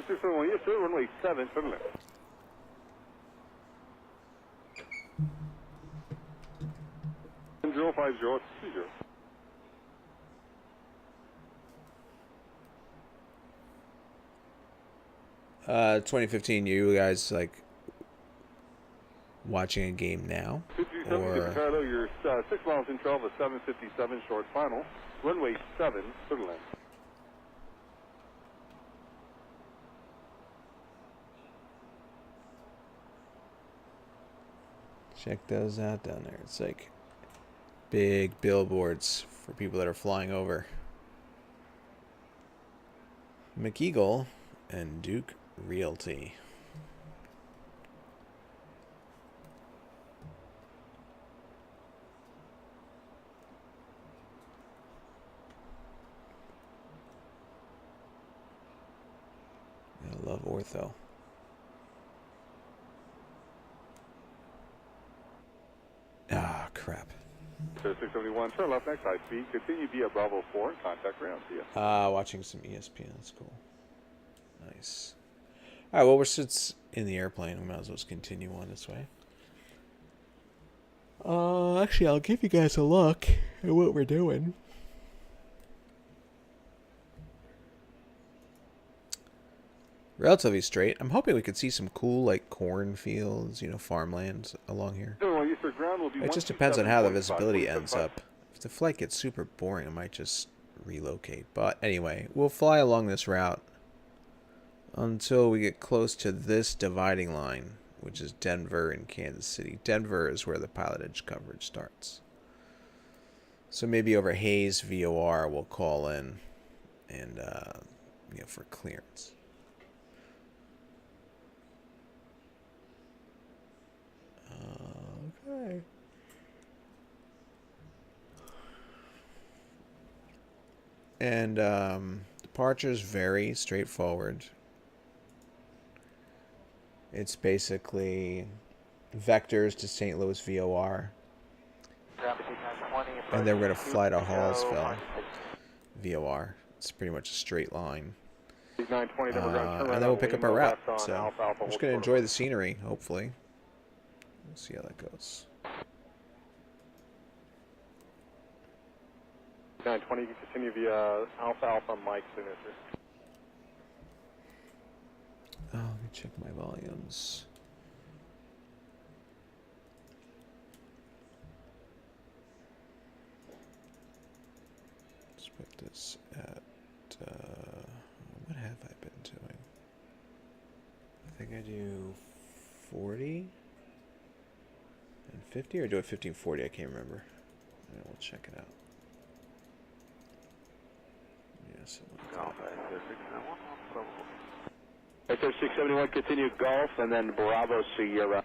671, yes sir, runway 7, turn left. And 05030. 2015, you guys like watching a game now? 237, Chicago, you're 6 miles in 12, a 757 short final. Runway 7, turn left. Check those out down there. It's like big billboards for people that are flying over. McEagle and Duke Realty. I love ortho. Ah, crap. So 671, turn left next high speed. Continue via Bravo 4 and contact ground. See ya. Watching some ESPN. That's cool. Nice. All right, well, we're since in the airplane. We might as well just continue on this way. Actually, I'll give you guys a look at what we're doing. Relatively straight. I'm hoping we could see some cool, like, cornfields, you know, farmlands along here. It just depends on how the visibility ends up. If the flight gets super boring, I might just relocate. But anyway, we'll fly along this route until we get close to this dividing line, which is Denver and Kansas City. Denver is where the PilotEdge coverage starts. So maybe over Hayes VOR we'll call in and you know, for clearance. Okay. And departure is very straightforward. It's basically vectors to St. Louis VOR. And then we're going to fly to Hallsville VOR. It's pretty much a straight line. And then we'll pick up our route. So I'm just going to enjoy the scenery, hopefully. We'll see how that goes. 920, you can continue via Alpha Alpha Mike signature. Oh, let me check my volumes. Let's put this at, what have I been doing? I think I do 40 and 50, or do I 50 and 40? I can't remember. Yeah, we'll check it out. Yes. Vector 671, continue Golf, and then Bravo Sierra.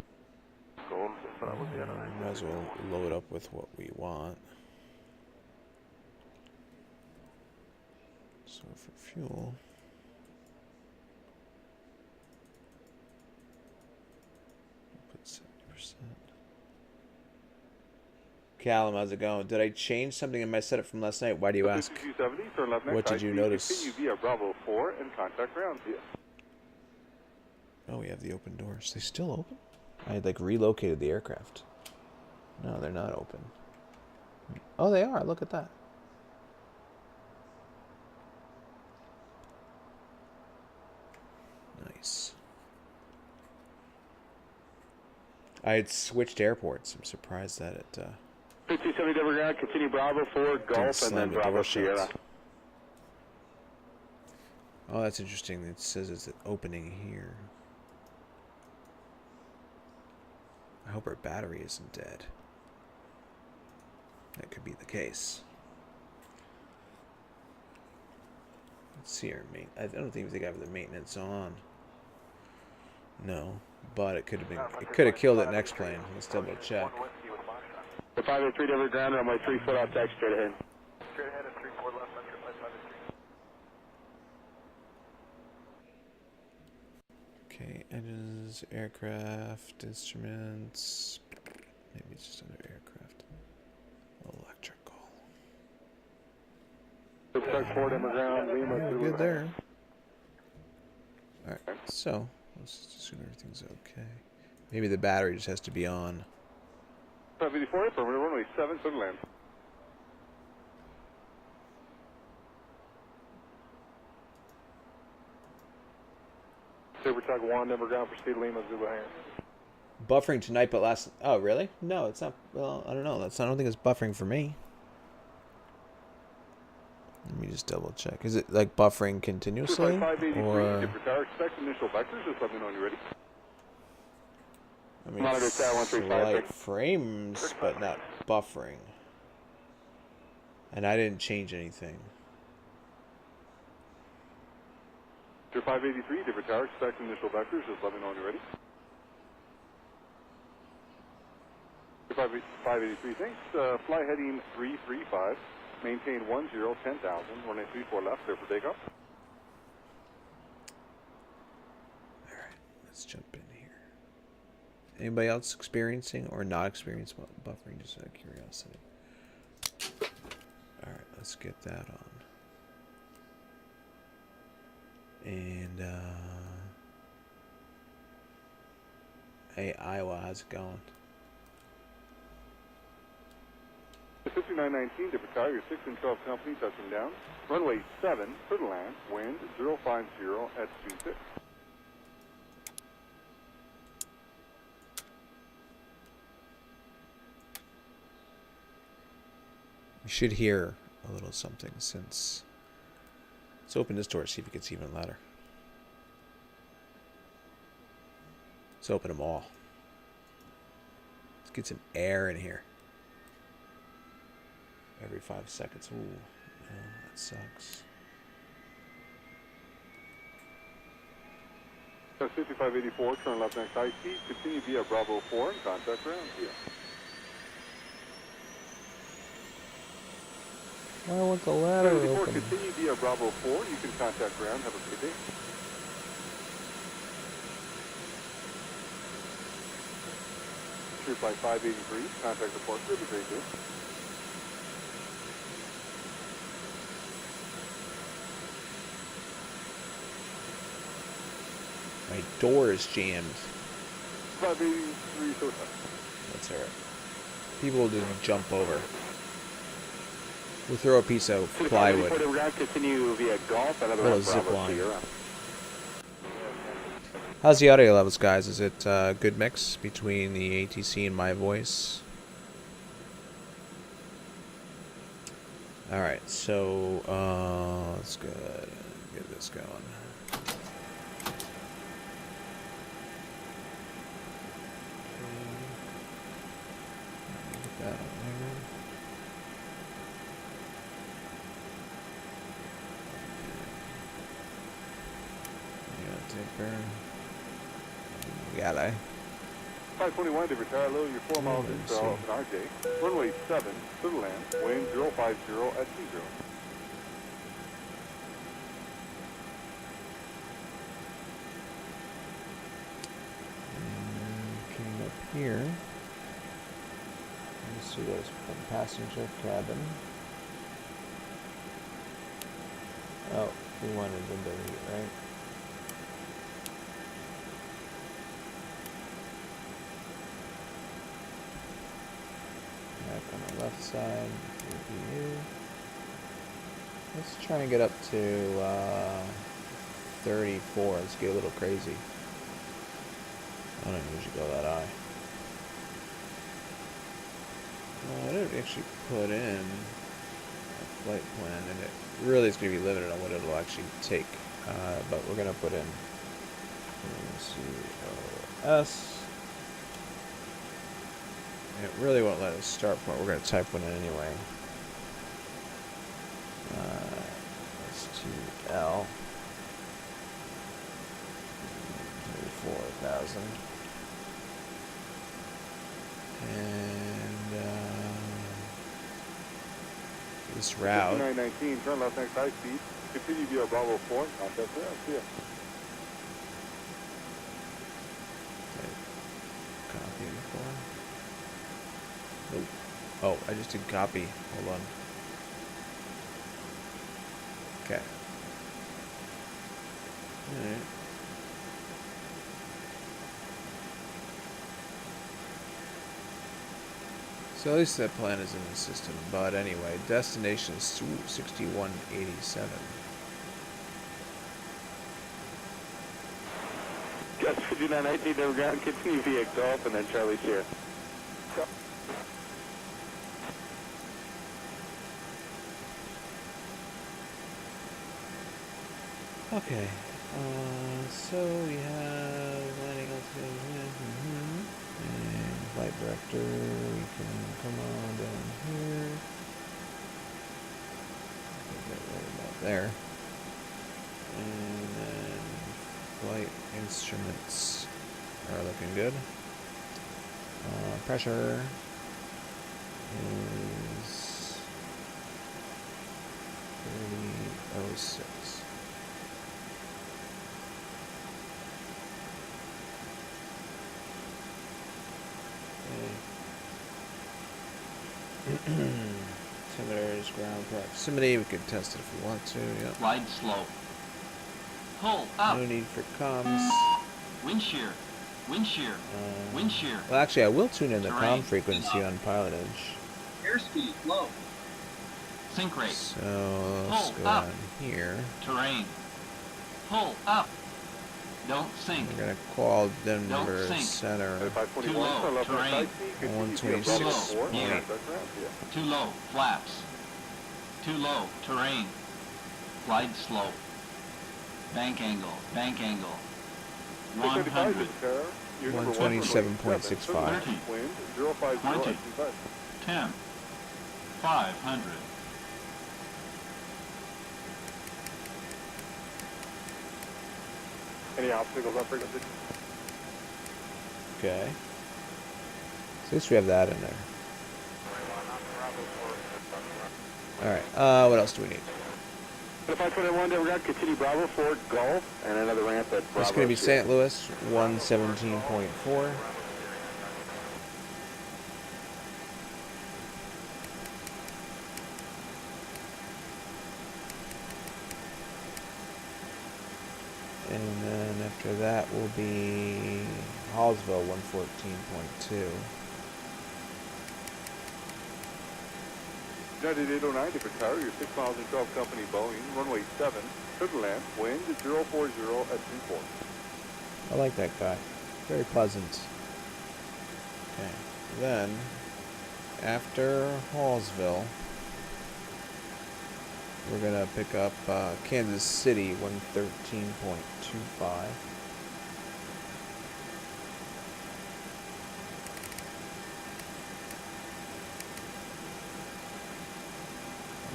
Might as well load up with what we want. So for fuel, put 70%. Callum, how's it going? Did I change something in my setup from last night? Why do you ask? What did you notice? Continue via Bravo 4 and contact ground. See ya. Oh, we have the open doors. They still open? I had like relocated the aircraft. No, they're not open. Oh, they are. Look at that. Nice. I had switched airports. I'm surprised that it 5270 Denver ground, continue Bravo 4, Golf, and then Bravo Sierra. Oh, that's interesting. It says it's an opening here. I hope our battery isn't dead. That could be the case. Let's see our main. I don't think they have the maintenance on. No, but it could have been. It could have killed it next plane. Let's double check. The 583 Denver ground, runway 3 foot off deck, straight ahead. Straight ahead at 34 left, center, 553. Okay, engines, aircraft, instruments. Maybe it's just under aircraft. Electrical. Pushback 4 Denver ground, Lima. We're good there. Alright, so let's just assume everything's okay. Maybe the battery just has to be on. 584, perimeter runway 7, clear to land. Super Tug 1, number ground for Steve Lima, Zulu hangar. Buffering tonight, but last... Oh, really? No, it's not... Well, I don't know. I don't think it's buffering for me. Let me just double check. Is it like buffering continuously? Or... Expect initial vectors, just let me know when you're ready. I mean, slight frames, but not buffering. And I didn't change anything. 583, different tower, expect initial vectors, just let me know when you're ready. 583, thanks. Fly heading 335, maintain 10, 10,000, runway 34 left, clear for takeoff. Alright, let's jump in here. Anybody else experiencing or not experiencing buffering, just out of curiosity? Alright, let's get that on. And, hey, Iowa, how's it going? 5919, different tower, your 6 and 12 company, touching down. Runway 7, clear to land, wind 050 at 26. You should hear a little something since... Let's open this door, see if it gets even louder. Let's open them all. Let's get some air in here. Every 5 seconds. Ooh, no, that sucks. 5584, turn left next high speed, continue via Bravo 4 and contact ground via. I want the ladder open. Continue via Bravo 4, you can contact ground, have a good day. True flight 583, contact report, have a great day. My door is jammed. 583, so that's alright. People just jump over. We'll throw a piece of plywood. Continue via Golf, a little zip line. How's the audio levels, guys? Is it a good mix between the ATC and my voice? Alright, so let's go ahead and get this going. Get that on there. Got I. 521 to retire low, you're 4 miles in RJ. Runway 7, clear to land, wind 050 at 20. Came up here. Let's see what's from passenger cabin. Oh, we wanted window heat, right? Back on the left side, CPU. Let's try and get up to 34. Let's get a little crazy. I don't usually go that high. I didn't actually put in a flight plan, and it really is going to be limited on what it'll actually take. But we're going to put in KCOS. It really won't let us start point. We're going to type one in anyway. KSTL 34,000. And this route. 919, turn left next high speed. Continue via Bravo 4, contact ground. See ya. Copy before. Nope. Oh, I just did copy. Hold on. Okay. Alright. So at least that plan is in the system. But anyway, destination is 6187. Gus 5919 over ground, continue via Gulf and then Charlie Sierra. Okay, so we have landing altitude, and flight director, we can come on down here. Get right about there. And then flight instruments are looking good. Pressure is 3006. Altimeters, ground proximity, we could test it if we want to, yep. Glide slope. Pull up. No need for comms. Wind shear. Wind shear. Wind shear. Well, actually, I will tune in the Terrain. comm frequency on PilotEdge. Airspeed low. Sink rate. So, let's Pull go up. down here. Terrain. Pull up. Don't sink. We're going to call Denver sink. Center. Too low. Terrain. 126. Yeah. Too low. Flaps. Too low. Terrain. Glide slope. Bank angle. Bank angle. 100. 127.65. 30. Wind 050 20. at 25. 10. 500. Any obstacles on frequency? Okay. So at least we have that in there. Alright, what else do we need? 521 Denver ground, continue Bravo 4 Gulf, and another ramp at Bravo. It's going to be 2. St. Louis, 117.4. And then after that will be Hallsville, 114.2. United 809 different tower, your 6 miles and 12 company Boeing, runway 7, clear to land, wind 040 at 24. I like that guy. Very pleasant. Okay. Then, after Hallsville, we're going to pick up Kansas City, 113.25.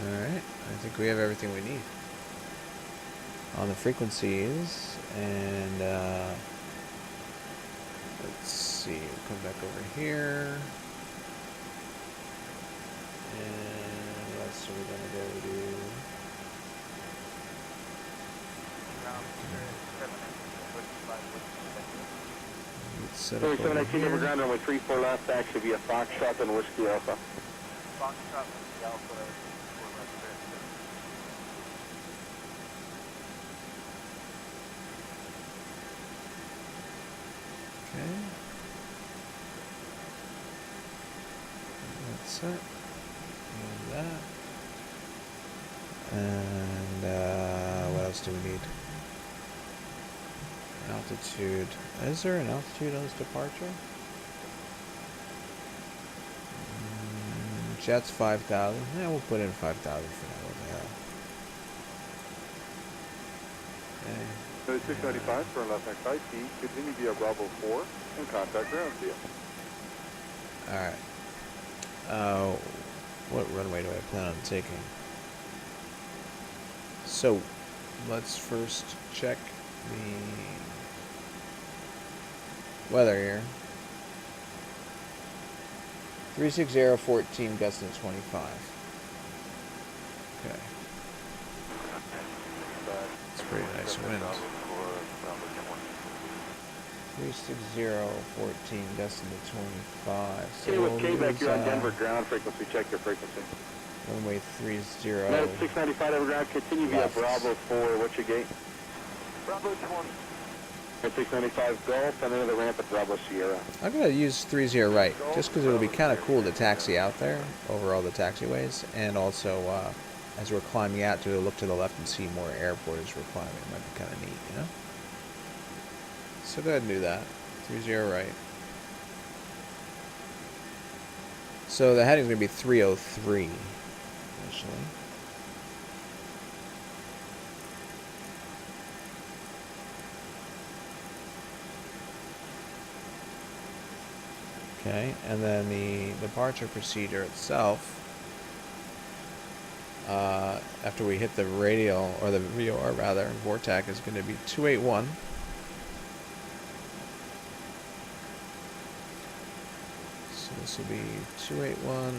Alright, I think we have everything we need on the frequencies, and let's see, we'll come back over here, and what else are we going to go do? Let's set up over 719 Denver here. ground, runway 34 left, actually be a Foxtrot and Whiskey Alpha. Foxtrot, Whiskey Alpha, 4 left there. Okay. That's it. And that. And what else do we need? Altitude. Is there an altitude on this departure? Jet's 5,000. Yeah, we'll put in 5,000 for now. What the hell? Okay. 695 for left next IT, continue via Bravo 4 and contact ground via. Alright. What runway do I plan on taking? So, let's first check the weather here. 36014 gusts in 25. Okay. It's pretty nice wind. 36014 gusts into 25. So Okay, with we'll Quebec, use, you're on Denver ground frequency, check your frequency. runway 30. United 695 Denver ground, continue via Left. Bravo 4, what's your gate? Bravo 20. 695 Gulf and another ramp at Bravo Sierra. I'm going to use 30 right, just because it'll be kind of cool to taxi out there over all the taxiways, and also as we're climbing out to look to the left and see more airport as we're climbing. It might be kind of neat, you know? So go ahead and do that. 30 right. So the heading's going to be 303 initially. Okay, and then the departure procedure itself, after we hit the radial, or the VOR rather, VORTAC is going to be 281. So this will be 281.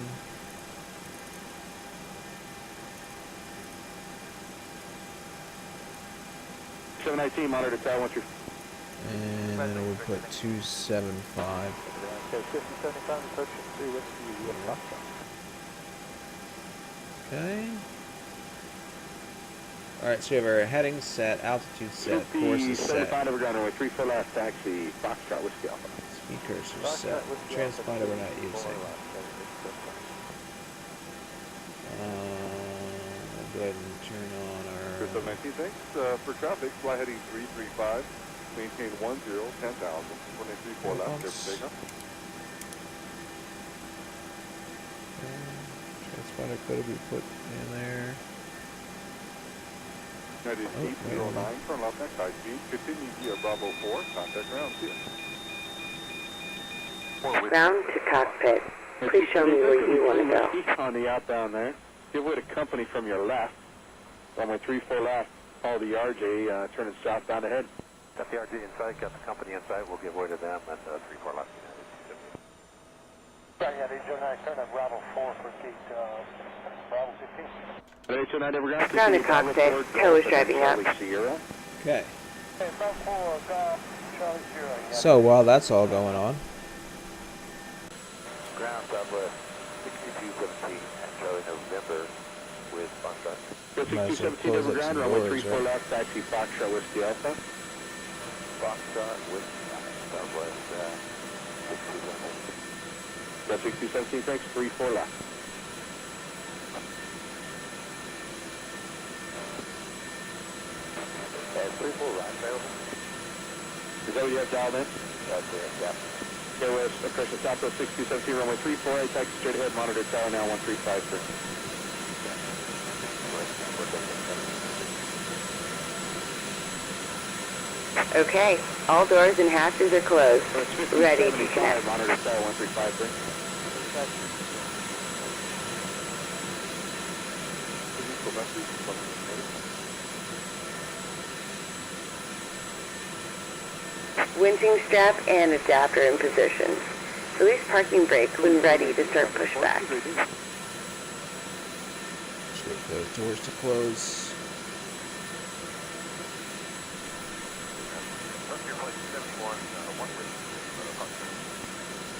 Monitor tower 1 through. And then we'll put 275. Okay. Alright, so we have our heading set, altitude set, course is set. 34 last taxi, Foxtrot Whiskey Alpha. Speakers are set. Transponder we're not using. We'll go ahead and turn on our... 719, thanks. For traffic, fly heading 335, maintain 10, 10,000, 134 left, there for takeoff. Transponder code will be put in there. United 809, turn left next high speed, continue via Bravo 4, contact ground, see you. Ground to cockpit. Please show me where you want to go. On the outbound there, give way to company from your left. Runway 34 left, follow the RJ, turn it southbound ahead. Got the RJ inside, got the company inside, we'll give way to them at 34 left. Right, yeah, HO9, turn up Bravo 4 for gate Bravo 16. HO9 never got Ground to cockpit, tow is driving up. Okay. Hey, Bravo 4, Charlie 0. So while that's all going on, Ground Southwest 6217 and Charlie November with Foxtrot. 6217 over ground, runway 34 left, taxi Foxtrot Whiskey Alpha. Foxtrot with Southwest 6217. 6217, thanks, 34 left. And 34 right, available. Is that what you have dialed in? That's it, yeah. KOS, approaching Southwest 6217, runway 34, taxi straight ahead, monitor tower now 1353. Okay, all doors and hatches are closed. Ready to connect. Monitor tower 1353. Winching strap and adapter in position. Release parking brake when ready to start pushback. just wait for those doors to close.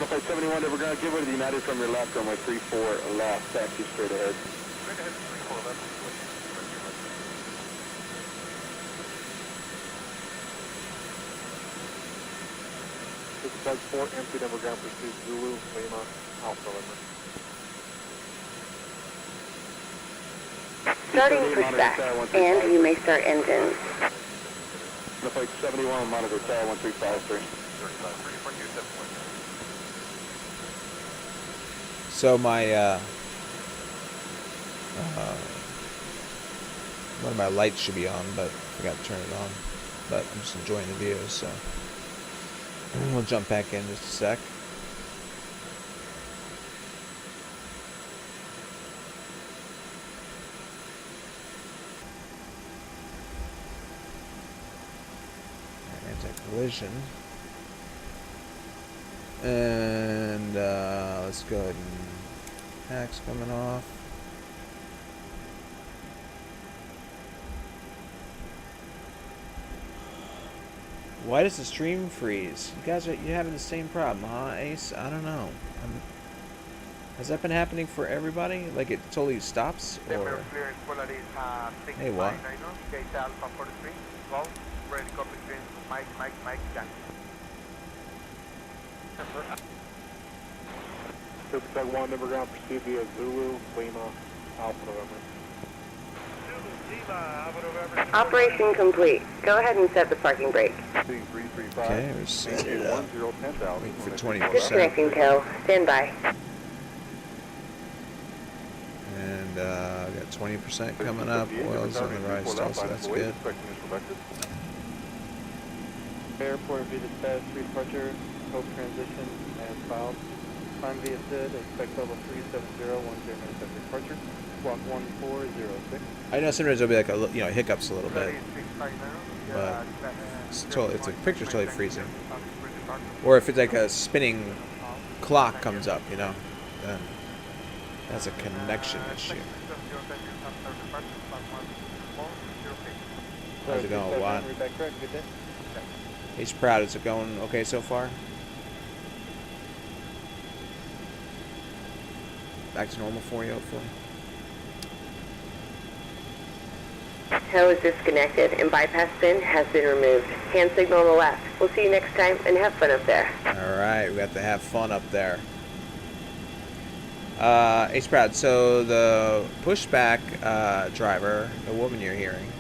Flight 71, we're going to give way to the United from your left, runway 34 left, taxi straight ahead. Straight ahead, 34 left. Flight 4 empty, then we're going to pursue Zulu, Lima, Alpha Lima. Starting pushback, and you may start engines. Flight 71, monitor tower 1353. So my one of my lights should be on, but I forgot to turn it on. But I'm just enjoying the view, so we'll jump back in just a sec. Anti-collision. And let's go ahead and packs coming off. Why does the stream freeze? You guys are having the same problem, huh, Ace? I don't know. Has that been happening for everybody? Like it totally stops? Or... Hey, what? Ready, copy, change. Mike, Jack. Pushback 1, number ground, proceed via Zulu, Lima, Alpha November. Operation complete. Go ahead and set the parking brake. Okay, we're setting it up. Wait for 20%. Disconnecting tow. Stand by. And we got 20% coming up. Oil's on the rise still, so that's good. Airport via dispatch, departure, hope transition, as filed. Climb via SID, expect level 370, departure. Block 1406. I know sometimes there'll be like a hiccups a little bit, but it's the picture's totally freezing. Or if it's like a spinning clock comes up, then that's a connection issue. How's it going, Watt? He's proud. Is it going okay so far? Back to normal for you, hopefully. Tow is disconnected and bypass pin has been removed. Hand signal on the left. We'll see you next time and have fun up there. Alright, we got to have fun up there. Hey Sprout, so the pushback driver, the woman you're hearing,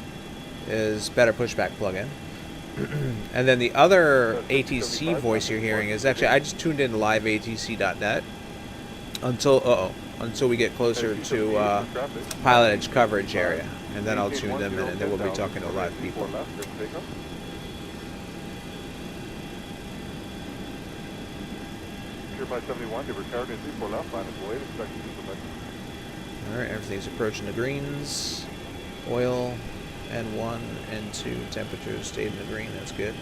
is better pushback plugin. And then the other ATC voice you're hearing is actually, I just tuned in liveatc.net until we get closer to PilotEdge coverage area. And then I'll tune them in, and then we'll be talking to live people. Alright, everything's approaching the greens. Oil, N1, N2, temperatures stayed in the green, that's good.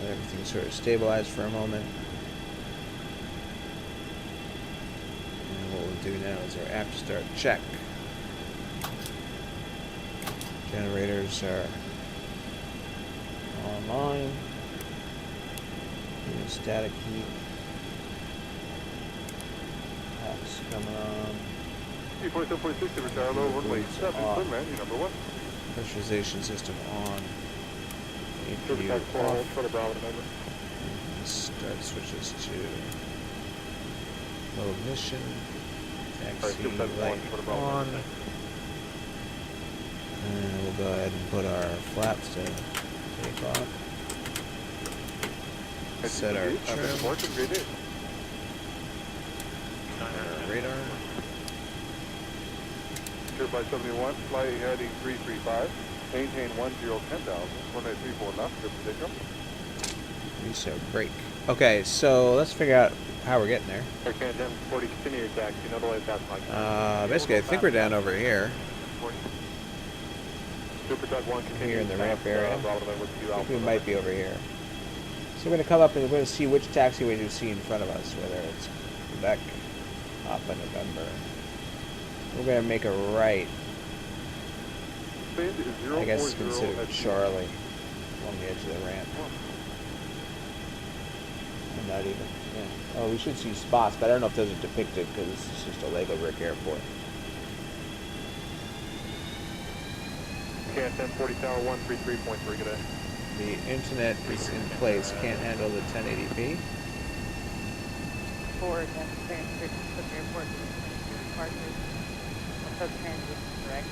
Let everything sort of stabilize for a moment. What we'll do now is our after start check. Generators are online. Static heat. Packs coming on. Pressurization system on. APU off. Start switches to low ignition. Taxi light on. And we'll go ahead and put our flaps to take off. Set our trim. Our radar. By 71, fly heading 335, maintain 10,000, 1934 left, good for takeoff. Reset brake. Okay, so let's figure out how we're getting there. Basically, I think we're down over here. Here in the ramp area. I think we might be over here. So we're going to come up and we're going to see which taxiways you see in front of us, whether it's Quebec, Papa, November. We're going to make a right. I guess it's considered Charlie along the edge of the ramp. And not even, yeah. Oh, we should see spots, but I don't know if those are depicted because it's just a Lego brick airport. KSM 40 Tower 133.3 today. The internet is in place, can't handle the 1080p. For transfer to the airport, departures, transit, correct?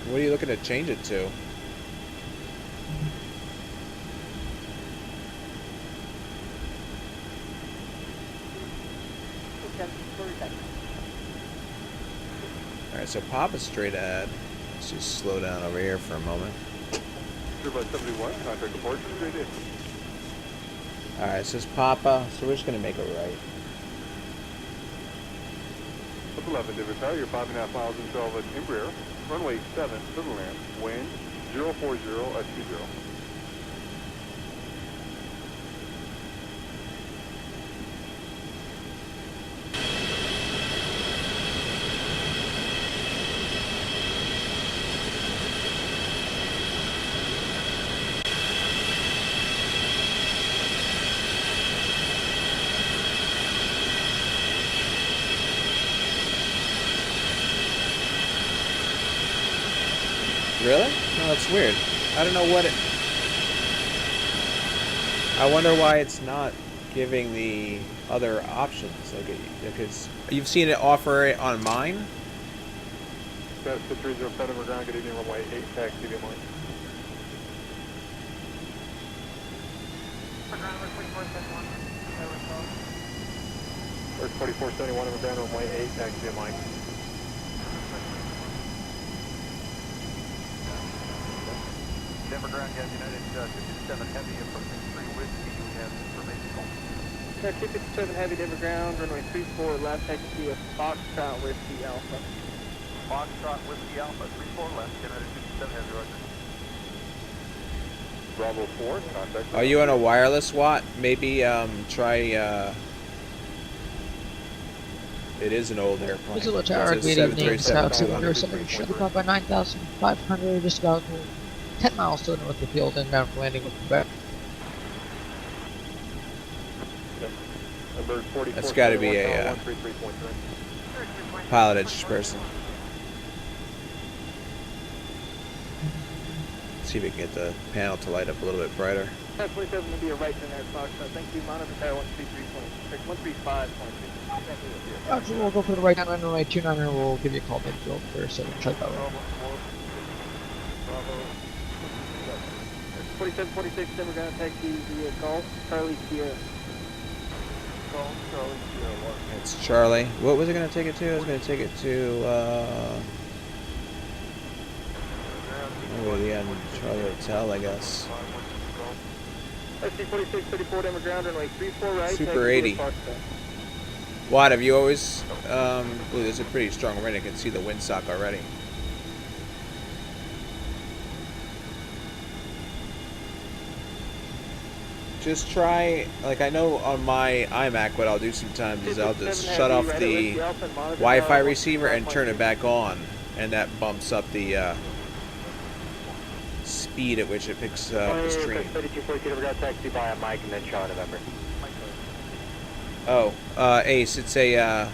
What are you looking to change it to? Alright, so Papa's straight ahead. Let's just slow down over here for a moment. Alright, so it's Papa, so we're just going to make a right. 11 to retire, you're 5.5 miles and 12 at Embraer, runway 7, civil land, wind 040 at 20. Really? No, that's weird. I don't know what it... I wonder why it's not giving the other options. Like, because you've seen it offer it on mine? That's the 307 over ground, good evening, runway 8, taxi to your line. Earth 4471 over ground, runway 8, taxi to your line. Denver ground, gas United 57 Heavy, approaching 3 Whiskey, we have information call. Taxi 57 Heavy, Denver ground, runway 34, left taxi of Foxtrot Whiskey Alpha. Foxtrot Whiskey Alpha, 34 left, United 57 Heavy, roger. Bravo 4, contact. Are you on a wireless watt? Maybe try... It is an old airplane. Visitor Tower, good evening, South 707, shut the by 9,500, just about 10 miles to the north of the field, inbound for landing with Pushback. That's got to be a PilotEdge person. See if we can get the panel to light up a little bit brighter. 27 will be a right turn there, Foxtrot. Thank you, monitor tower 135.3. Roger, we'll go for the right down runway 29 and we'll give you a call midfield for 7 check out. 4746, then we're going to taxi via Golf, Charlie Sierra. Golf, Charlie Sierra 1. It's Charlie. What was it going to take it to? I was going to take it to, the end, Charlie Hotel, I guess. SC 4634, Denver ground, runway 34 right. Super 80. Watt, have you always, there's a pretty strong wind. I can see the windsock already. Just try, like I know on my iMac what I'll do sometimes is I'll just shut off the Wi-Fi receiver and turn it back on, and that bumps up the speed at which it picks up the stream. Oh, Ace, it's a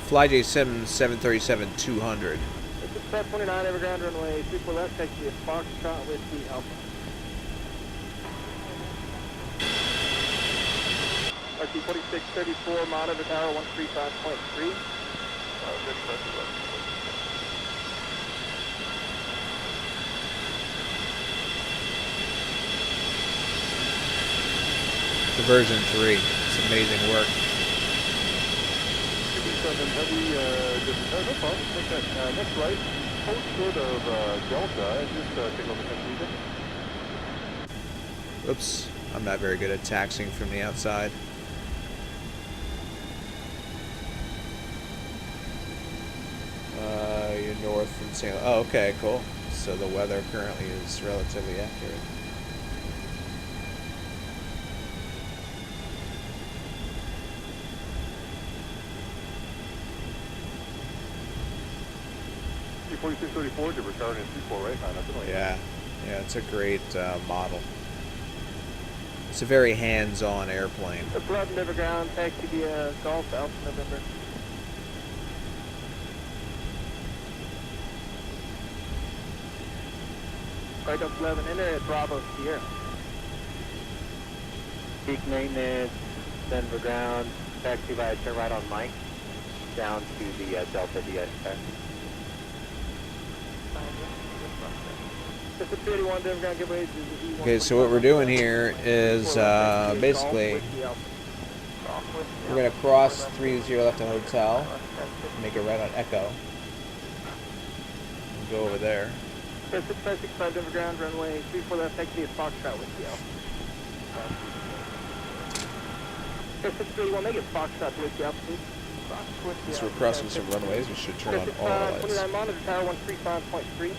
FlyJSim 737-200. It's a 529 Everground runway 34 left, taxi a Foxtrot Whiskey Alpha. RT 4634, monitor tower 135.3. The version 3. It's amazing work. Heavy, no problem. Take that next right, postcode of Delta, just take over the region. Oops, I'm not very good at taxiing from the outside. You're north from St. Oh, okay, cool. So the weather currently is relatively accurate. T4634 to return in 24 right now. Yeah, it's a great model. It's a very hands-on airplane. The Blood Never Ground, taxi via Golf Alpha November. Right up 11, enter at Bravo Sierra. Peak maintenance, Denver ground, taxi via turn right on Mike, down to the Delta DS test. Okay, so what we're doing here is basically we're going to cross 30 left on Hotel, make a right on Echo, and go over there. 6565 Denver ground, runway 34 left, taxi is Foxtrot with you. 631, make it Foxtrot with you, please. Since we're crossing some runways, we should turn on all our lights. 29 monitor tower 135.3.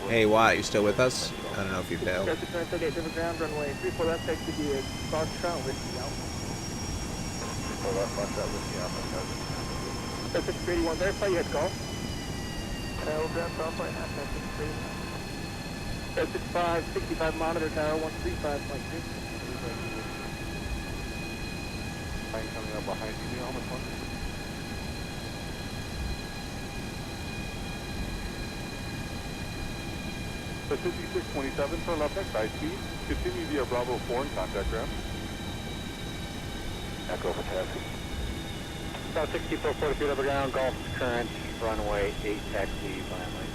Hey, Watt, you still with us? I don't know if you bailed. Denver ground, runway 34 left, taxi to the Foxtrot with you. 631, verify you had call. We'll 65 monitor tower 135.2. Line coming up behind you, Neil, how much one? The 5627 for left next high speed. Continue via Bravo 4 and contact ground. Echo for taxi. South 6440 feet over ground, Gulf current, runway 8 taxi via Mike.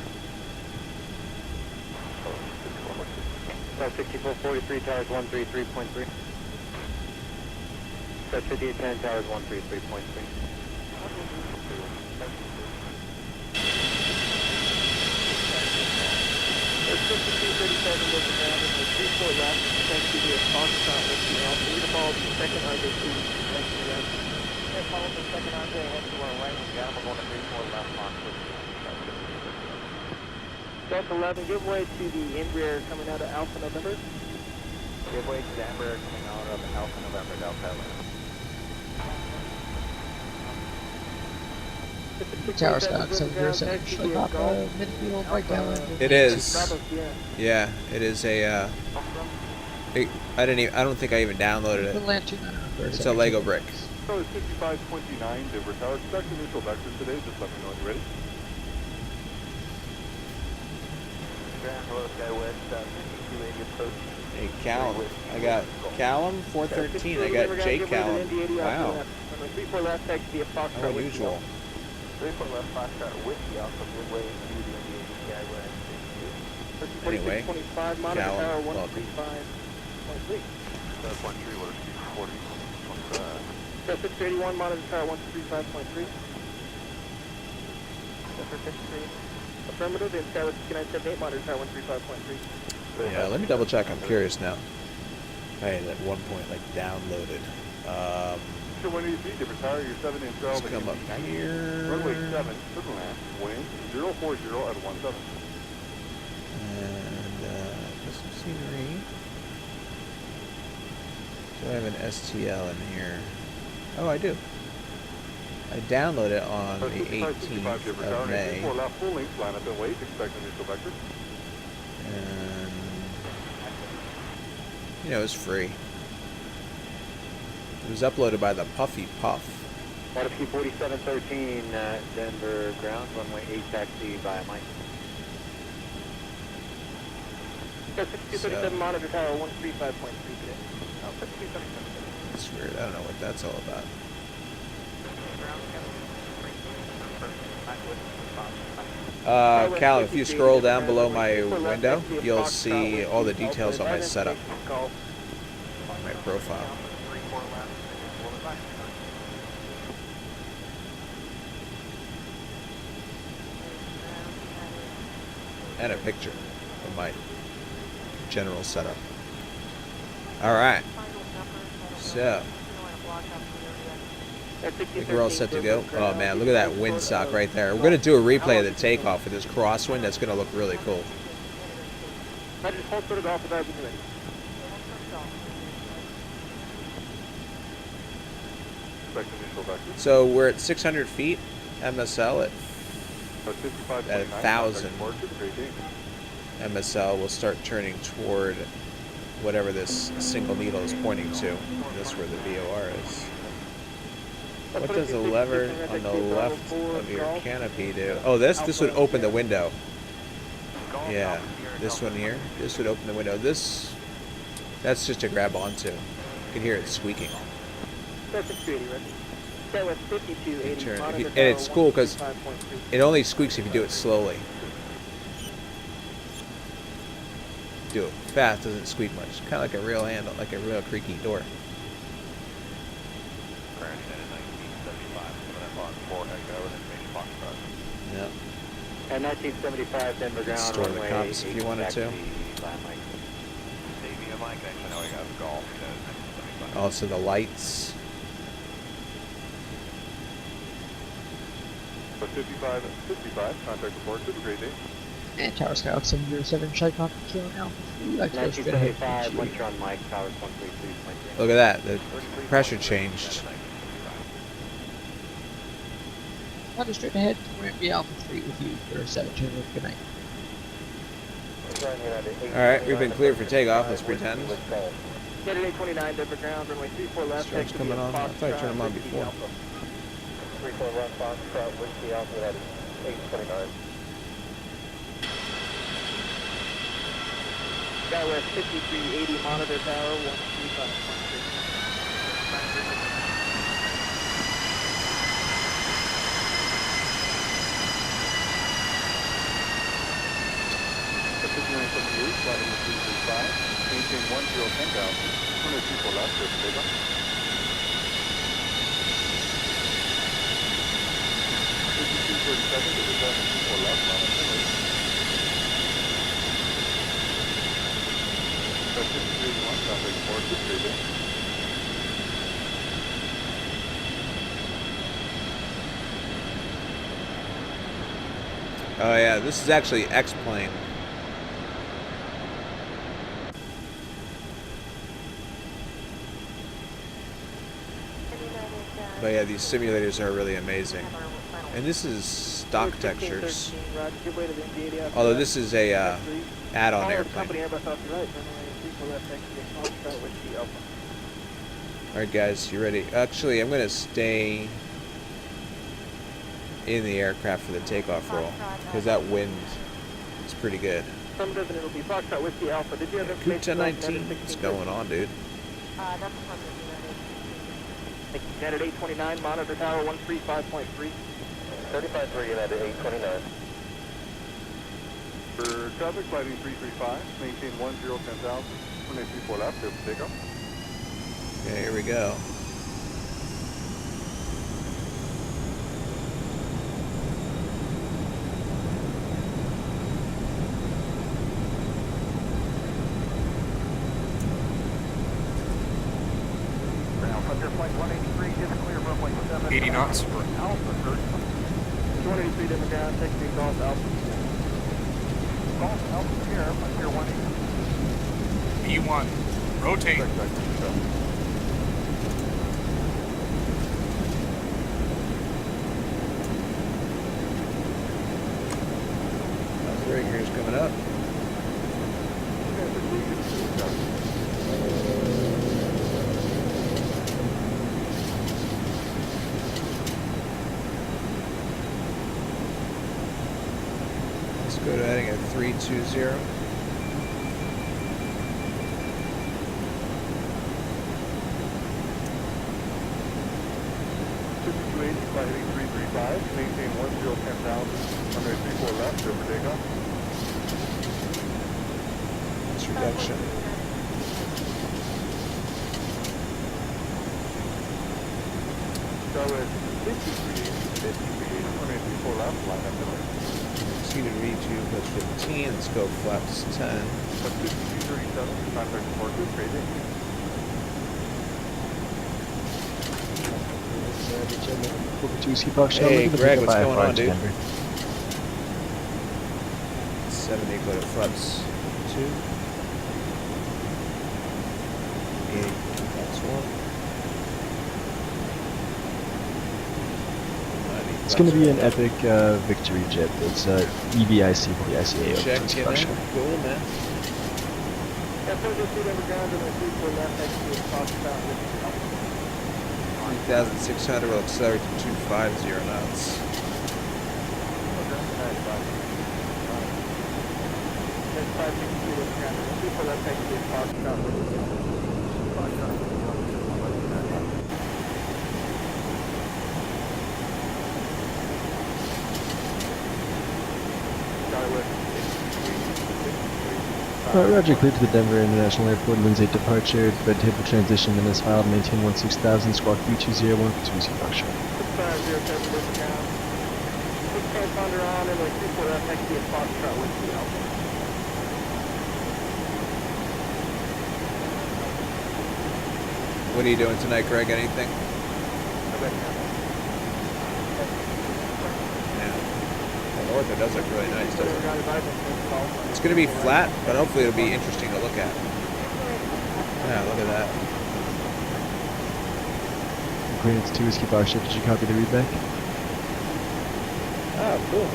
South 6443 towers 133.3. South 5810 towers 133.3. There's 5237 over ground and there's 34 left. Thanks to the Foxtrot with the Alpha. We need to follow the second RJ2. Thanks to the rest. Okay, follow the second RJ, head to our right. Yeah, we're going to 34 left Fox. Delta 11, give way to the Embraer coming out of Alpha November. Give way to the Embraer coming out of Alpha November, Delta 11. Tower Scout 707, should pop midfield right down. It is. Yeah, it is a. I don't think I even downloaded it. It's a Lego brick. So it's 5529 Denver Tower. Expect initial vector today. Just let me know when you're ready. Hello, SkyWest, 5280 approach. Hey, Callum. I got Callum 413. I got Jake Callum. Wow. 34 left, taxi via Foxtrot. How unusual. 34 left Foxtrot with the Alpha midway to the Indian SkyWest. Anyway, 25, monitor Callum, tower welcome. 135.3. That's 13, what is 40, 25. So 681, monitor tower 135.3. Delta 63. Affirmative, and SkyWest 6978, monitor tower 135.3. Yeah, let me double check. I'm curious now. I had at one point like downloaded. So when you see different tower, you're 7 and 12. Let's come up here. Runway 7, triple land, wind 040 at 17. And just some scenery. Do I have an STL in here? Oh, I do. I downloaded it on the 18th of May. Full length, line up and wait, expect initial vector. And, you know, it's free. It was uploaded by the Puffy Puff. RFQ 4713, Denver ground, runway 8 taxi via Mike. 6237, monitor tower 135.3 today. That's weird. I don't know what that's all about. Cal, if you scroll down below my window, you'll see all the details on my setup, my profile. And a picture of my general setup. Alright. So, I think we're all set to go. Oh man, look at that windsock right there. We're going to do a replay of the takeoff with this crosswind. That's going to look really cool. I just hold sort of off without being ready. So we're at 600 feet, MSL at 1,000. MSL will start turning toward whatever this single needle is pointing to. That's where the VOR is. What does the lever on the left of your canopy do? Oh, this would open the window. Yeah, this one here. This would open the window. That's just to grab onto. You can hear it squeaking. And it's cool because it only squeaks if you do it slowly. Do it fast, doesn't squeak much. Kind of like a real handle, like a real creaky door. Yep. And 1975 Denver ground, store the comps if you wanted to. Also the lights. 55, contact report, have a great day. And Tower Scout 707, Takeoff, killing Alpha. 1975, winter on Mike, towers 133.3. Look at that, the pressure changed. I'll just straight ahead. We're going to be Alpha 3 with you for 7-2. Good night. Alright, we've been cleared for takeoff. Let's pretend. United 829, Denver ground, runway 34 left. Starts coming on. I thought I turned them on before. 34 left, Foxtrot, Whiskey Alpha, United 829. Skywest 5380, monitor tower 135.3. Flying with 335, maintain 10,000, 100 people left, there's takeoff. 5237, there's 11 people left, line of runway. That's 5381, traffic 463 there. Oh yeah, this is actually X-Plane. But yeah, these simulators are really amazing. And this is stock textures. Although this is a add-on airplane. Alright guys, you ready? Actually, I'm going to stay in the aircraft for the takeoff roll, because that wind is pretty good. It'll be Foxtrot Whiskey Alpha. Did you have Coop 1019, what's going on, dude? That's United 829, monitor tower 135.3. 35-3, United 829. For traffic, flighting 335, maintain 10,000, 184 left, there for takeoff. Okay, here we go. Flight 183, just clear runway 7. 80 knots. Alpha, 283 Denver ground, taxi Golf Alpha. Golf Alpha here, clear 180. E1. Rotate. Outriggers coming up. Go to heading at 320. Flighting 335, maintain 10,000, 134 left, over takeoff. That's reduction. Skywest 5380, 184 left, line up runway. Exceeded V2 plus 15, let's go flaps 10. That's 5237, contact report with crazy. Hey Greg, what's going on, dude? 70, go to flaps 2. 80, flaps 1. It's going to be an epic victory jet. It's EVIC for the ICAO. Check in there. Cool, man. 3,600 will accelerate to 250 knots. Roger, clear to the Denver International Airport, Lindsay departure, red table transition, minutes filed, maintain 16,000, squawk 3201 for Tuesday Foxtrot. 6507 Denver ground. 6 transponder on, and like 34 left, next to Foxtrot Whiskey Alpha. What are you doing tonight, Greg? Anything? Ortho does look really nice, doesn't it? It's going to be flat, but hopefully it'll be interesting to look at. Yeah, look at that. Clearance 2 Whiskey Foxtrot, did you copy the readback? Oh, cool.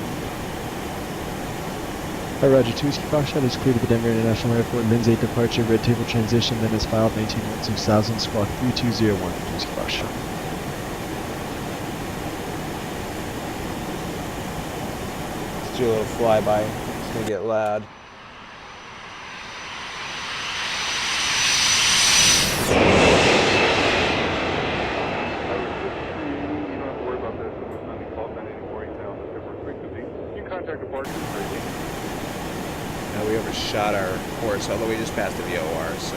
Roger, 2 Whiskey Foxtrot is cleared to the Denver International Airport. Lens 8 departure, red table transition, then is filed, maintain 16000, squawk 3201 for 2 Whiskey Foxtrot. Let's do a little flyby. It's gonna get loud. We overshot our course, although we just passed the VOR, so.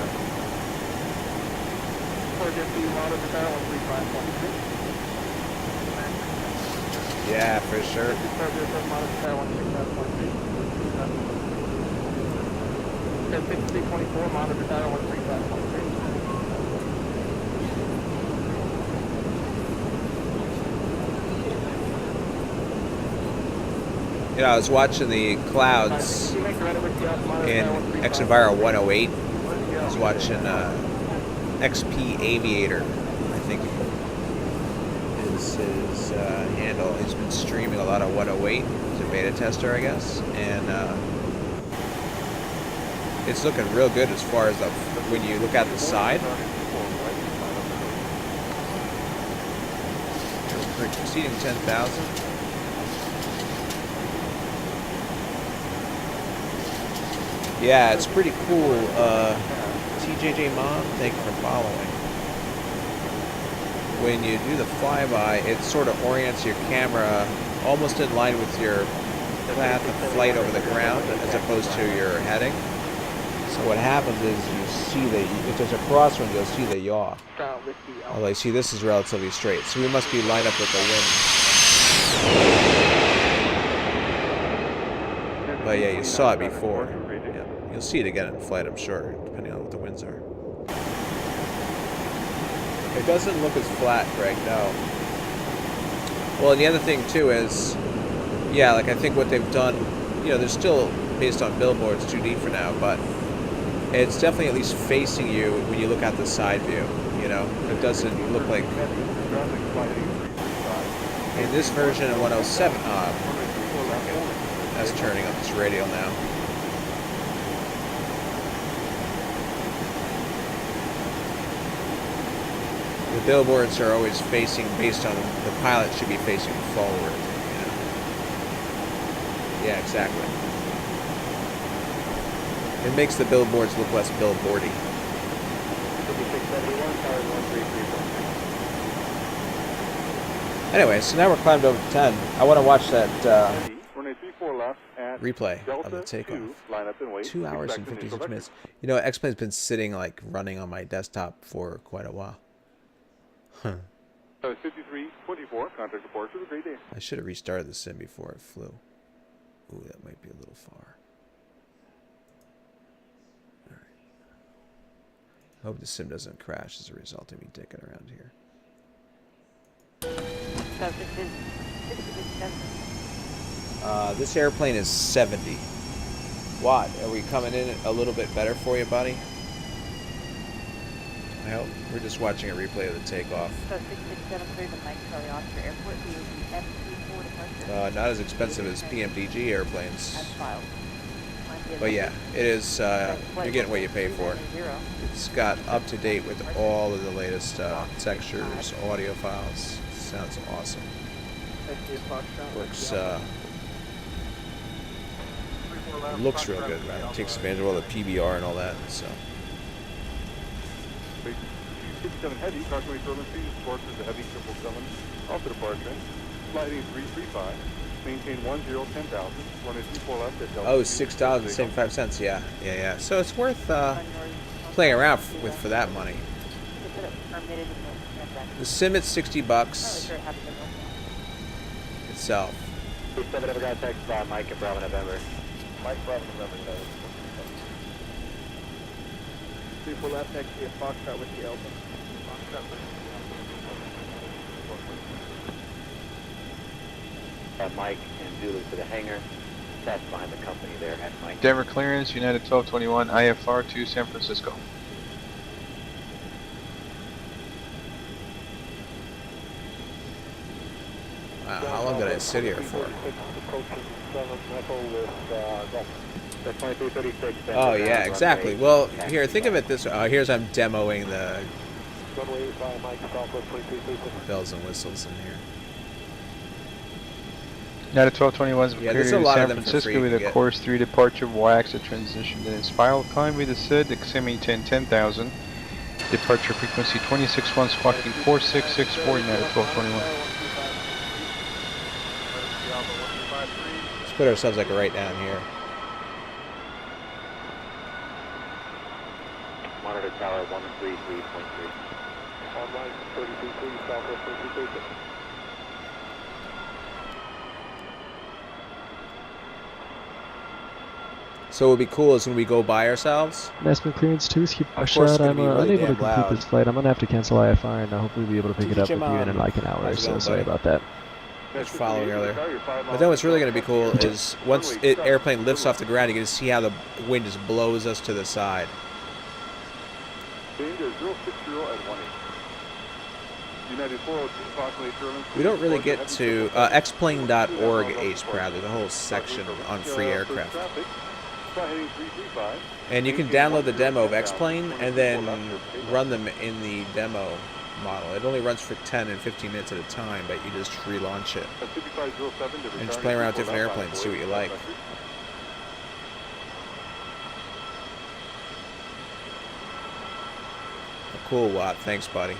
Yeah, for sure. You know, I was watching the clouds in XEnviro 108. I was watching XP Aviator, I think is his handle. He's been streaming a lot of 108. He's a beta tester, I guess, and it's looking real good as far as when you look at the side. We're exceeding 10,000. Yeah, it's pretty cool. TJJ Mom, thank you for following. When you do the flyby, it sort of orients your camera almost in line with your path of flight over the ground as opposed to your heading. So what happens is you see if there's a crosswind, you'll see the yaw. Although you see this is relatively straight, so we must be lined up with the wind. But yeah, you saw it before. Yeah, you'll see it again in flight, I'm sure, depending on what the winds are. It doesn't look as flat, Greg, no. Well, and the other thing too is, yeah, like I think what they've done, you know, they're still based on billboards 2D for now, but it's definitely at least facing you when you look at the side view, you know. It doesn't look like in this version of 107, that's turning up this radial now. The billboards are always facing based on the pilot should be facing forward. You know? Yeah, exactly. It makes the billboards look less billboardy. Anyway, so now we're climbed over to 10. I want to watch that replay of the takeoff. 2 hours and 56 minutes. You know, X-Plane's been sitting, like, running on my desktop for quite a while. Huh. 5324, contact report for the great day. I should have restarted the sim before it flew. Ooh, that might be a little far. Alright. I hope the sim doesn't crash as a result of me dicking around here. This airplane is 70. What? Are we coming in a little bit better for you, buddy? I hope. We're just watching a replay of the takeoff. Not as expensive as PMDG airplanes. But yeah, it is, you're getting what you pay for. It's got up to date with all of the latest textures, audio files. Sounds awesome. Looks real good, right? It takes advantage of all the PBR and all that, so. 57 heavy, approximately Berlin Street, course is the heavy 777, also departure, sliding 335, maintain 10,000, running 24 left at Delta. Oh, $6.75, yeah. So it's worth playing around with for that money. The sim at $60 itself. 7 ever got text by Mike and Bravo November. Mike Bravo November. 34 left, next to a Foxtrot with the Elba. Mike and Zulu to the hangar. That's behind the company there at Mike. Denver clearance, United 1221, IFR to San Francisco. Wow, how long did I guys sit here for? Oh yeah, exactly. Well, here, think of it this way. Here's I'm demoing the bells and whistles in here. United 1221 is Yeah, clear there's a to lot San of them for Francisco free with to a get. course 3 departure Y-axis transition in spiral. Climb with the SID, extending 10,000. Departure frequency 26-1, squawking 4664, United 1221. Let's put ourselves like right down here. Monitor tower 133.3. Online 32.3, Southwest 32.3. So what would be cool is when we go by ourselves. National clearance 2, keep Of push course, out. it's gonna I'm be really unable to damn complete loud. this flight. I'm gonna have to cancel IFR and I'll hopefully be able to pick it up with you in like an hour or How's it so. going, Sorry buddy? about that. Just following earlier. But then what's really going to be cool is once airplane lifts off the ground, you can see how the wind just blows us to the side. We don't really get to xplane.org Ace Proud. There's a whole section on free aircraft. And you can download the demo of X-Plane and then run them in the demo model. It only runs for 10 and 15 minutes at a time, but you just relaunch it. And just play around with different airplanes and see what you like. Cool, Watt. Thanks, buddy.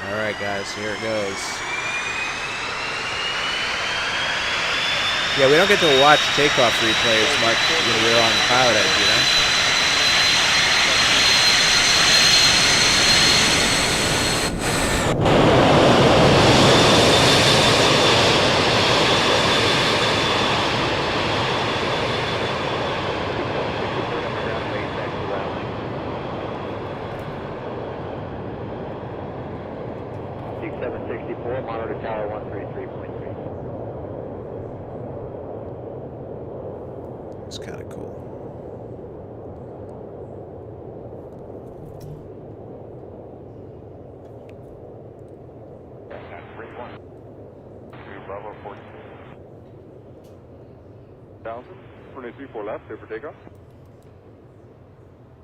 Alright, guys. Here it goes. Yeah, we don't get to watch takeoff replay as much when we're on PilotEdge, you know? Monitor tower 133.3. It's kind of cool. Bravo 14. 1000, 23.4 left, clear for takeoff.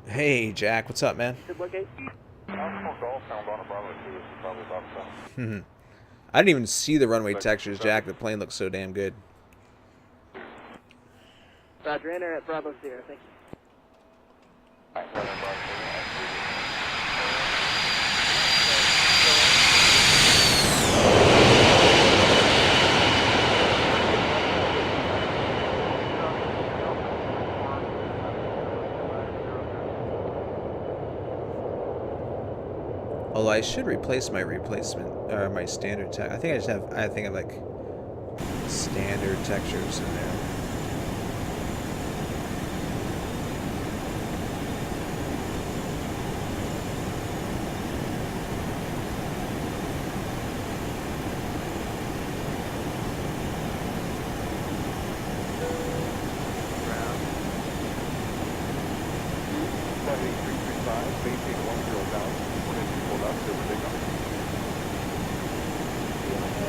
Hey, Jack. What's up, man? Good luck, 8. I didn't even see the runway textures, Jack. The plane looks so damn good. Roger, enter at Bravo 0, thank you. Although I should replace my my standard tech. I think I have like standard textures in there.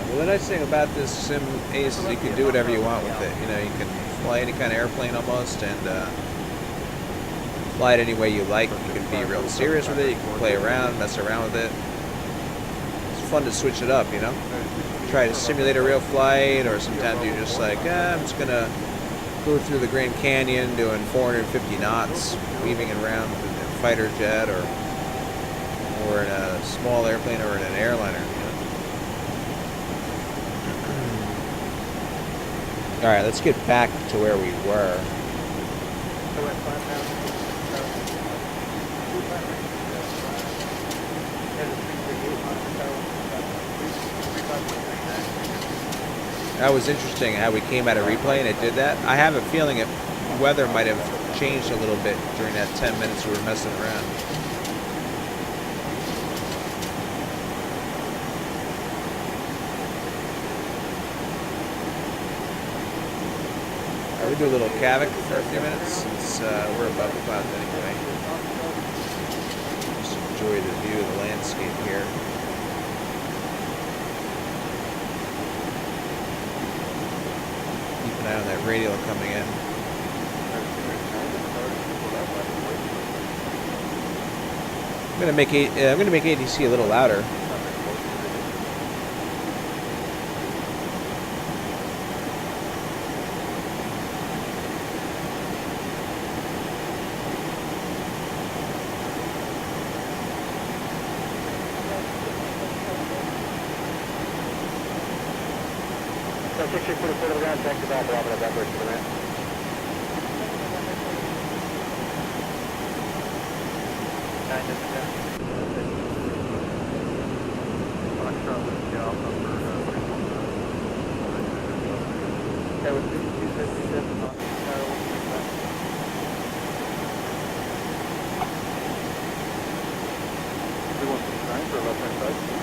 Well, the nice thing about this Sim Ace is you can do whatever you want with it. You know, you can fly any kind of airplane almost, and fly it any way you like. You can be real serious with it. You can play around, mess around with it. It's fun to switch it up, you know. Try to simulate a real flight, or sometimes you're just like, I'm just gonna go through the Grand Canyon doing 450 knots, weaving around in a fighter jet, or in a small airplane, or in an airliner. Alright, let's get back to where we were. That was interesting how we came out of replay and it did that. I have a feeling weather might have changed a little bit during that 10 minutes we were messing around. We do a little Kavik for a few minutes since we're above the clouds anyway. Just enjoy the view of the landscape here. that radial coming in. I'm gonna make ADC a little louder.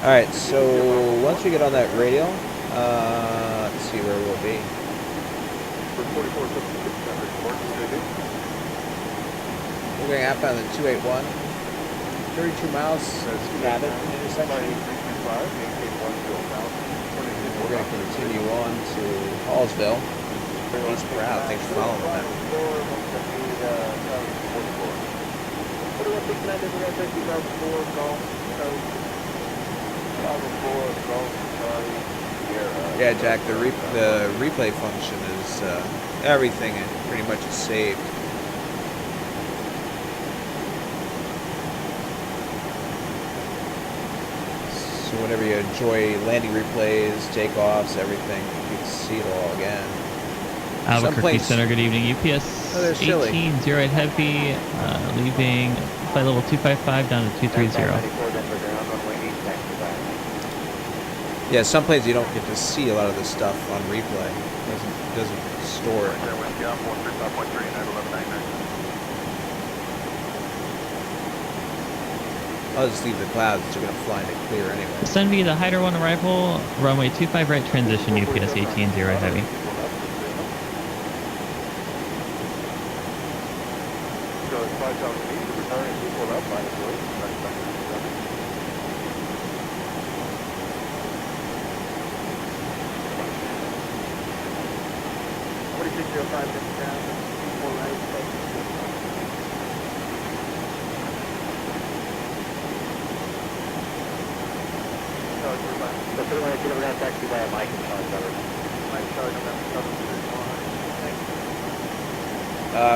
Alright, so once we get on that radial, let's see where we'll be. We're going outbound at 281, 32 miles, Cabot intersection. We're going to continue on to Hallsville. He's proud, thanks for following that. Yeah, Jack, the replay function is everything pretty much is saved. So whenever you enjoy landing replays, takeoffs, everything, you can see it all again. Albuquerque Center, good evening. UPS 18, 08 Heavy, leaving flight level 255 down to 230. Yeah, some planes you don't get to see a lot of this stuff on replay. It doesn't store it. I'll just leave the clouds, so you're going to fly in it clear anyway. Send me the Hyder 1 arrival, runway 25 right transition, UPS 18, 08 Heavy.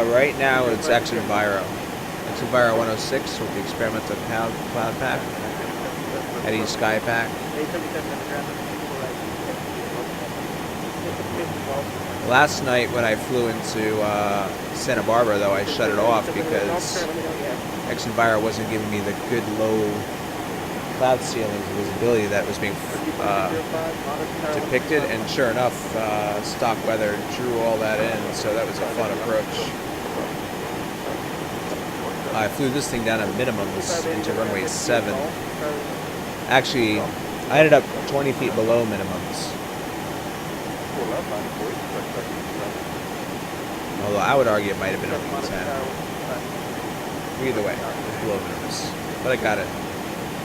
Right now it's Exenviro. Exenviro 106 with the experimental cloud pack. Eddie Sky pack. Last night when I flew into Santa Barbara, though, I shut it off because Exenviro wasn't giving me the good low cloud ceilings visibility that was being depicted, and sure enough, stock weather drew all that in, so that was a fun approach. I flew this thing down at minimums into runway 7. Actually, I ended up 20 feet below minimums. Although I would argue it might have been only 10. Either way, it was below minimums. But I got it.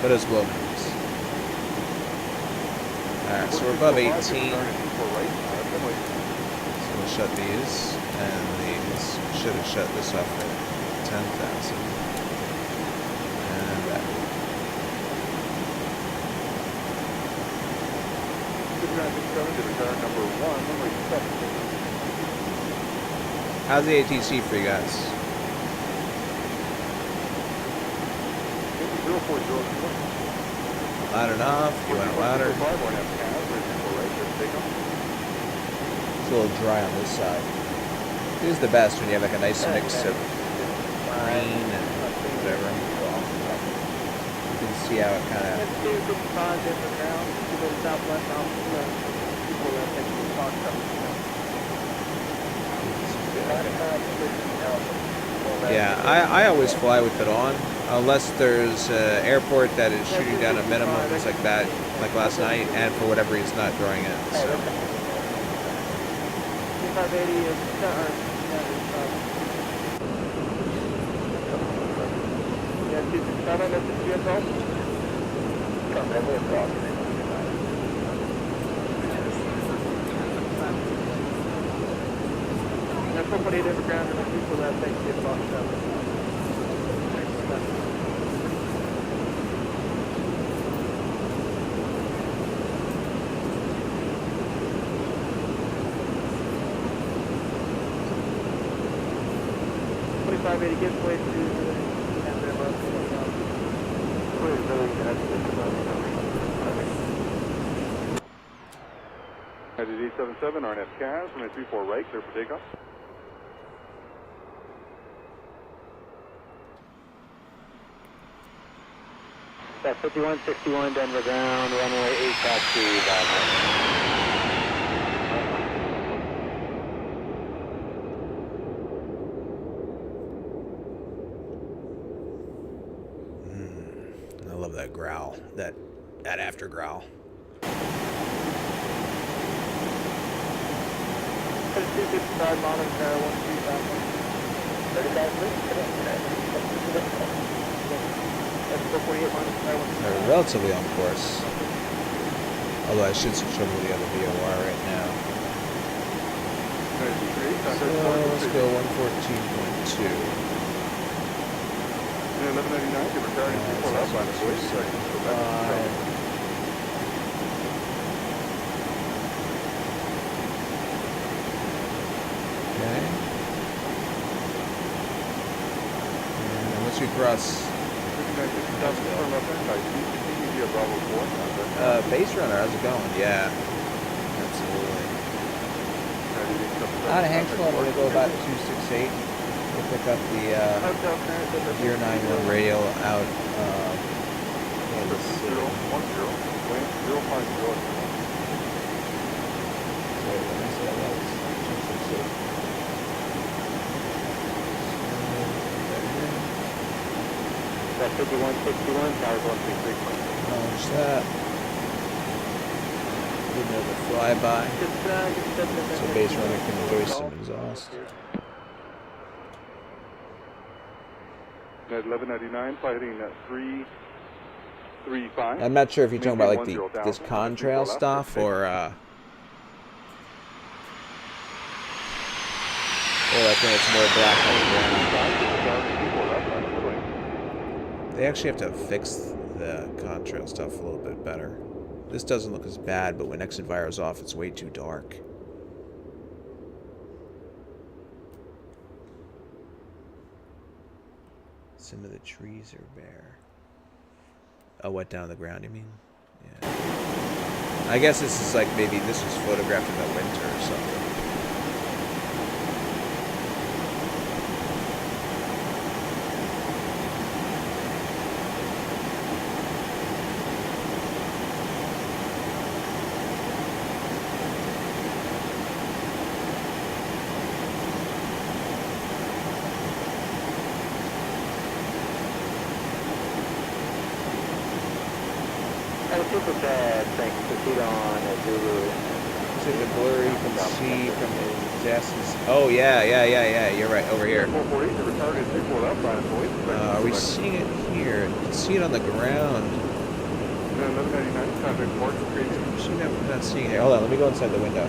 But it was below minimums. Alright, so we're above 18. So we'll shut these. And these. Should have shut this off at 10,000. And that. How's the ATC for you guys? Loud enough? You want it louder? It's a little dry on this side. It is the best when you have like a nice mix of green and whatever. You can see how it kind of... Yeah, I always fly with it on, unless there's an airport that is shooting down a minimum, things like that, like last night, and for whatever reason not drawing it. So. 448 over ground and 24 left, thanks to the box traffic. Gives way to United 877, RNF CAS, runway 34 right, clear for takeoff. That's 5161, Denver ground, runway 8 taxi, I love that growl, that after growl. They're relatively on course. Although I should switch over to the other VOR right now. So let's go 114.2. 1199, give a guard and people up on the voice. Okay. And once we cross base runner, how's it going? Yeah. Absolutely. Out of Hanksville, I'm going to go about 268. We'll pick up the Gear 91 radio out Kansas City. 050. Wait, let me see how that was. 268. That's 5161, tower 133. Launch that. Give another flyby. So base runner can enjoy some exhaust. 1199, flight heading 335. I'm not sure if you're talking about like this contrail stuff or I think it's more black on the ground. They actually have to fix the contrail stuff a little bit better. This doesn't look as bad, but when exit vire is off, it's way too dark. Some of the trees are bare. Oh, what, down the ground, you mean? Yeah. I guess this is like, maybe this was photographed in the winter or something. Super bad, thanks to feet on at Zulu. Is it the blur you can see from the desks? Oh, yeah, you're right, over here. Are we seeing it here? You can see it on the ground. I'm not seeing it here. Hold on, let me go inside the window.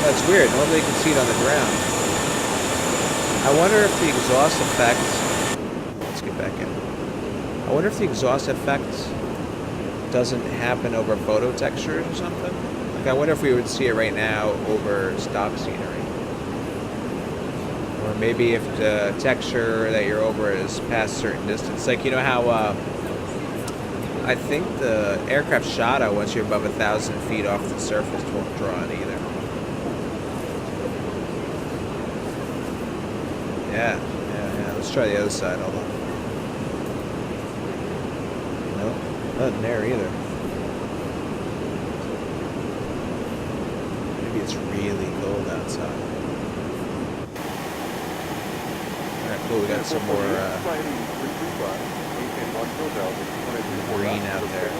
That's weird, normally you can see it on the ground. I wonder if the exhaust effect, let's get back in. I wonder if the exhaust effect doesn't happen over photo textures or something. Like I wonder if we would see it right now over stock scenery. Or maybe if the texture that you're over is past a certain distance. Like, you know how I think the aircraft shadow, once you're above 1,000 feet off the surface, won't draw it either. Yeah. Let's try the other side. Hold on. Nope, nothing there either. Maybe it's really cold outside. Alright, cool. We got some more green out there.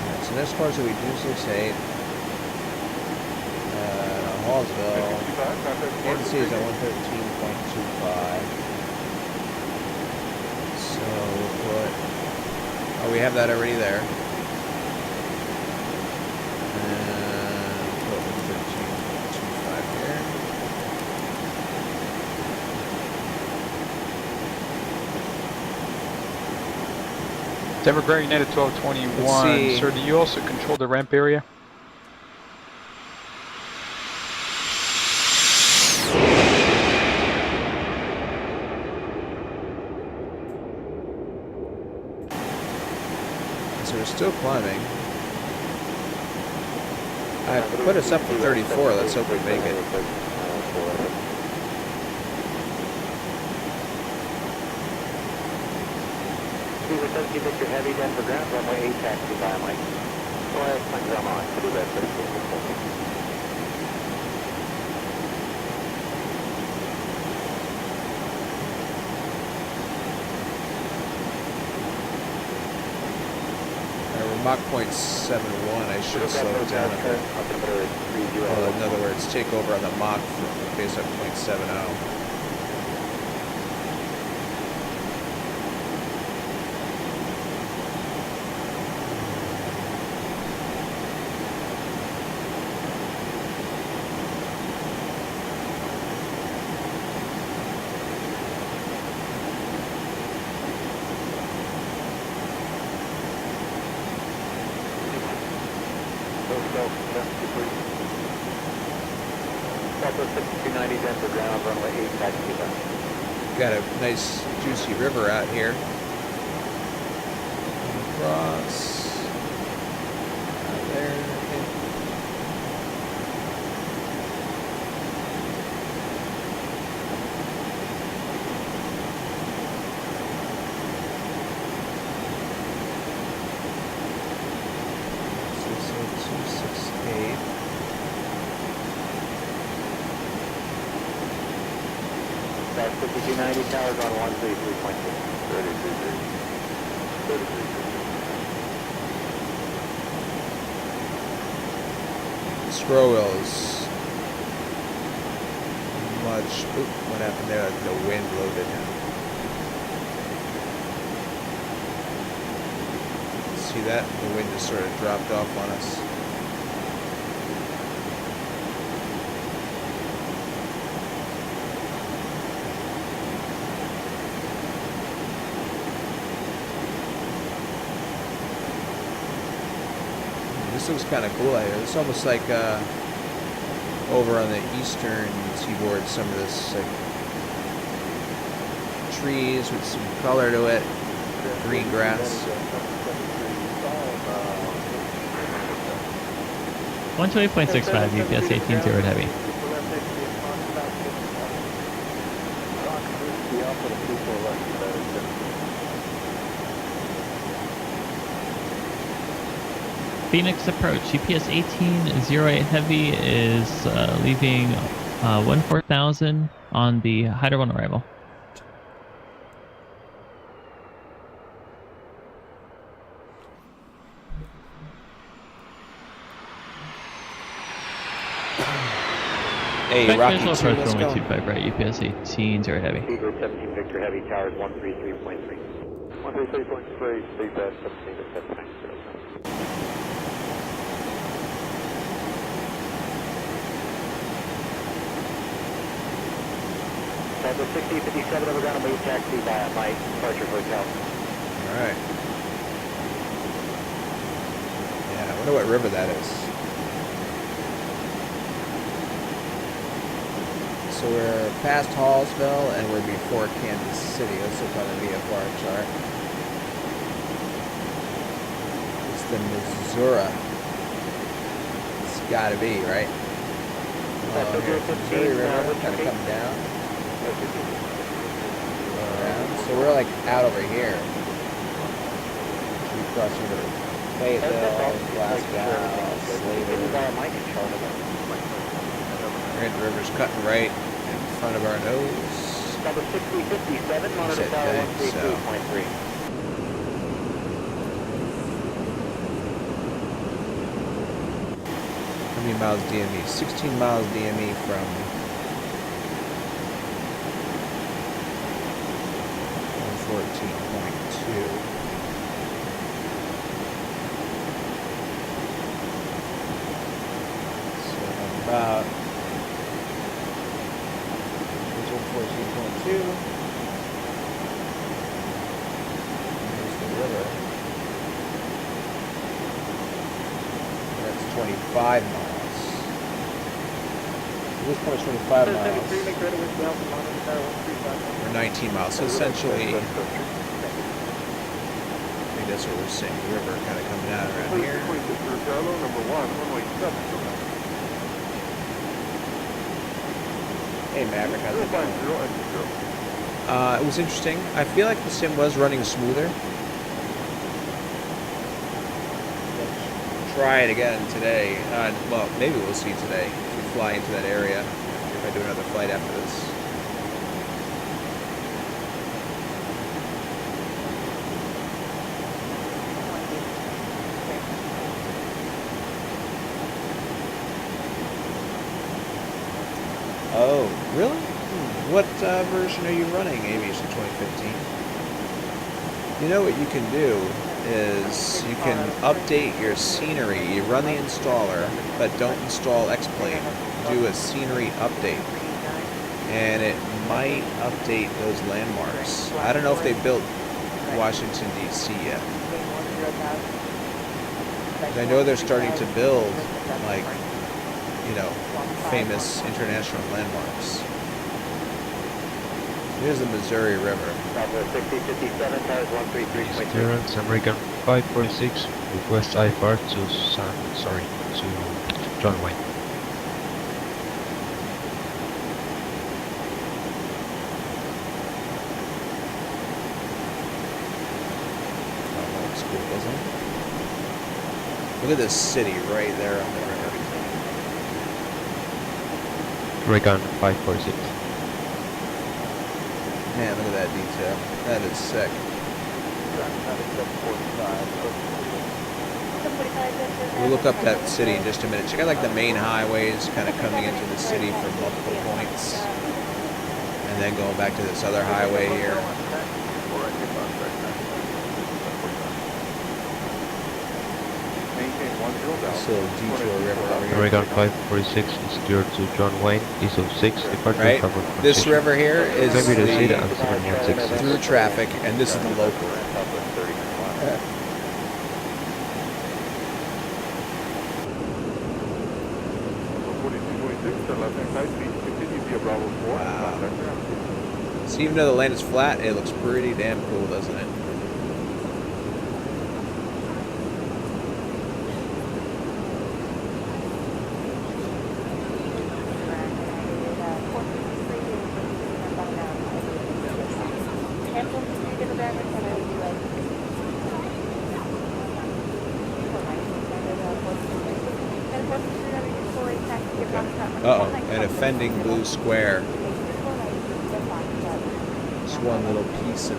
Alright, so next part, so we do 68. Hallsville, Kansas City is at 113.25. So we'll put, oh, we have that already there. And 13.25 here. Denver Grand United 1221. Sir, do you also control the ramp area? So we're still climbing. I put us up to 34. Let's hope we make it. Victor Heavy, Denver Ground, runway 8 taxi by Mike. Go ahead, Mike, I'm on. We're Mach 0.71. I should have slowed down a bit. Well, in other words, take over on the Mach from base at 0.70. Got a nice juicy river out here. Across. Out there. That's 5290, towers on 133.2. 33. Scroll wheel is much. Oop, what happened there? The wind loaded. See that? The wind just sort of dropped off on us. This looks kind of cool out here. It's almost like over on the eastern seaboard, some of this like trees with some color to it, green grass. 128.65 UPS 18-0 heavy. Phoenix approach, UPS 1808 heavy is leaving 14,000 on the Hydro 1 arrival. Hey, Rocky 2, let's go. 25 right, UPS 18-0 heavy. 17 Victor Heavy, towers 133.3. 133.3, big bad 17 to 79. Delta 6057 overground and move taxi by Mike, departure hotel. Alright. Yeah, I wonder what river that is. So we're past Hallsville and we're before Kansas City. Let's look on the VFR chart. It's the Missouri. It's gotta be, right? Oh, here's the Missouri River, kind of come down. Around. So we're like out over here. We cross over Fayetteville, Glasgow, Slater. The river's cutting right in front of our nose. Number 6057, monitor tower 133.3. How many miles DME? 16 miles DME from 114.2. about visual 14.2. Here's the river. That's 25 miles. So this point is 25 miles. Or 19 miles. So essentially, I think that's what we're seeing. The river kind of coming out around here. Hey Maverick, how's it going? It was interesting. I feel like the sim was running smoother. Let's try it again today. Well, maybe we'll see today if we fly into that area. If I do another flight after this. Oh, really? What version are you running, Aviation 2015? You know what you can do is you can update your scenery. You run the installer, but don't install X-Plane. Do a scenery update. And it might update those landmarks. I don't know if they built Washington, D.C. yet. I know they're starting to build, like, you know, famous international landmarks. Here's the Missouri River. Clearance, American 546, request IFR to John Wayne. Oh, that looks cool, doesn't it? Look at this city right there on the river. Recon 546. Man, look at that detail. That is sick. We'll look up that city in just a minute. Check out like the main highways kind of coming into the city from multiple points. And then going back to this other highway here. This little detour river over here. Oregon 546 is clear to John Wayne, ISO 6, departure right? cover. This river here is the through traffic, and this is the local. Wow. So even though the land is flat, it looks pretty damn cool, doesn't it? Uh-oh, an offending blue square. Just one little piece of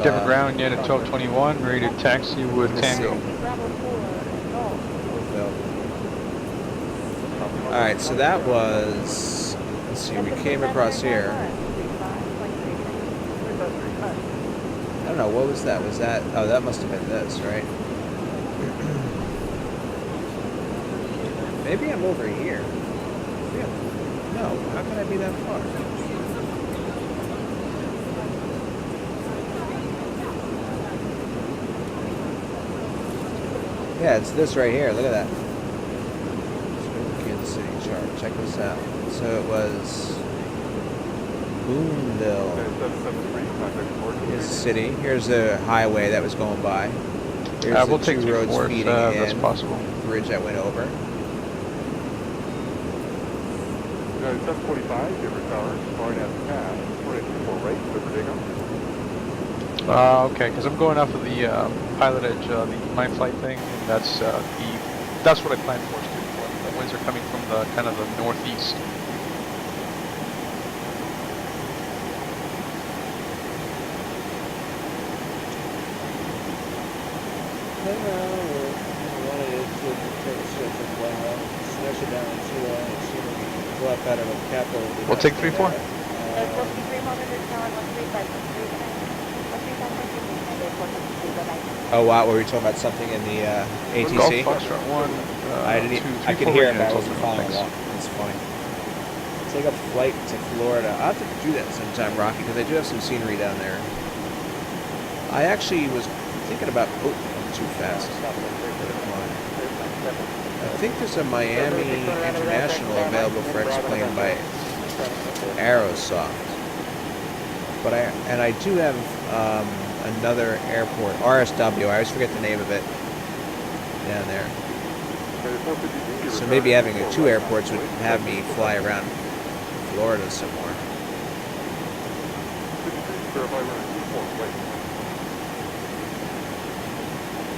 Different ground yet at 1221, ready to taxi with Tango. Alright, so that was, let's see, we came across here. I don't know, what was that? Was that, oh, that must have been this, right? Maybe I'm over here. Yeah. No, how can I be that far? Yeah, it's this right here. Look at that. Kansas City chart. Check this out. So it was Boonville. Here's the city. Here's the highway that was going by. Here's we'll the take two roads feeding in. that's possible. Bridge that went over. 745, different towers, flying out the path, 484 right, River Diggum. Okay, because I'm going off of the PilotEdge, the my flight thing, and that's what I plan for. The winds are coming from the kind of the northeast. We'll take 3-4. Oh wow, were we talking about something in the ATC? Golf Foxtrot 1, I could hear it, but I wasn't following along. That's funny. Take a flight to Florida. I'll have to do that sometime, Rocky, because I do have some scenery down there. I actually was thinking about... Oh, I'm too fast. I think there's a Miami International available for X-Plane by Aerosoft. But I do have another airport, RSW. I always forget the name of it down there. So maybe having two airports would have me fly around Florida some more.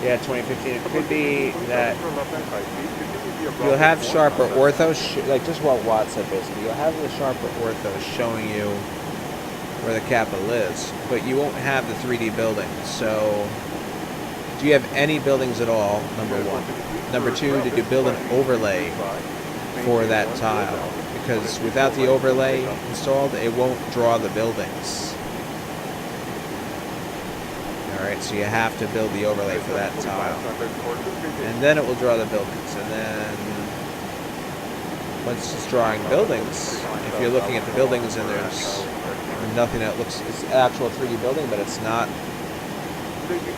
Yeah, 2015. It could be that you'll have sharper orthos, like just what Watt said basically. You'll have the sharper orthos showing you where the capital is, but you won't have the 3D buildings. So, do you have any buildings at all? Number one. Number two, did you build an overlay for that tile? Because without the overlay installed, it won't draw the buildings. Alright, so you have to build the overlay for that tile. And then it will draw the buildings. And then, once it's drawing buildings, if you're looking at the buildings and there's nothing that looks, it's an actual 3D building, but it's not like the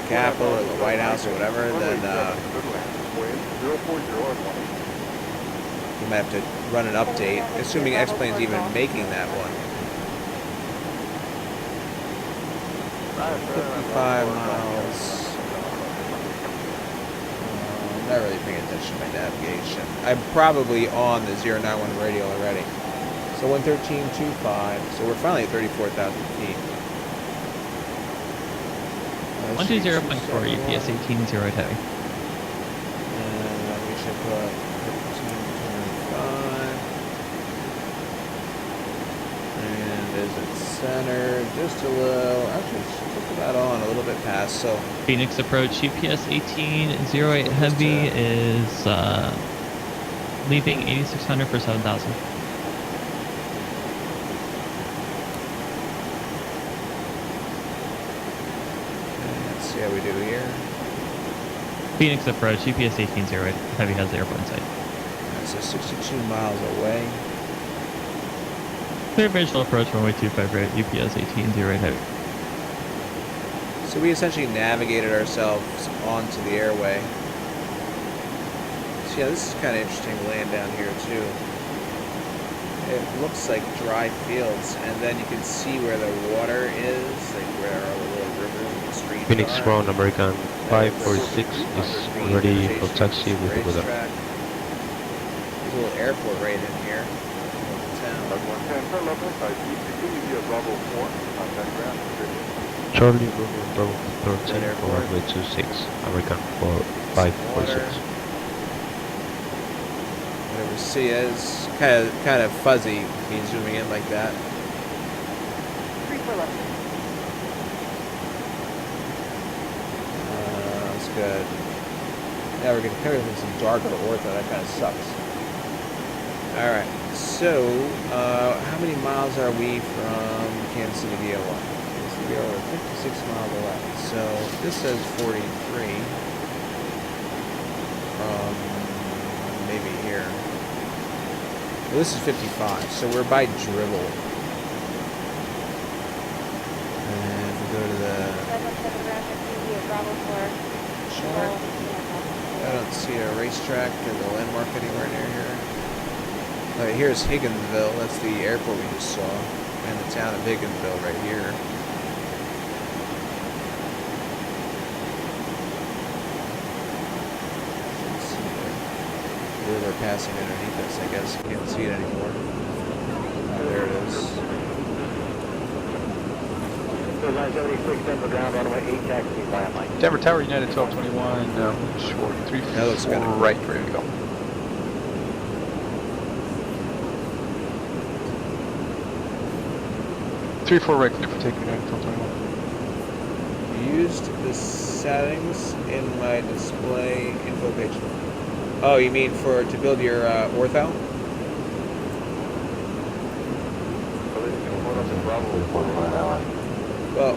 Capitol or the White House or whatever, then you might have to run an update, assuming X-Plane's even making that one. 55 miles. I'm not really paying attention to my navigation. I'm probably on the 091 radio already. So 113.25. So we're finally at 34,000 feet. 120.4 UPS 18-0 at heavy. And we should put 15.25. And is it center? Just a little. Actually, it's just about on, a little bit past. So Phoenix approach UPS 18-08 heavy is leaving 8,600 for 7,000. Yeah, we do here. Phoenix approach, UPS 18-08, heavy has the airport in sight. So 62 miles away. Clear visual approach, runway 25 right, UPS 18-08 heavy. So we essentially navigated ourselves onto the airway. So yeah, this is kind of interesting to land down here too. It looks like dry fields, and then you can see where the water is, like where all the little rivers and the streets Phoenix are. ground American 546 is ready for taxi with the weather. There's a little airport right in here. Charlie Romeo Bravo 13 for runway 26, American 546. Whatever C is, kind of fuzzy, me zooming in like that. 34 left. That's good. Now we're getting covered with some darker ortho. That kind of sucks. All right. So, how many miles are we from Kansas City VO1? Kansas City VO1, 56 miles away. So this says 43 from maybe here. Well, this is 55, so we're by Dribble. And if we go to the chart, I don't see a racetrack or the landmark anywhere near here. Okay, here's Higginsville. That's the airport we just saw, and the town of Higginsville right here. River passing underneath us, I guess. Can't see it anymore. Oh, there it is. 976 Denver ground, runway 8 taxi, landline. Denver Tower, United 1221, short 344 right, ready to go. Three-four right, clear for taking United 1221. Used the settings in my display info page. Oh, you mean to build your ortho? Well,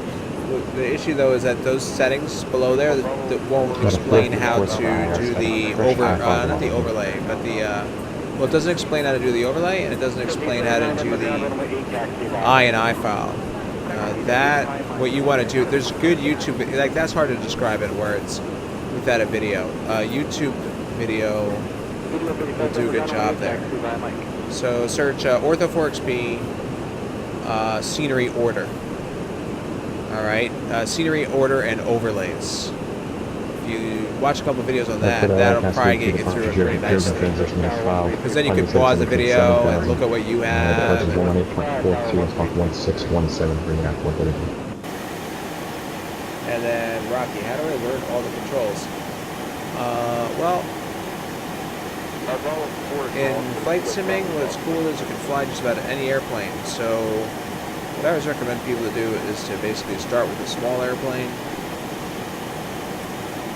the issue though is that those settings below there that won't explain how to do the not the overlay, but the well, it doesn't explain how to do the overlay, and it doesn't explain how to do the I file. That what you want to do. There's good YouTube, like that's hard to describe in words without a video. YouTube video will do a good job there. So search Ortho 4XP scenery order. Alright, scenery order and overlays. If you watch a couple of videos on that, that'll probably get you through it pretty nicely. Because then you can pause the video and look at what you have. And then, Rocky, how do I learn all the controls? Well, in flight simming, what's cool is you can fly just about any airplane. So what I always recommend people to do is to basically start with a small airplane.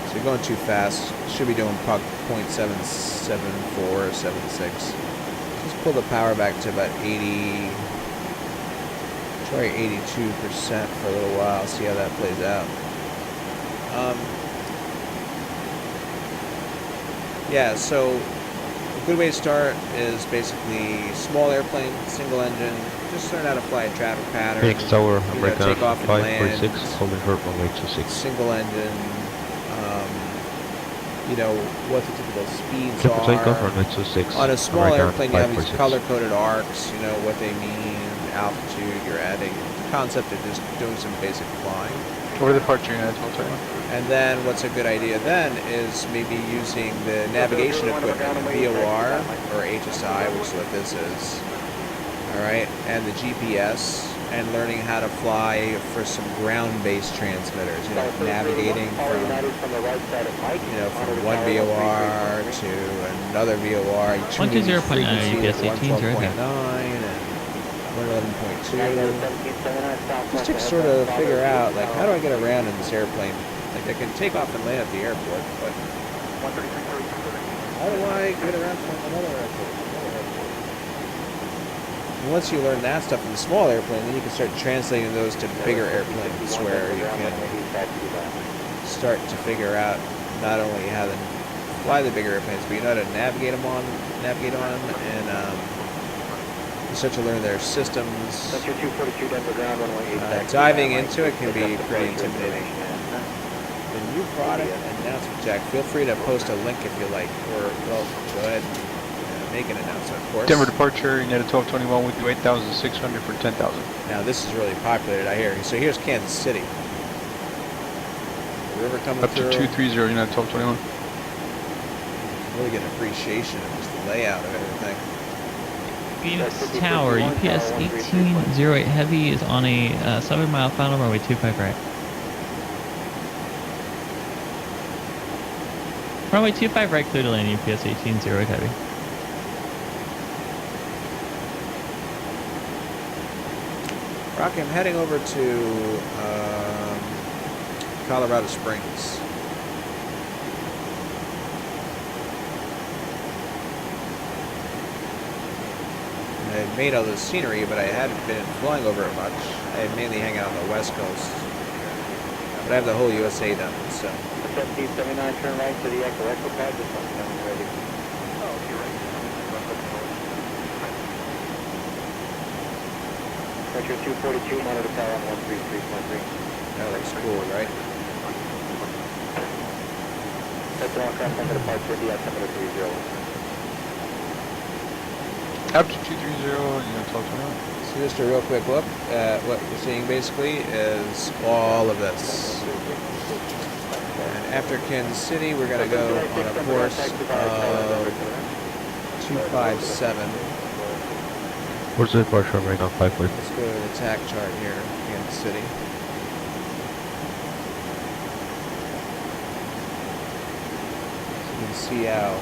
So you're going too fast. You should be doing 0.774 or 76. Just pull the power back to about 80. Try 82% for a little while. See how that plays out. Yeah. So a good way to start is basically small airplane, single engine. Just learn how to fly a traffic pattern. Phoenix Tower, American takeoff and land. 546, holding short runway 26. Single engine. You know what the typical speeds Triple are. takeoff, runway 26. On a small American airplane, you have these 546. color-coded arcs. You know what they mean, altitude. You're adding the concept of just doing some basic flying. Or departure unit, And then what's a good idea then is maybe using the navigation equipment, VOR or HSI, which is what this is. Alright, and the GPS, and learning how to fly for some ground-based transmitters, you know, navigating from one VOR to another VOR. 120.9 UPS 18's right now. 111.2. Just to sort of figure out, like, how do I get around in this airplane? Like, I can take off and land at the airport, but how do I get around from another airport? And once you learn that stuff in the small airplane, then you can start translating those to bigger airplanes where you can start to figure out not only how to fly the bigger airplanes, but you know how to navigate on them, and you start to learn their systems. Diving into it can be pretty intimidating. The new product announcement, Jack. Feel free to post a link if you like, or well, go ahead and make an announcement, of course. Denver departure, United 1221 with you 8,600 for 10,000. Now this is really populated, I hear. So here's Kansas City. The river coming up through. to 230, United 1221. Really get an appreciation of just the layout of everything. Phoenix Tower, UPS 1808 Heavy is on a 7-mile final runway 25 right. Runway 25 right, clear to land, UPS 1808 Heavy. Rocky, I'm heading over to Colorado Springs. I made all this scenery, but I hadn't been flying over it much. I mainly hang out on the West Coast. But I have the whole USA done, so. 1779, turn right to the Echo pad, just let me know when you're ready. Oh, you're right. Pressure 242, monitor power on 133.3. That looks cool, right? That's an aircraft number departure, the altimeter 30. Altitude 230, United 1221. So just a real quick look at what we're seeing basically is all of this. And after Kansas City, we're going to go on a course of 257. Where's the departure right now? 540. Let's go to the TAC chart here, Kansas City. So you can see how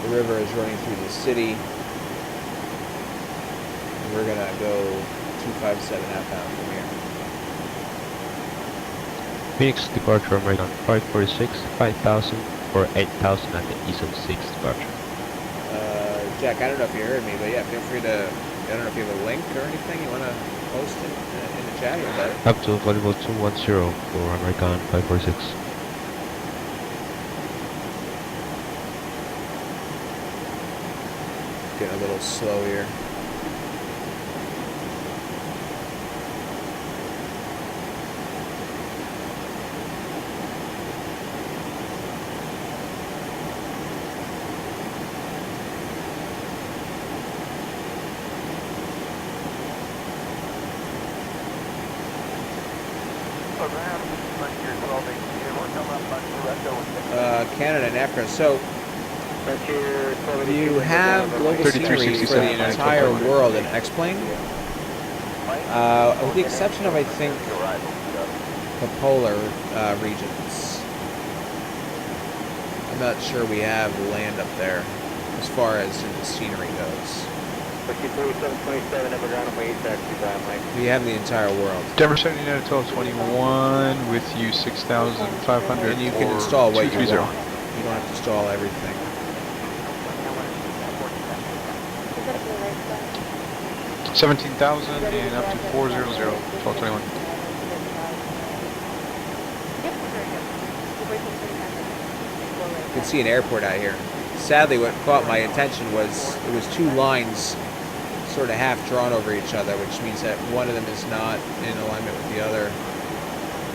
the river is running through the city. And we're going to go 257 outbound from here. Phoenix departure right on 546, 5,000 for 8,000 at the east of 6 departure. Jack, I don't know if you heard me, but yeah, feel free to I don't know if you have a link or anything you want to post it in the chat here, buddy. Up to available 210 for American 546. Getting a little slow here. Canada and Africa. So you have global scenery for the entire world in X-plane, with the exception of, I think, the polar regions. I'm not sure we have land up there as far as the scenery goes. We have the entire world. Denver 70 United 1221 with you 6,500. And you can install what you want. You don't have to install everything. 17,000 and up to 400, 1221. You can see an airport out here. Sadly, what caught my attention was it was two lines sort of half drawn over each other, which means that one of them is not in alignment with the other.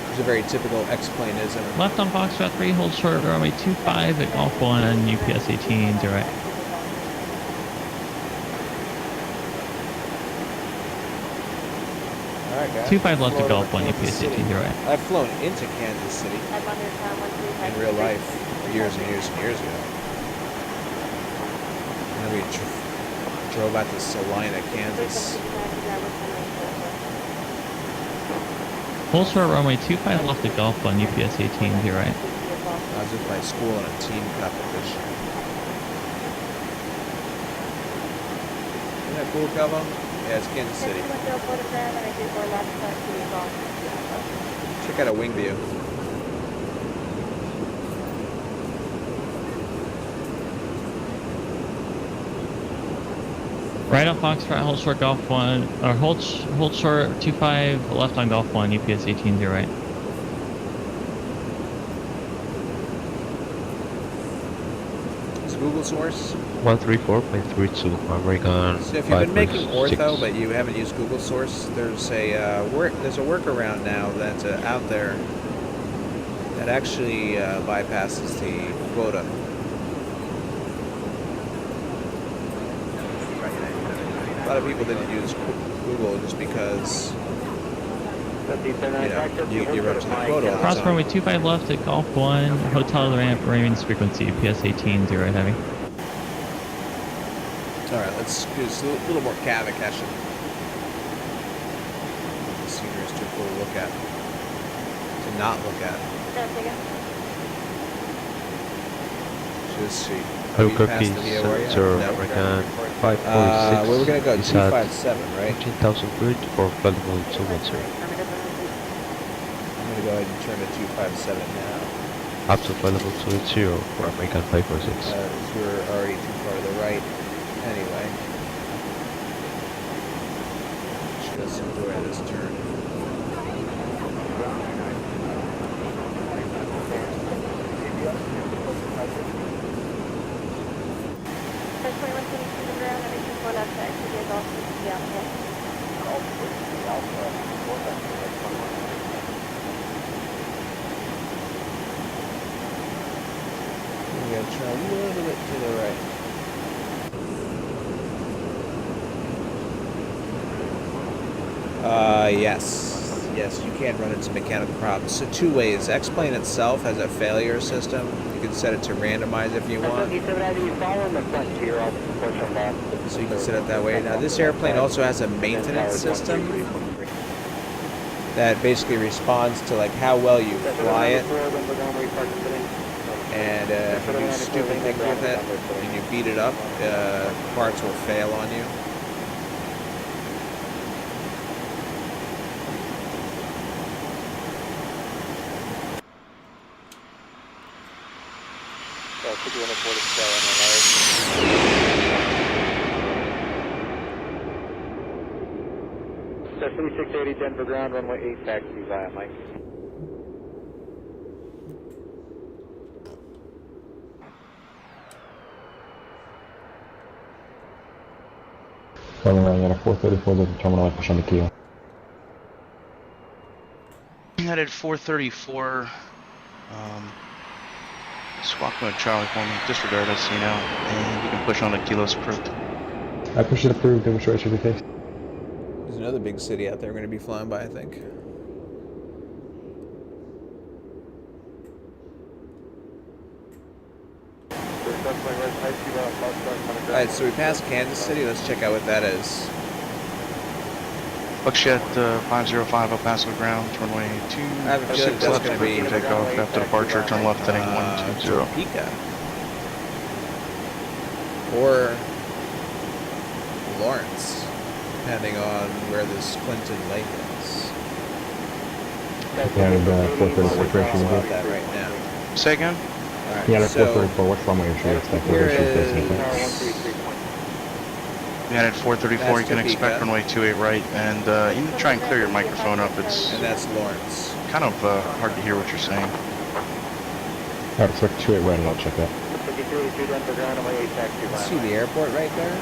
It's a very typical X-planeism. Left on Foxtrot 3, hold short, runway 25 at Golf 1 and UPS 18, direct. Alright, guys. 25 left at Golf 1, UPS 18, direct. I've flown into Kansas City in real life years and years and years ago. And we drove out to Salina, Kansas. Hold short, runway 25 left at Golf 1, UPS 18, direct. I was with my school in a team competition. Isn't that cool, Calvo? Yeah, it's Kansas City. Check out a wing view. Right on Foxtrot, hold short Golf 1, or hold short 25 left on Golf 1, UPS 18, right. Is Google source? 134.32 American. So if you've been making ortho but you haven't used Google source, there's a workaround now that's out there that actually bypasses the quota. A lot of people didn't use Google just because you run to the quota. Cross runway 25 left at Golf 1, hotel ramp, remains frequency, UPS 18, 0 heavy. Alright, let's do a little more cavaching. The scenery is too cool to look at. To not look at. Just see. Hello, copy, Sensor American 546. Where we're going to go? 257, right? 15,000 feet for flight level 210. I'm going to go ahead and turn to 257 now. Up to flight level 280 for American 546. We're already too far to the right. Anyway. Just enjoy this turn. We're going to turn a little bit to the right. Yes, you can run into mechanical problems. So two ways. X-plane itself has a failure system. You can set it to randomize if you want. So you can set it that way. Now this airplane also has a maintenance system that basically responds to like how well you fly it. And if you do stupid things with it and you beat it up, parts will fail on you. So 3680 Denver ground, runway 8 taxi via Mike. Runway, I got a 434 to the terminal, I push on the keel. Headed 434, squawk mode Charlie for me, disregard SC now, and you can push on the kilos approved. I push it approved, demonstrate should be fixed. There's another big city out there we're going to be flying by, I think. Alright, so we passed Kansas City. Let's check out what that is. Buckshot 505 El Paso ground, runway 26 left for takeoff. After departure, turn left heading 120. Topeka. Or Lawrence, depending on where this Clinton Lake is. Yeah, the 434 tracing about that right now. Say again? Alright, yeah, the so 434, which runway should we expect? here We had at 434, you can expect runway 28 right, and you need to try and clear your microphone up. It's and that's Lawrence. kind of hard to hear what you're saying. Alright, so 28 right and I'll check that. See the airport right there?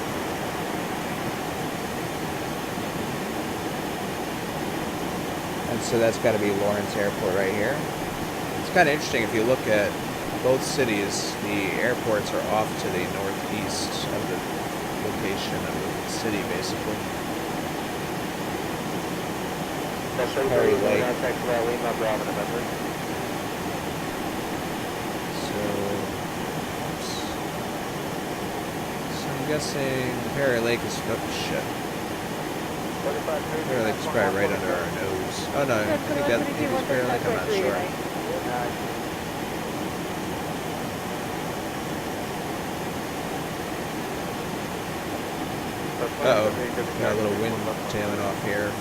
And so that's got to be Lawrence Airport right here. It's kind of interesting if you look at both cities, the airports are off to the northeast of the location of the city, basically. Perry Lake. So I'm guessing Perry Lake is, oh shit. Perry Lake is probably right under our nose. Oh no, I think that maybe it's Perry Lake, I'm not sure. Uh-oh, got a little wind tailing off here.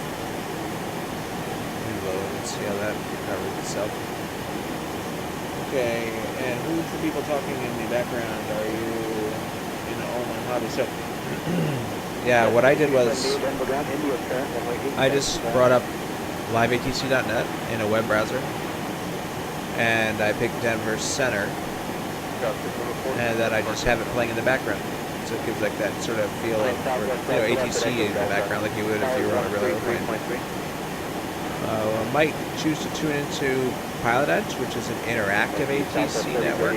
Reload, let's see how that recovers itself. Okay, and who's the people talking in the background? Are you in Oman Hobby? So, yeah, what I did was, I just brought up liveatc.net in a web browser, and I picked Denver Center, and then I just have it playing in the background. So it gives like that sort of feel of, ATC in the background like you would if you were on a real airplane. I might choose to tune into PilotEdge, which is an interactive ATC network.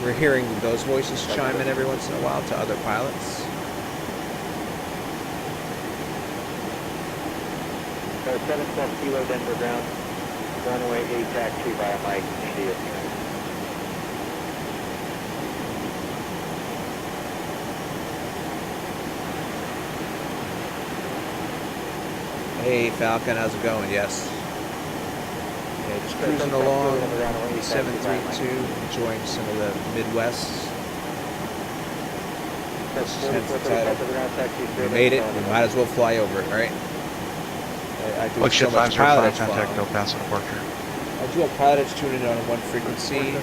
We're hearing those voices chime in every once in a while to other pilots. 712 Kilo Denver ground, runway 8 taxi via Mike, India. Hey Falcon, how's it going? Yes. Yeah, just cruising along, 732, enjoying some of the Midwest. Hence the title. We made it, we might as well fly over it, right? I do so much PilotEdge flying. El Paso departure. I do have PilotEdge tuned in on one frequency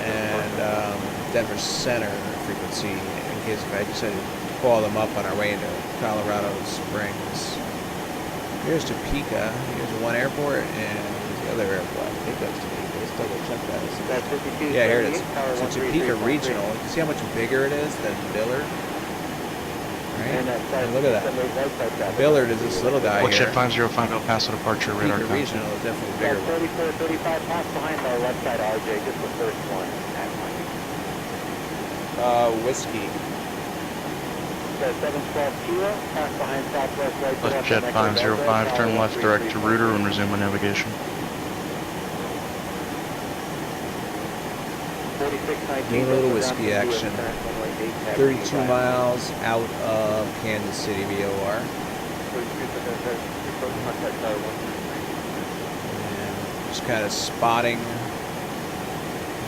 and Denver Center frequency in case if I decided to call them up on our way into Colorado Springs. Here's Topeka, here's one airport, and the other airport. I think that's Topeka. Let's double check that. Yeah, here it is. So Topeka Regional. You can see how much bigger it is than Billard. Right? And look at that. Billard is this little guy here. Buckshot 505 El Paso departure, radar Topeka Regional is definitely bigger. 3435, pass behind our left side RJ, just the first one. Whiskey. 712 Kilo, pass behind southwest right. Buckshot 505, turn left direct to Reuter and resume my navigation. 4619. Gain a little whiskey action. 32 miles out of Kansas City VOR. And just kind of spotting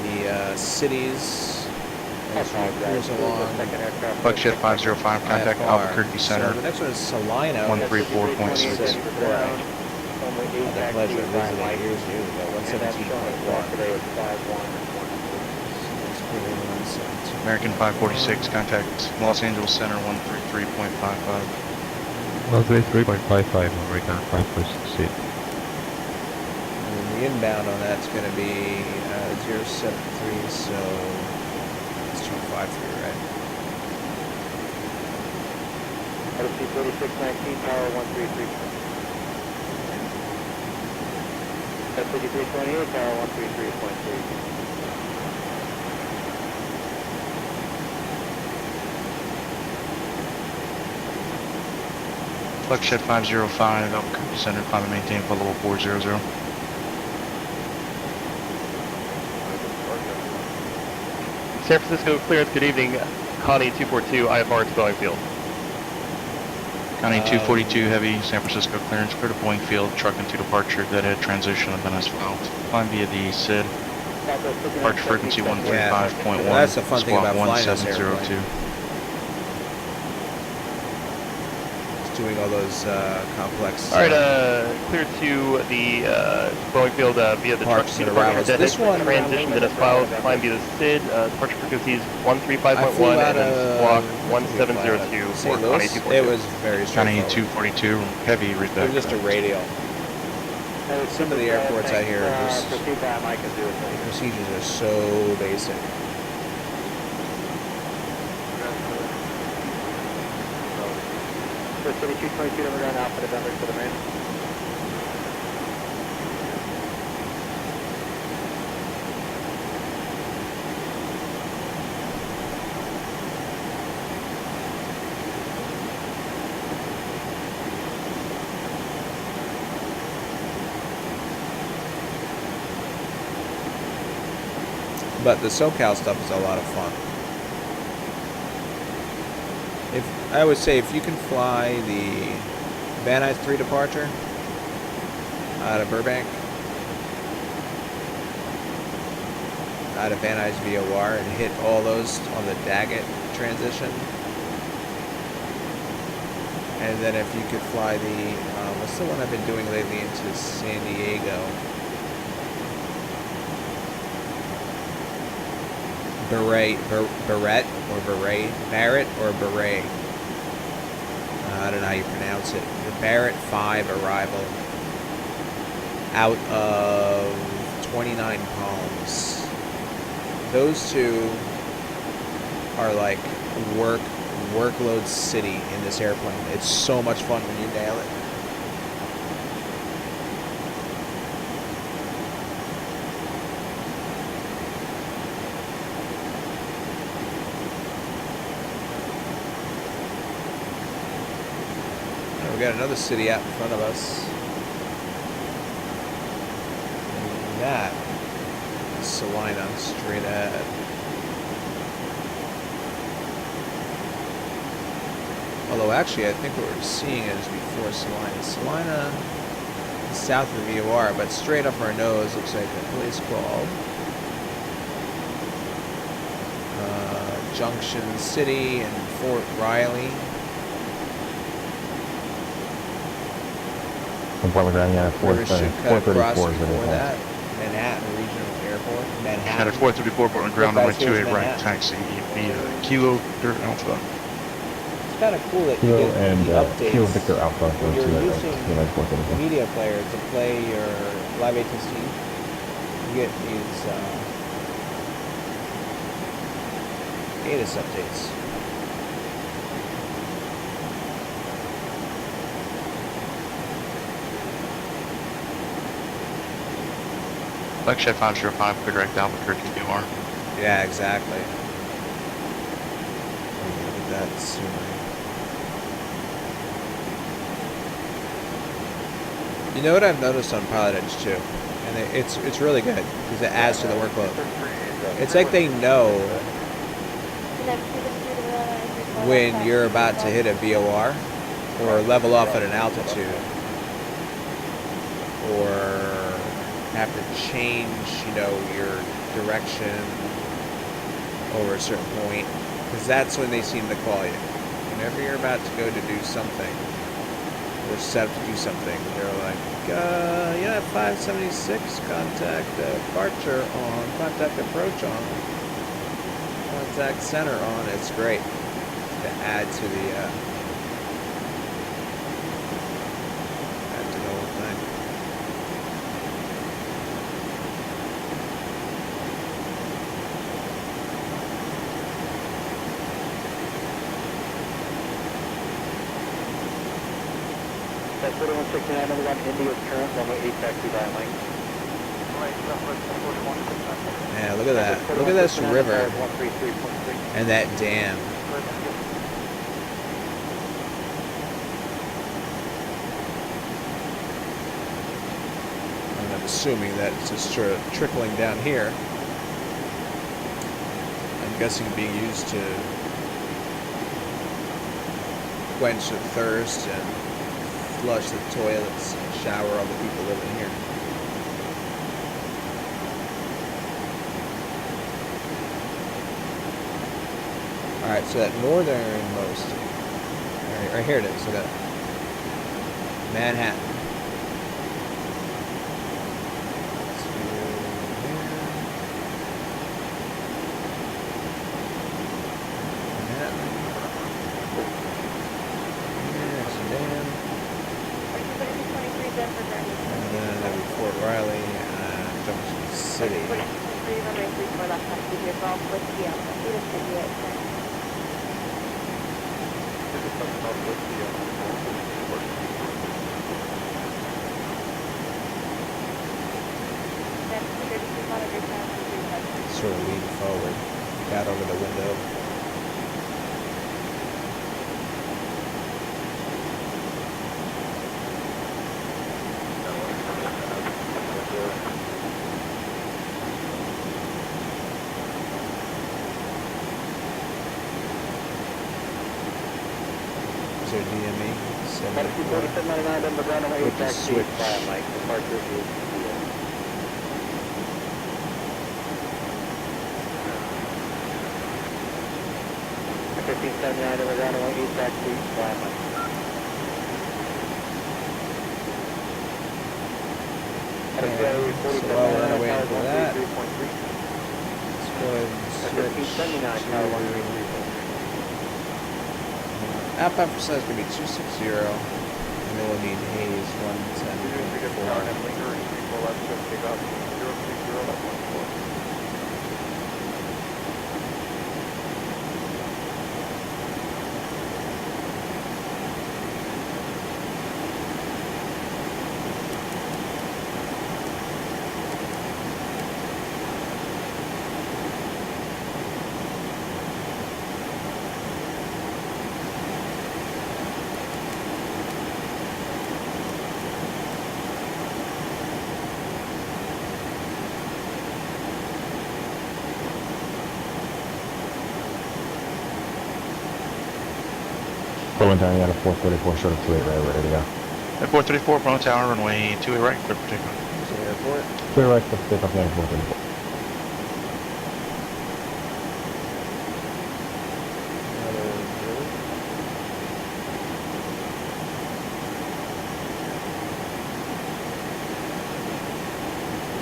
the cities as we cruise along. Buckshot 505, contact Albuquerque Center. So the next one is Salina. 134.6. The pleasure of visiting years ago, 117.1. American 546, contact Los Angeles Center 133.55. Runway 3.55, American 5.68. And the inbound on that's going to be 073, so it's 253, right? LC 3619, power 133. LC 328, power 133.3. Flex shed 505, Albuquerque Center, climb and maintain for level 400. San Francisco clearance, good evening. Connie 242, IFR to Boeing Field. Connie 242, heavy, San Francisco clearance, clear to Boeing Field, truck into departure, deadhead transition, and then as filed. Climb via the SID, departure frequency 135.1, Well, that's the fun thing about flying this 1702. airplane. Doing all those complex. All right, clear to the Boeing Field via the truck to departure. This one transition that is filed, climb via the SID. Departure frequencies 135.1 and then squawk 1702 for Connie 242. It was very Connie straightforward. 242, heavy, read It that. was just a radial. Some of the airports out here, just procedures are so basic. For City 222, number ground Alpha November to the main. But the SoCal stuff is a lot of fun. I would say if you can fly the Van Nuys 3 departure out of Burbank, out of Van Nuys VOR, and hit all those on the Daggett transition, and then if you could fly the what's the one I've been doing lately into San Diego, Barrett or Beret. I don't know how you pronounce it. The Barrett 5 arrival out of 29 Palms. Those two are like workload city in this airplane. It's so much fun when you nail it. We got another city out in front of us. And that is Salina, straight ahead. Although actually I think what we're seeing is before Salina. Salina is south of the VOR, but straight up our nose looks like a place called Junction City and Fort Riley. Yeah, we should cut across before that. Manhattan Regional Airport. Manhattan. At a 434 Portland ground number 28 right taxi via Kilo Dirt Alpha. It's kind of cool that you Kilo get and the updates Kilo Victor Alpha. when you're using the media player to play your live ATC. You get these ATIS updates. Flex shed 505, clear direct Albuquerque VOR. Yeah, exactly. Look at that scenery. You know what I've noticed on PilotEdge too, and it's really good because it adds to the workload. It's like they know when you're about to hit a VOR or level off at an altitude or have to change, your direction over a certain point, because that's when they seem to call you. Whenever you're about to go to do something or set up to do something, they're like, at 576, contact departure on, contact approach on, contact center on. It's great to add to the That's 4169, number 1, India's current, runway 8 taxi by lane. Yeah, look at that. Look at this river. And that dam. And I'm assuming that it's just sort of trickling down here. I'm guessing being used to quench the thirst and flush the toilets and shower all the people living here. Alright, so that northernmost, right here it is, so that Manhattan. Sort of lean forward, out over the window. Is there DME? 74. With the switch. Departure is 1579, number 1, 8 taxi by lane. So while we're on our way into that, let's go ahead and switch to... Outbound for size is going to be 260, and then we'll need haze 110.4. Pulling down, you got a 434 short of 28 right, ready to go. At 434, Bruno Tower, runway 28 right, clear for takeoff. Airport. Clear right, clear for takeoff, down 434.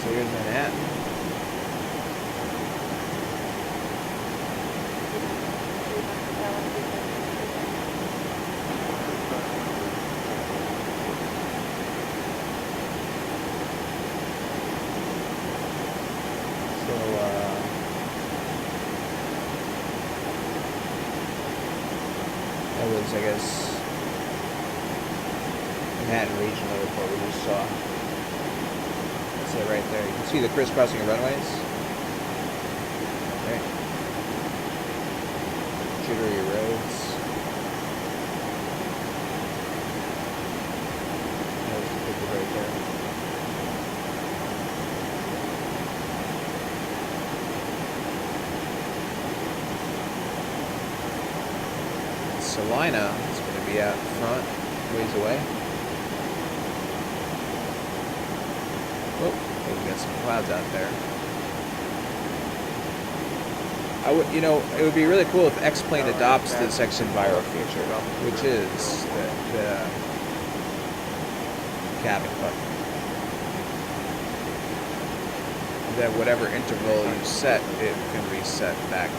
So here's Manhattan. That was, I guess, Manhattan Regional Airport we just saw. That's it right there. You can see the crisscrossing of runways. Right. Jittery roads. There's the picture right there. Salina is going to be out front, ways away. Oh, we got some clouds out there. I would, you know, it would be really cool if X-Plane adopts this X-Enviro feature, which is the cabin button. That whatever interval you set, it can reset back.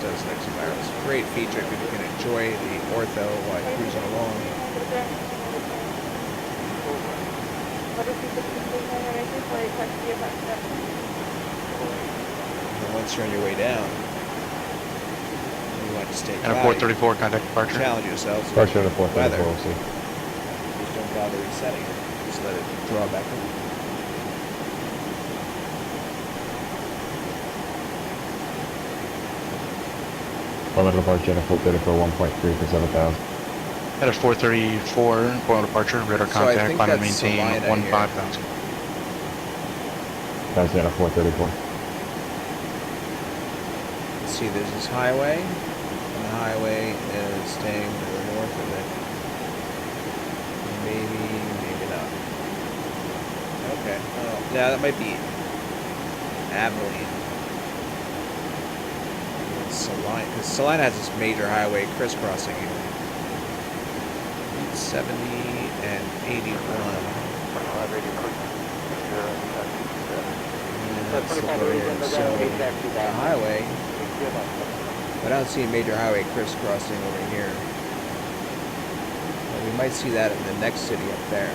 Does X-Enviro. It's a great feature if you can enjoy the ortho while cruising along. And once you're on your way down, you want to stay and a 434 contact departure. Challenge yourselves. Departure at a 434, we'll see. bother resetting it. Just let it draw back in. Point of departure, full 34 1.3 for 7,000. Headed 434, point of departure, radar contact, climb and maintain 15,000. That's at a 434. Let's see, there's this highway, and the highway is staying to the north of it. Maybe not. Okay, well, yeah, that might be Abilene. Salina, because Salina has this major highway crisscrossing here. 70 and 81. So the highway, I don't see a major highway crisscrossing over here. Well, we might see that in the next city up there.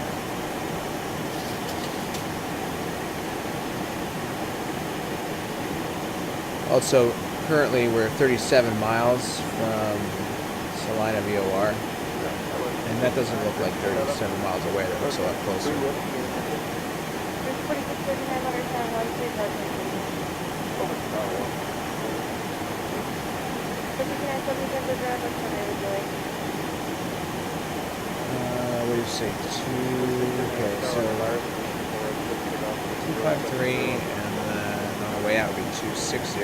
Also, currently we're 37 miles from Salina VOR, and that doesn't look like 37 miles away. That looks a lot closer. What do you say? Okay, so 253, and then on the way out would be 260.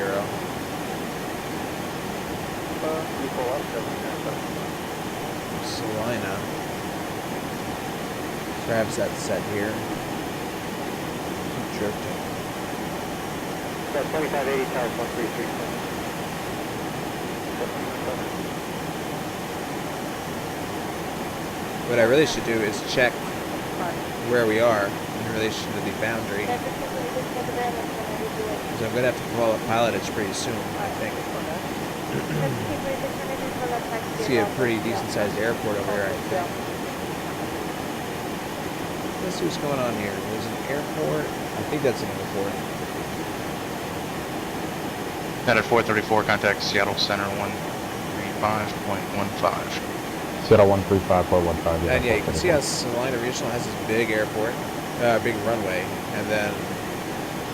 Salina. Perhaps that's set here. Keep drifting. 2580 towers 133. What I really should do is check where we are in relation to the boundary. Because I'm going to have to call up PilotEdge pretty soon, I think. See a pretty decent sized airport over here, I think. Let's see what's going on here. There's an airport. I think that's an airport. Headed 434, contact Seattle Center 135.15. Seattle 135.15. And yeah, you can see how Salina Regional has this big airport, big runway, and then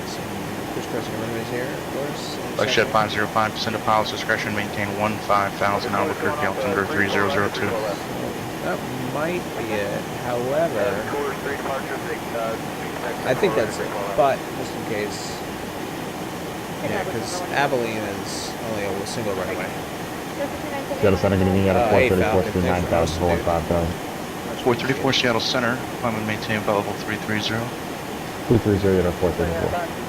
some crisscrossing runways here, of course. Shed 505, descend to pilot's discretion, maintain 15,000, Albuquerque, altimeter 3002. That might be it. However, I think that's it, but just in case. Yeah, because Abilene is only a single runway. Seattle Center going to be at a 434 through 9,000 for 5,000. 434 Seattle Center, climb and maintain level 330. 330 at a 434.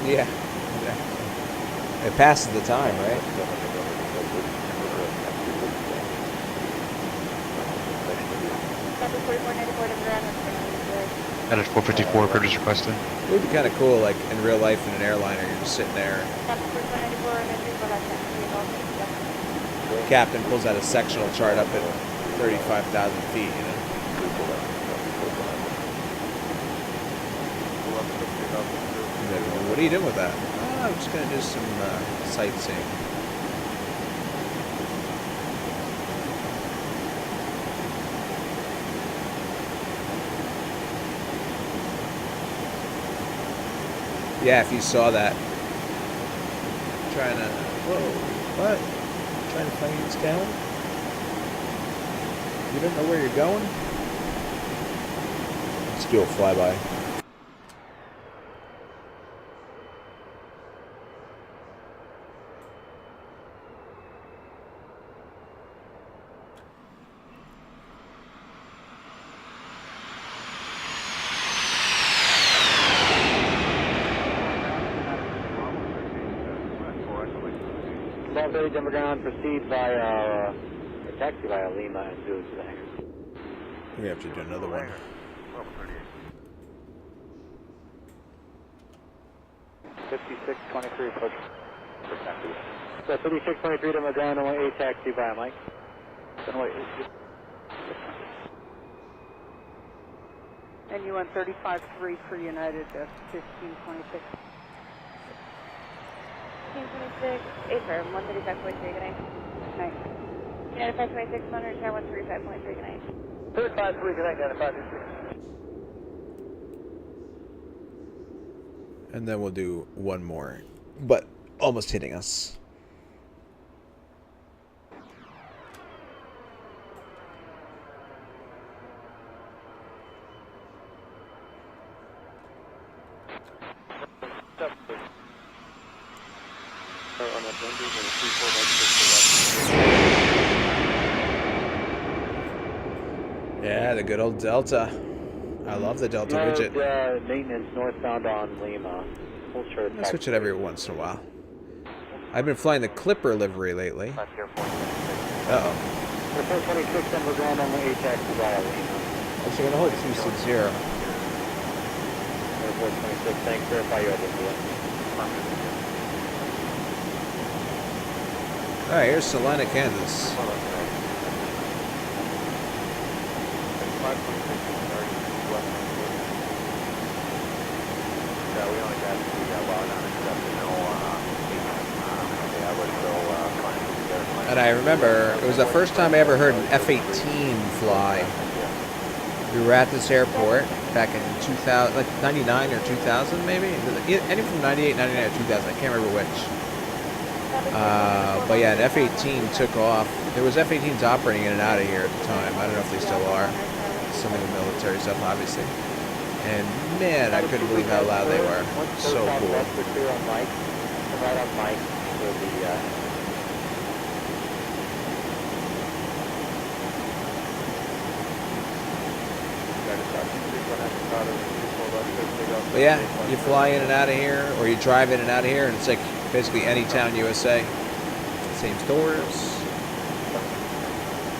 Yeah, it passes the time, right? That is 454, cruise requested. It would be kind of cool, like in real life in an airliner, you're just sitting there. The captain pulls out a sectional chart up at 35,000 feet, you know. What are you doing with that? Oh, I'm just going to do some sightseeing. Yeah, if you saw that. Trying to... Whoa, what? Trying to find this down? You don't know where you're going? Let's do a flyby. Denver ground, proceed via taxi via Lima and Zulu to the hangar. We have to do another one. 5623 approach. So 5623 to my ground, runway 8 taxi via Mike. Runway 8. And you went 35-3 for United, 1526. 1526, A-firm, 135.3, good night. Night. United 526, 100, tower 135.3, good night. 35-3, good night, United 526. And then we'll do one more, but almost hitting us. Yeah, the good old Delta. I love the Delta widget. Maintenance northbound on Lima. I switch it every once in a while. I've been flying the Clipper livery lately. Uh-oh. 426, then we're going on the 8 taxi via Lima. Actually, I'm going to hold 260. 426, thanks, verify you have India. Alright, here's Salina, Kansas. And I remember, it was the first time I ever heard an F-18 fly. We were at this airport back in 2000, like 99 or 2000 maybe? Any from 98, 99 or 2000, I can't remember which. But yeah, an F-18 took off. There was F-18s operating in and out of here at the time. I don't know if they still are. Some of the military stuff, obviously. And man, I couldn't believe how loud they were. So cool. Right on Mike for the But yeah, you fly in and out of here, or you drive in and out of here, and it's like basically any town USA. Same stores,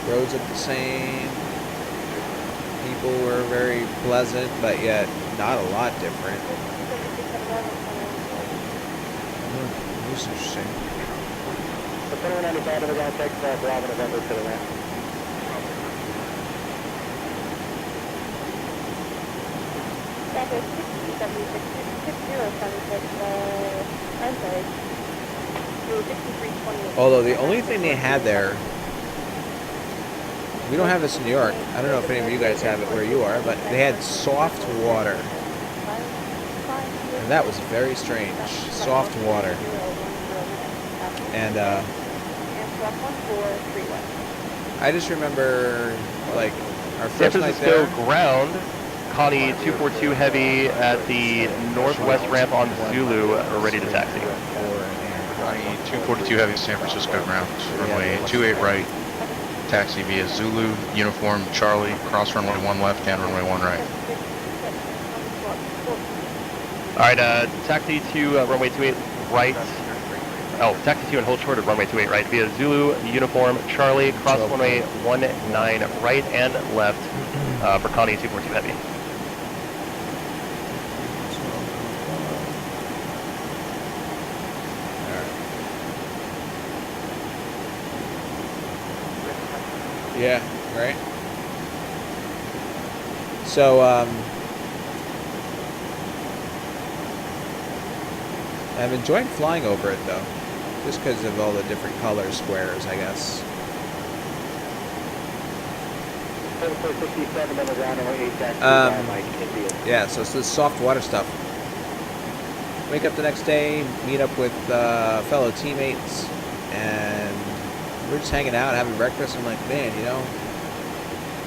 roads look the same. People were very pleasant, but yet not a lot different. This is interesting. The 2195 we're going to take Bravo November to the ramp. Traffic 6076, I'm sorry. 6328. Although the only thing they had there, we don't have this in New York. I don't know if any of you guys have it where you are, but they had soft water. And that was very strange. Soft water. And I just remember, like, our first night there. Ground. Connie 242 Heavy at the northwest ramp on Zulu, ready to taxi. Connie 242 Heavy, San Francisco ground. Runway 28 right. Taxi via Zulu, uniform Charlie, cross runway 1 left and runway 1 right. Alright, taxi to runway 28 right. Oh, taxi 2 and hold short of runway 28 right via Zulu, uniform Charlie, cross runway 19 right and left for Connie 242 Heavy. Yeah, right? So, I'm enjoying flying over it, though. Just because of all the different color squares, I guess. 467 on the ground, and 8 taxi Mike, India. Yeah, so it's this soft water stuff. Wake up the next day, meet up with fellow teammates, and we're just hanging out, having breakfast. I'm like, man, you know,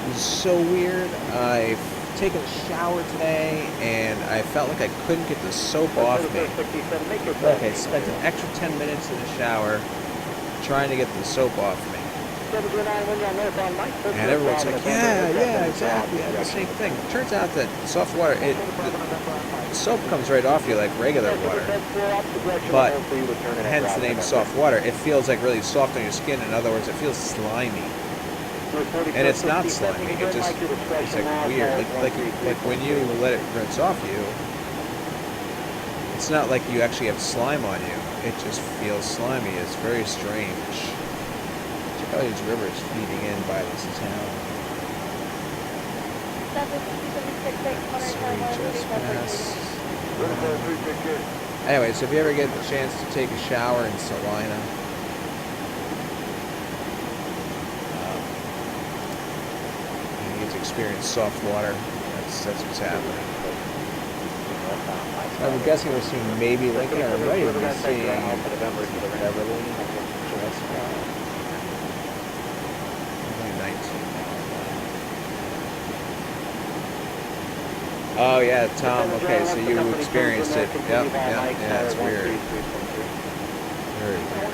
this is so weird. I've taken a shower today, and I felt like I couldn't get the soap off me. Like I spent an extra 10 minutes in the shower trying to get the soap off me. And everyone's like, yeah, exactly, I had the same thing. It turns out that soft water, the soap comes right off you like regular water, but hence the name soft water. It feels like really soft on your skin. In other words, it feels slimy. And it's not slimy. It just it's like weird. Like when you let it rinse off you, it's not like you actually have slime on you. It just feels slimy. It's very strange. Check out these rivers feeding in by this town. Anyway, so if you ever get the chance to take a shower in Salina, you get to experience soft water. That's what's happening. I'm guessing we're seeing maybe Lincoln, or might even be seeing Beverly. Only 19 miles. Oh yeah, Tom. Okay, so you experienced it. Yep, yeah, it's weird. Very weird.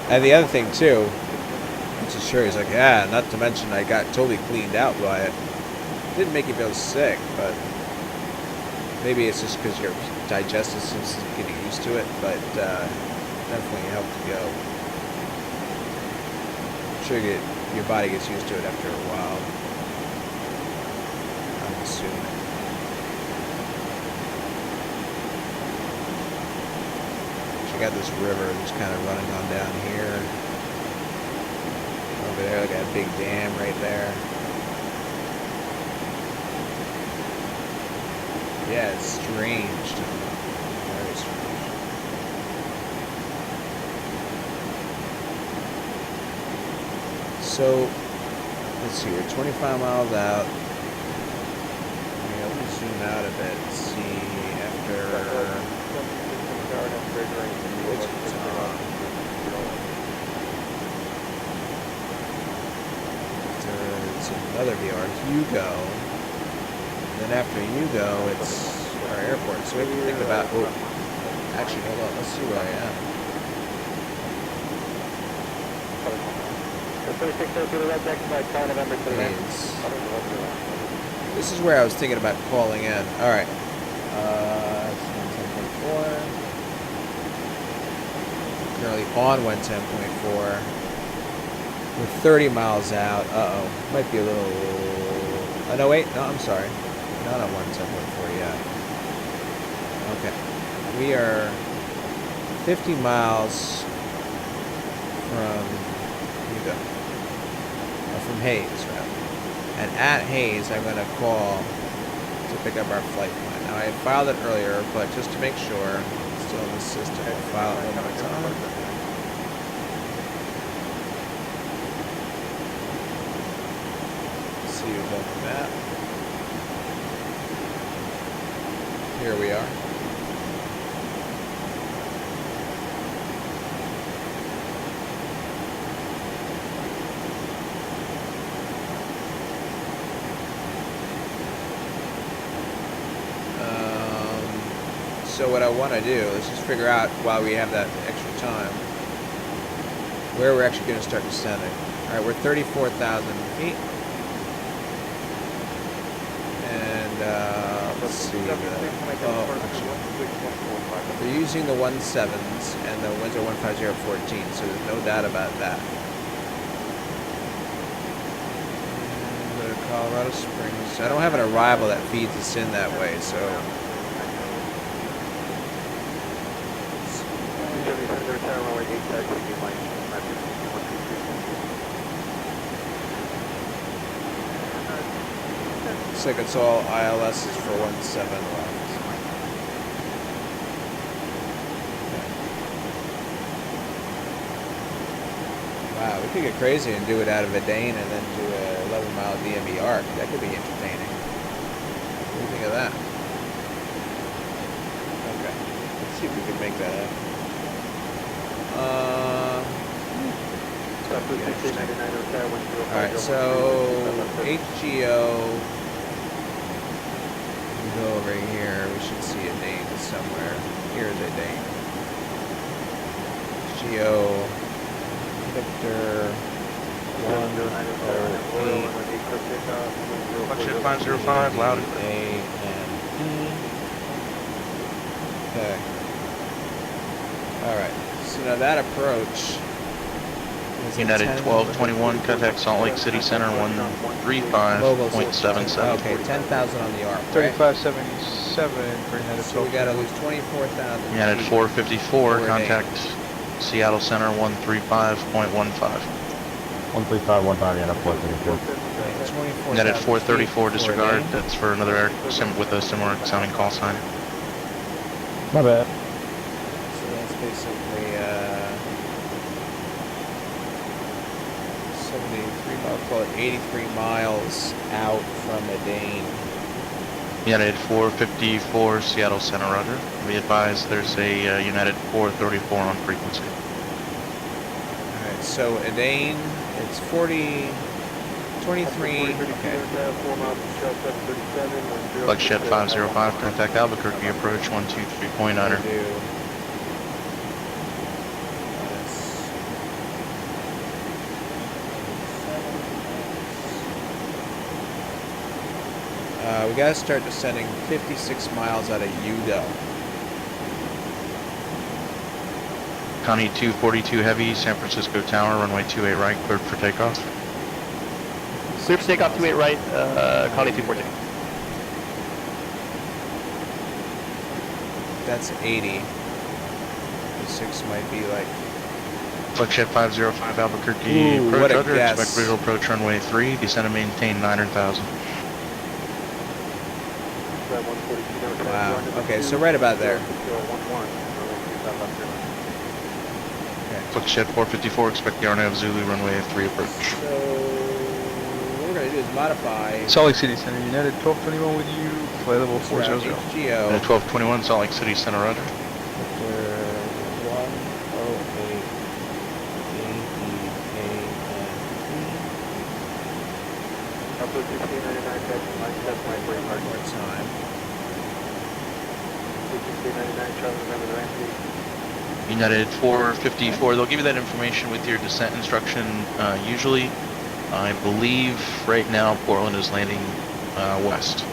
And the other thing too, which is sure, he's like, yeah. Not to mention, I got totally cleaned out by it. Didn't make you feel sick, but maybe it's just because your digestive system is getting used to it. But definitely helped to go. I'm sure your body gets used to it after a while. I'm assuming. Check out this river just kind of running on down here. Over there, like a big dam right there. Yeah, it's strange. Very strange. So, let's see, we're 25 miles out. Let me zoom out a bit and see after... It's another VR, Hugo. Then after Hugo, it's our airport. So we have to think about... Oh, actually, hold on. Let's see where I am. This is where I was thinking about calling in. All right. It's 110.4. Currently on 110.4. We're 30 miles out. Uh-oh. Might be a little... Oh, no, wait. No, I'm sorry. Not on 110.4 yet. Okay. We are 50 miles from Hugo. From Hayes, rather. And at Hayes, I'm going to call to pick up our flight plan. Now, I filed it earlier, but just to make sure, it's still in the system, I'll file it one more time. See who's on the map. Here we are. So what I want to do is just figure out, while we have that extra time, where we're actually going to start descending. All right, we're 34,000 feet. And let's see. We're using the 17s, and the winds are 15014, so there's no doubt about that. And go to Colorado Springs. I don't have an arrival that feeds us in that way, so... Looks like it's all ILSs for 17 left. Wow, we could get crazy and do it out of Verdane and then do a 11-mile DME Arc. That could be entertaining. What do you think of that? Okay, let's see if we can make that happen. Alright, so HGO, we go over here, we should see a Dane somewhere. Here's a Dane. HGO, Victor, 108, Function 505, loud. A and E. Okay. Alright, so now that approach is United 1221, contact Salt Lake City Center 135.77. Okay, 10,000 on the ARC, right? 3577 for United 1221. So we gotta lose 24,000. United 454, contact Seattle Center 135.15. 13515, United 434. United 434, disregard. That's for another air sim with a similar sounding call sign. My bad. So that's basically 73 miles, call it 83 miles out from Edane. United 454, Seattle Center, roger. Be advised there's a United 434 on frequency. Alright, so Edane, it's 23. Okay. Buckshot 505, contact Albuquerque, approach 123.9er. We gotta start descending 56 miles out of Udo. Connie 242 heavy, San Francisco Tower, runway 28 right, cleared for takeoff. Clear for takeoff 28 right, Connie 242. That's 80. The 6 might be like... Buckshot 505 Albuquerque, Ooh, approach what a rudder, guess. expect visual approach runway 3, descend and maintain 900,000. Wow, okay, so right about there. Buckshot 454, expect the RNAV Zulu runway 3 approach. So, what we're going to do is modify... Salt Lake City Center, United 1221 with you, flight level 400. United 1221, Salt Lake City Center, roger. United 454, they'll give you that information with your descent instruction. Usually, I believe right now Portland is landing west.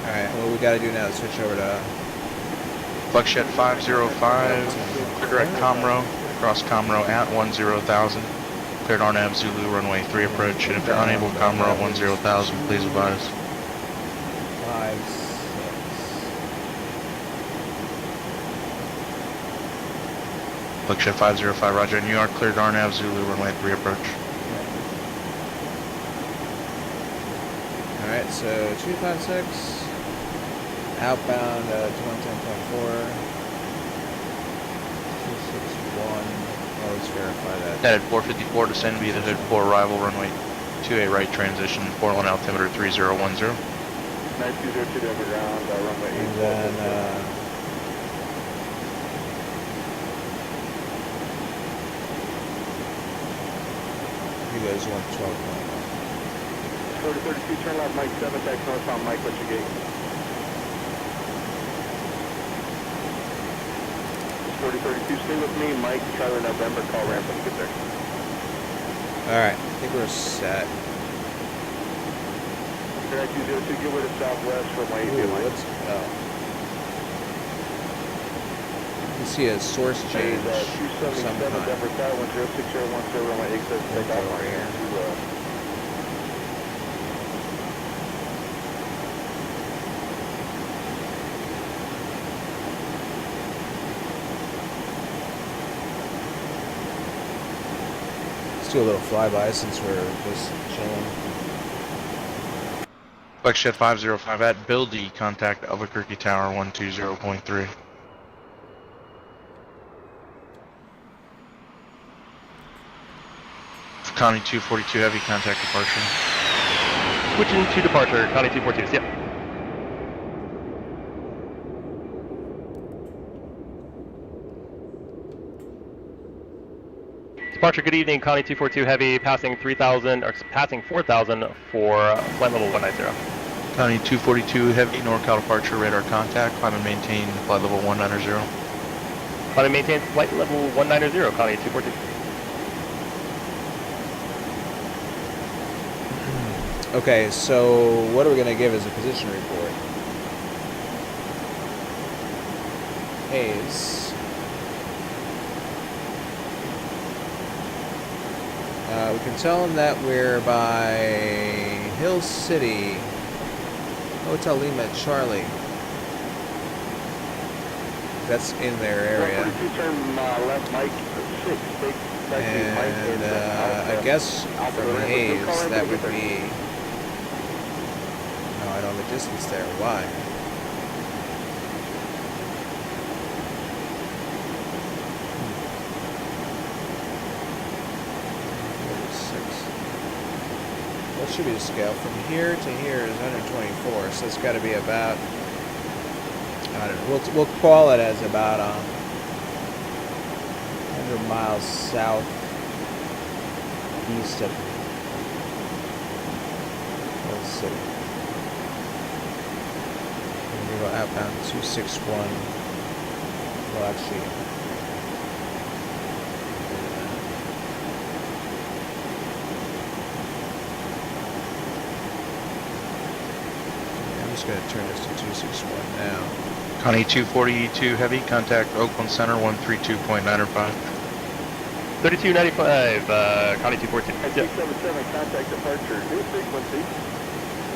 Alright, what we gotta do now is switch over to... Buckshot 505, direct Comro, cross Comro at 10,000. Cleared RNAV Zulu runway 3 approach, and if you're unable to Comro at 10,000, please advise. 5, 6. Buckshot 505, roger. New York, cleared RNAV Zulu runway 3 approach. Alright, so 256. Outbound to 110.4. 261. Oh, let's verify that. United 454, descend via the hood for arrival, runway 28 right transition, Portland altimeter 3010. 9202 to ground, runway 8. And then, he goes 112. 3032, turn left, Mike 7, tax northbound, Mike, what's your gate? 3032, stay with me, Mike, Charlie November, call ramp when you get there. Alright, I think we're set. 9202, get way to southwest from my 8 line. Let's go. You see a source change of some kind. Denver Tower, 106010, runway 8 says take off over here. Do a little flyby since we're just chilling. Buckshot 505 at Bill D, contact Albuquerque Tower 120.3. Connie 242 heavy, contact departure. Switching to departure, Connie 242, yep. Departure, good evening, Connie 242 heavy, passing 3,000, or passing 4,000 for flight level 190. Connie 242 heavy, NorCal departure, radar contact, climb and maintain flight level 190. Climb and maintain flight level 190, Connie 242. Okay, so what are we going to give as a position report? Haze. We can tell them that we're by Hill City, Hotel Lima Charlie. That's in their area. And I guess from Hayes that would be... No, I don't have a distance there. Why? What should be the scale? From here to here is 124, so it's got to be about... I don't know. We'll call it as about 100 miles south east of Hill City. We're going to go outbound 261. Well, actually, I'm just going to turn this to 261 now. Connie 242 heavy, contact Oakland Center 132.905. 3295, Connie 242. 277, contact departure, new frequency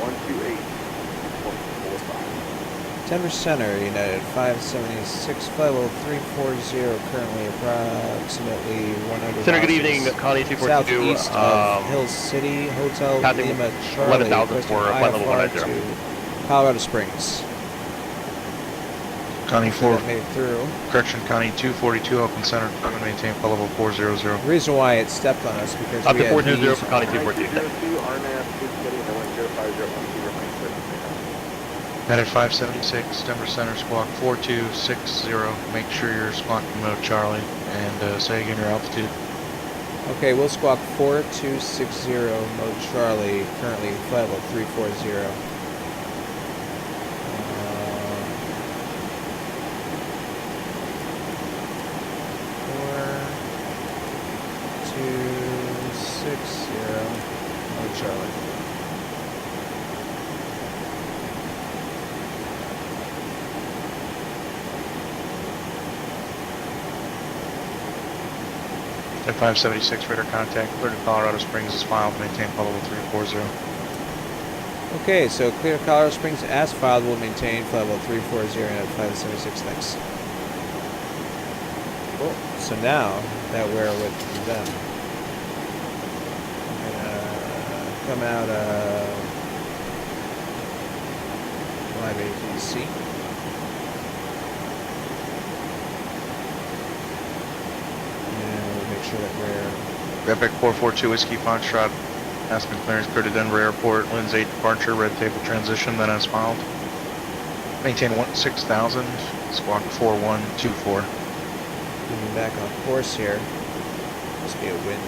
128.45. Denver Center, United 576, flight level 340, currently approximately 100 Center, good miles evening, Connie 242. southeast of Hill City, Hotel Lima Charlie, 11,000 for flight level 190. to Colorado Springs. Connie 4, made it through. correction, Connie 242, Oakland Center, going to maintain flight level 400. The reason why it stepped on us because up we to had 400 these for Connie 242. United 576, Denver Center, squawk 4260. Make sure you're squawking mode Charlie, and say again your altitude. Okay, we'll squawk 4260 mode Charlie, currently flight level 340. 460 mode Charlie. At 576, radar contact, clear to Colorado Springs is filed, maintain flight level 340. Okay, so clear Colorado Springs as filed, will maintain flight level 340 at 576, thanks. Cool. So now that we're with them, I'm gonna come out of live ATC. Sure that we're Epic 442 Whiskey Foxtrot, asking clearance clear to Denver Airport, Linz 8 departure, red table transition, then as filed. Maintain 6,000, squawk 4124. moving back on course here. Must be a wind.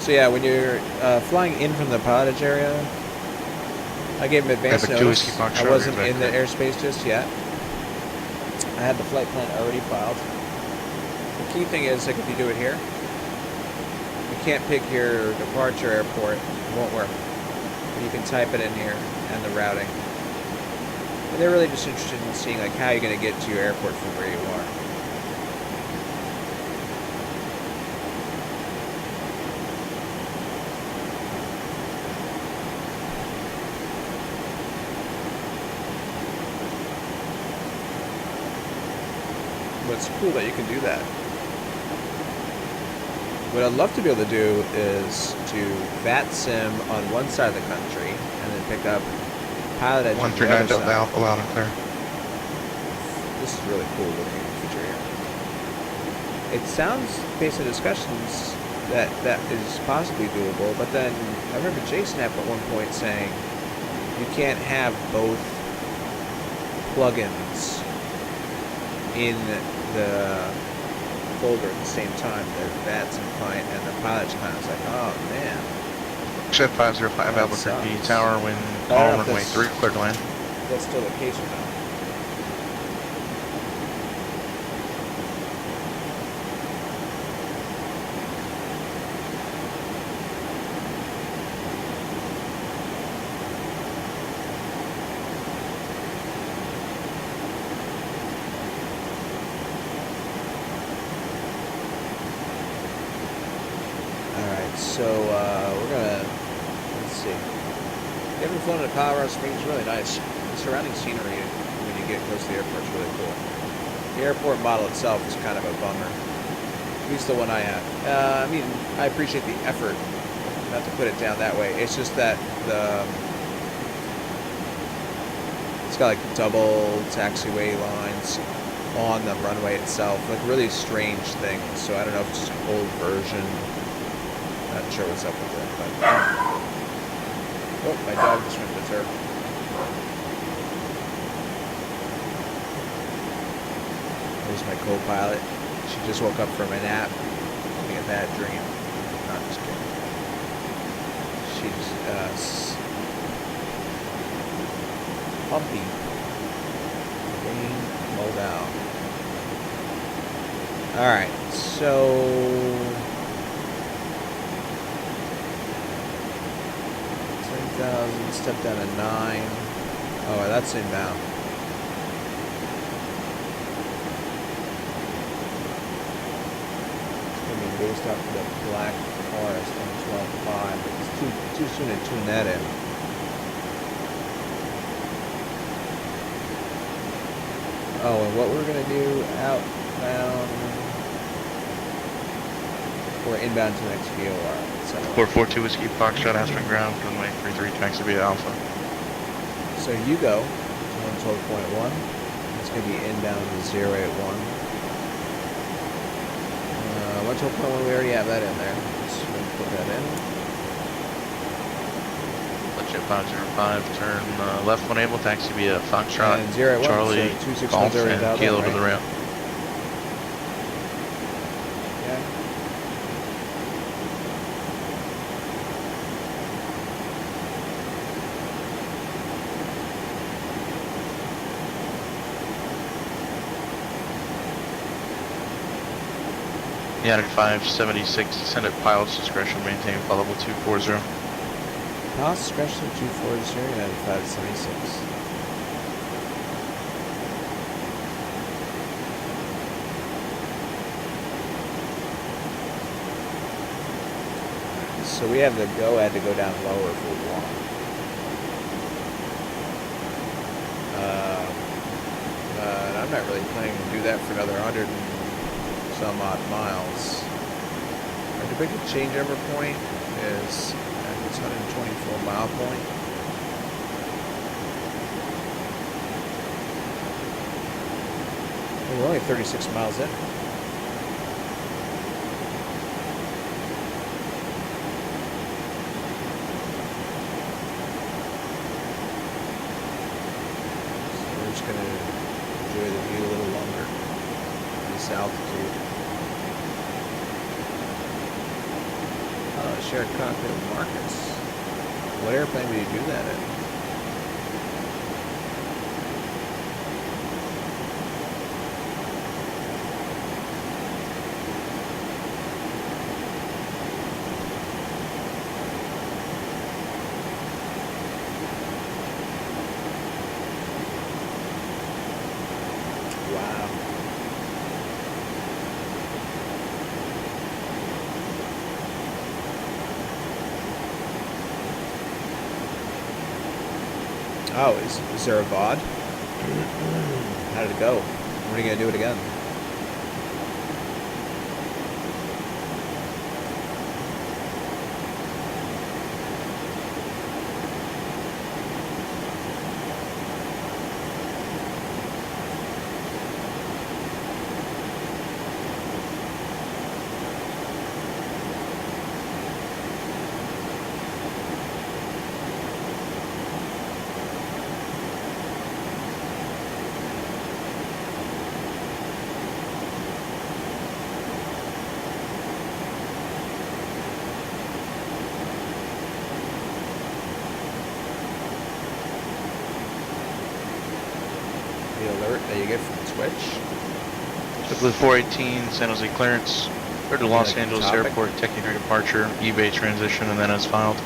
So yeah, when you're flying in from the PilotEdge area, I gave him advance notice. I wasn't in the airspace just yet. I had the flight plan already filed. The key thing is, like, if you do it here, you can't pick your departure airport. It won't work. You can type it in here and the routing. And they're really just interested in seeing, like, how you're going to get to your airport from where you are. But it's cool that you can do that. What I'd love to be able to do is to VATSIM on one side of the country and then pick up PilotEdge on the other side. Alpha, loud and clear. This is really cool looking feature here. It sounds, based on discussions, that is possibly doable, but then I remember Jason at one point saying you can't have both plugins in the folder at the same time, the VATSIM client and the PilotEdge client. It's like, oh man. Shed 505 Albuquerque Tower, wind all runway 3, clear to land. That's still the case or not? Alright, so we're gonna, let's see. You haven't flown to Colorado Springs? Really nice. The surrounding scenery when you get close to the airport is really cool. The airport model itself is kind of a bummer. At least the one I have. I mean, I appreciate the effort, not to put it down that way. It's just that it's got like double taxiway lines on the runway itself, like really strange things. So I don't know if it's just an old version. Not sure what's up with it, but oh, my dog just went to turf. There's my co-pilot. She just woke up from a nap, having a bad dream. No, I'm just kidding. She's pumpy. Being mulled out. Alright, so 10,000, step down to 9. Oh, that's inbound. It's going to be based off of the Black Forest on 12.5, but it's too soon to tune that in. Oh, and what we're going to do outbound, or inbound to the next VOR. 442 Whiskey Foxtrot, Aspen Ground, runway 33, taxi via Alpha. So you go to 112.1. It's going to be inbound to 081. 112.1, we already have that in there. Let's put that in. Jet 505, turn left when able, taxi via Foxtrot, and 081, Charlie, so Golf, and keel over the rail. Yeah. United 576, descend at pilot's discretion, maintain flight level 240. Pilot's discretion 240, United 576. So we have the go-ahead to go down lower if we want. But I'm not really planning to do that for another 100 and some odd miles. Our depicted changeover point is at this 124 mile point. And we're only 36 miles in. Going to enjoy the view a little longer at this altitude. Shared cockpit with Marcus. What airplane would you do that in? Oh, is there a VOD? How did it go? When are you going to do it again? Alert that you get from Twitch. Blue 418, San Jose clearance. Clear to Los Angeles Airport, technical departure, eBay transition, and then as filed.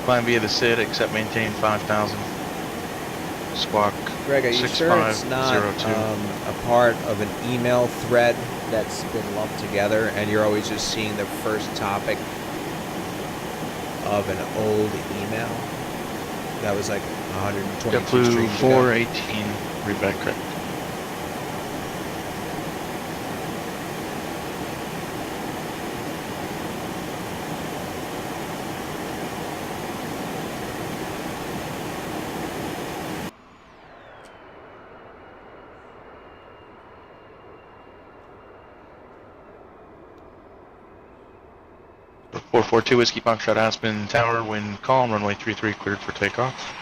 Climb via the SID, except maintain 5,000. Squawk. Greg, are you sure it's not a part of an email thread that's been lumped together, and you're always just seeing the first topic of an old email that was like 122 JetBlue streams ago. 418, read back correct. The 442 Whiskey Foxtrot Aspen Tower, wind calm, runway 33 cleared for takeoff.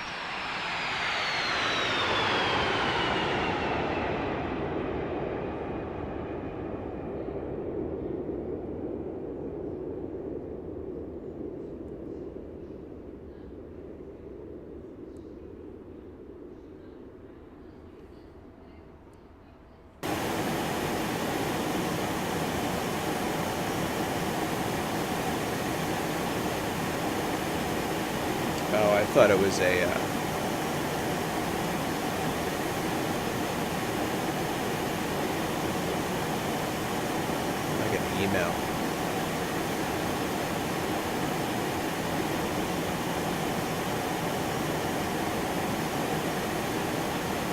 Oh, I thought it was a like an email.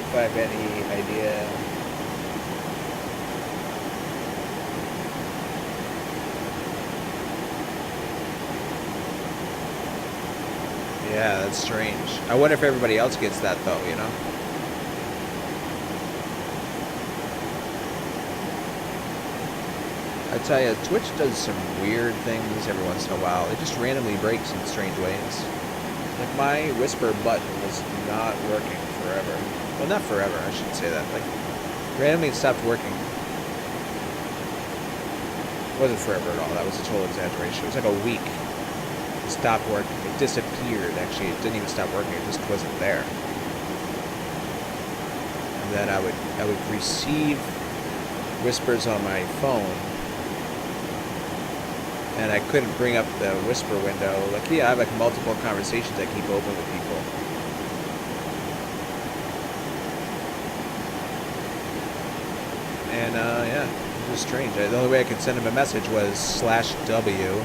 If I have any idea. Yeah, that's strange. I wonder if everybody else gets that though, you know? I tell you, Twitch does some weird things every once in a while. It just randomly breaks in strange ways. Like my whisper button was not working forever. Well, not forever, I shouldn't say that. Like, randomly it stopped working. It wasn't forever at all. That was a total exaggeration. It was like a week. It stopped working. It disappeared, actually. It didn't even stop working. It just wasn't there. And then I would receive whispers on my phone, and I couldn't bring up the whisper window. Like, yeah, I have like multiple conversations I keep open with people. And yeah, it was strange. The only way I could send them a message was /W,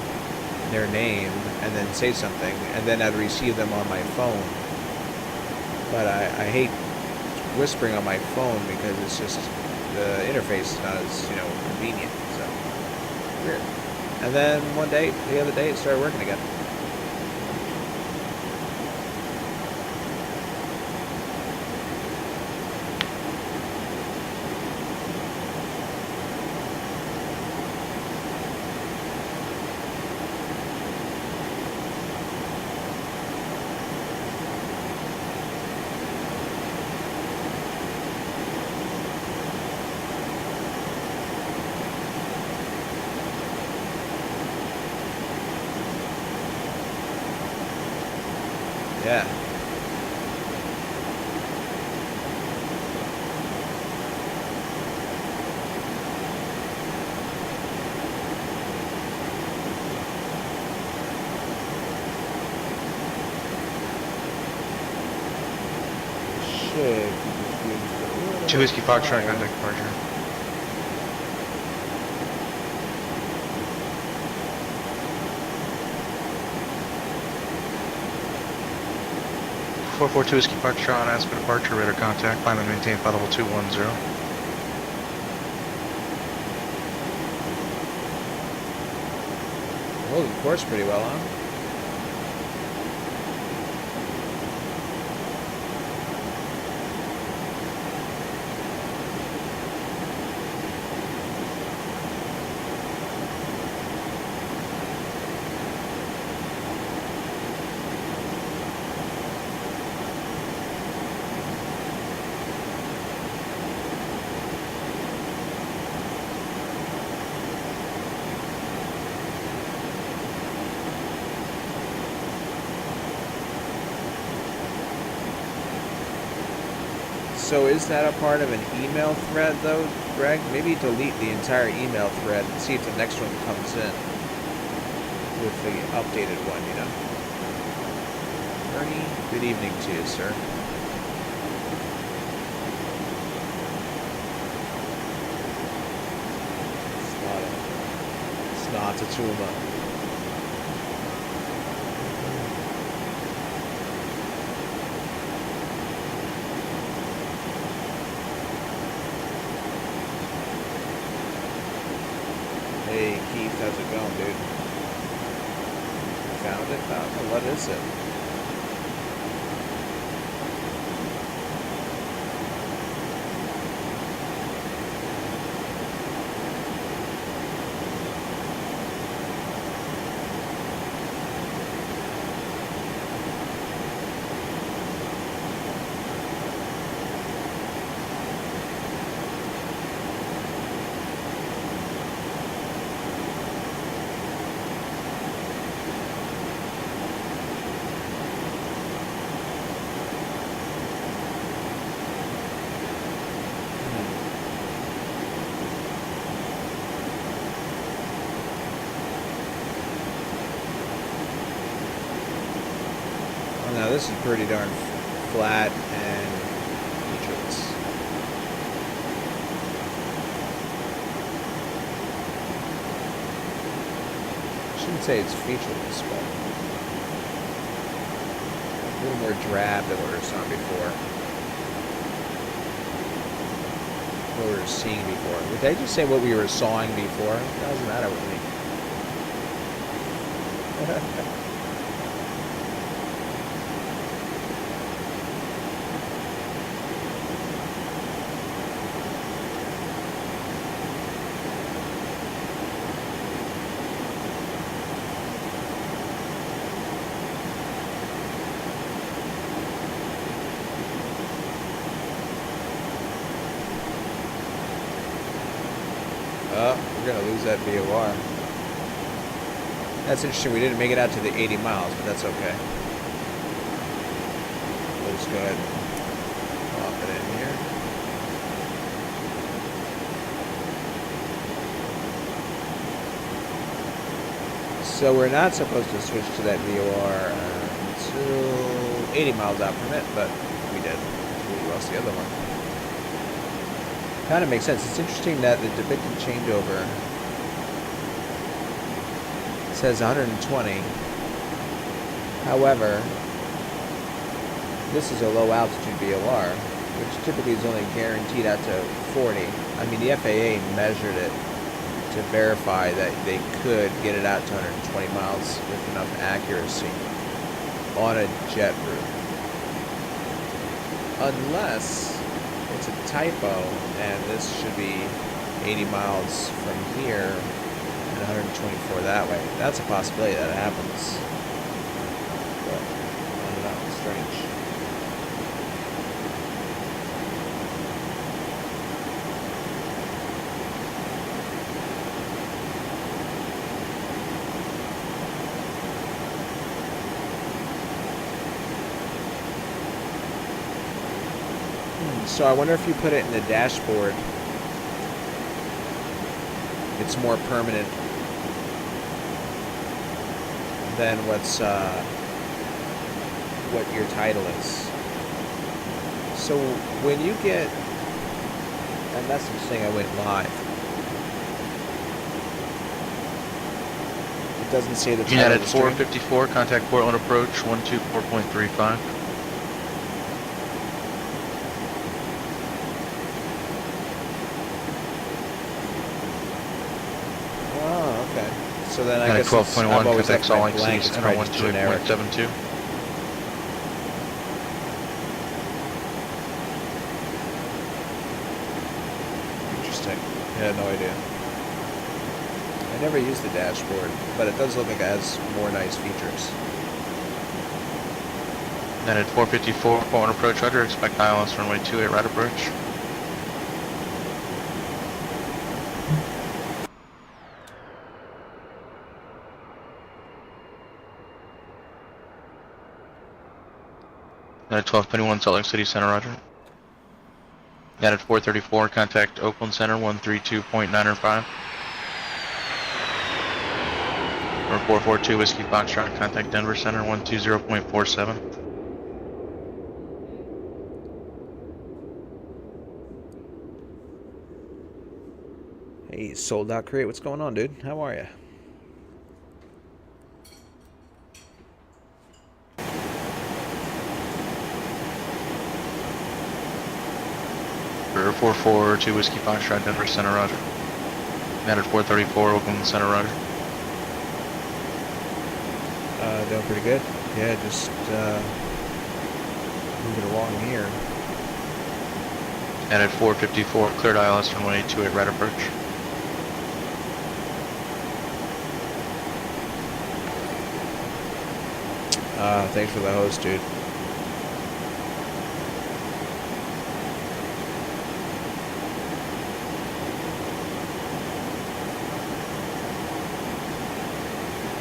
their name, and then say something, and then I'd receive them on my phone. But I hate whispering on my phone because it's just, the interface is not as, you know, convenient, so weird. And then one day, the other day, it started working again. Yeah. Should. 2 Whiskey Foxtrot, contact departure. .442 Whiskey Foxtrot, ask for departure, radar contact, climb and maintain flight level 210. Holding the course pretty well, huh? So is that a part of an email thread, though, Greg? Maybe delete the entire email thread and see if the next one comes in with the updated one, you know? Ernie, good evening to you, sir. It's not a tumor. how's it going, dude? Found it? Oh, what is it? Now this is pretty darn flat and featureless. I shouldn't say it's featureless, but a little more drab than what we were seeing before. What we were seeing before. Did I just say what we were sawing before? It doesn't matter with me. Oh, we're going to lose that VOR. That's interesting. We didn't make it out to the 80 miles, but that's okay. We'll just go ahead and pop it in here. So we're not supposed to switch to that VOR until 80 miles out from it, but we did. We lost the other one. Kind of makes sense. It's interesting that the depicted changeover says 120. However, this is a low altitude VOR, which typically is only guaranteed out to 40. I mean, the FAA measured it to verify that they could get it out to 120 miles with enough accuracy on a jet route. Unless it's a typo, and this should be 80 miles from here and 124 that way. That's a possibility that it happens. But, I don't know, it's strange. So I wonder if you put it in the dashboard, it's more permanent than what your title is. So when you get a message saying I went live, it doesn't say the title. United 454, contact Portland approach 124.35. So then I guess 12.1 always contacts all ICs it's and probably just generic. 128.72. Interesting. I had no idea. I never used the dashboard, but it does look like it has more nice features. United 454, Portland approach, Roger, expect ILS runway 28 right approach. United 1221, Salt Lake City Center, Roger. United 434, contact Oakland Center 132.95. Or 442, Whiskey Foxtrot, contact Denver Center 120.47. Hey, Soul.Create, what's going on, dude? How are you? River 442, Whiskey Foxtrot, Denver Center, Roger. United 434, Oakland Center, Roger. Doing pretty good. Yeah, just moving along here. And at 454, cleared ILS runway 28 right approach. Thanks for the host, dude.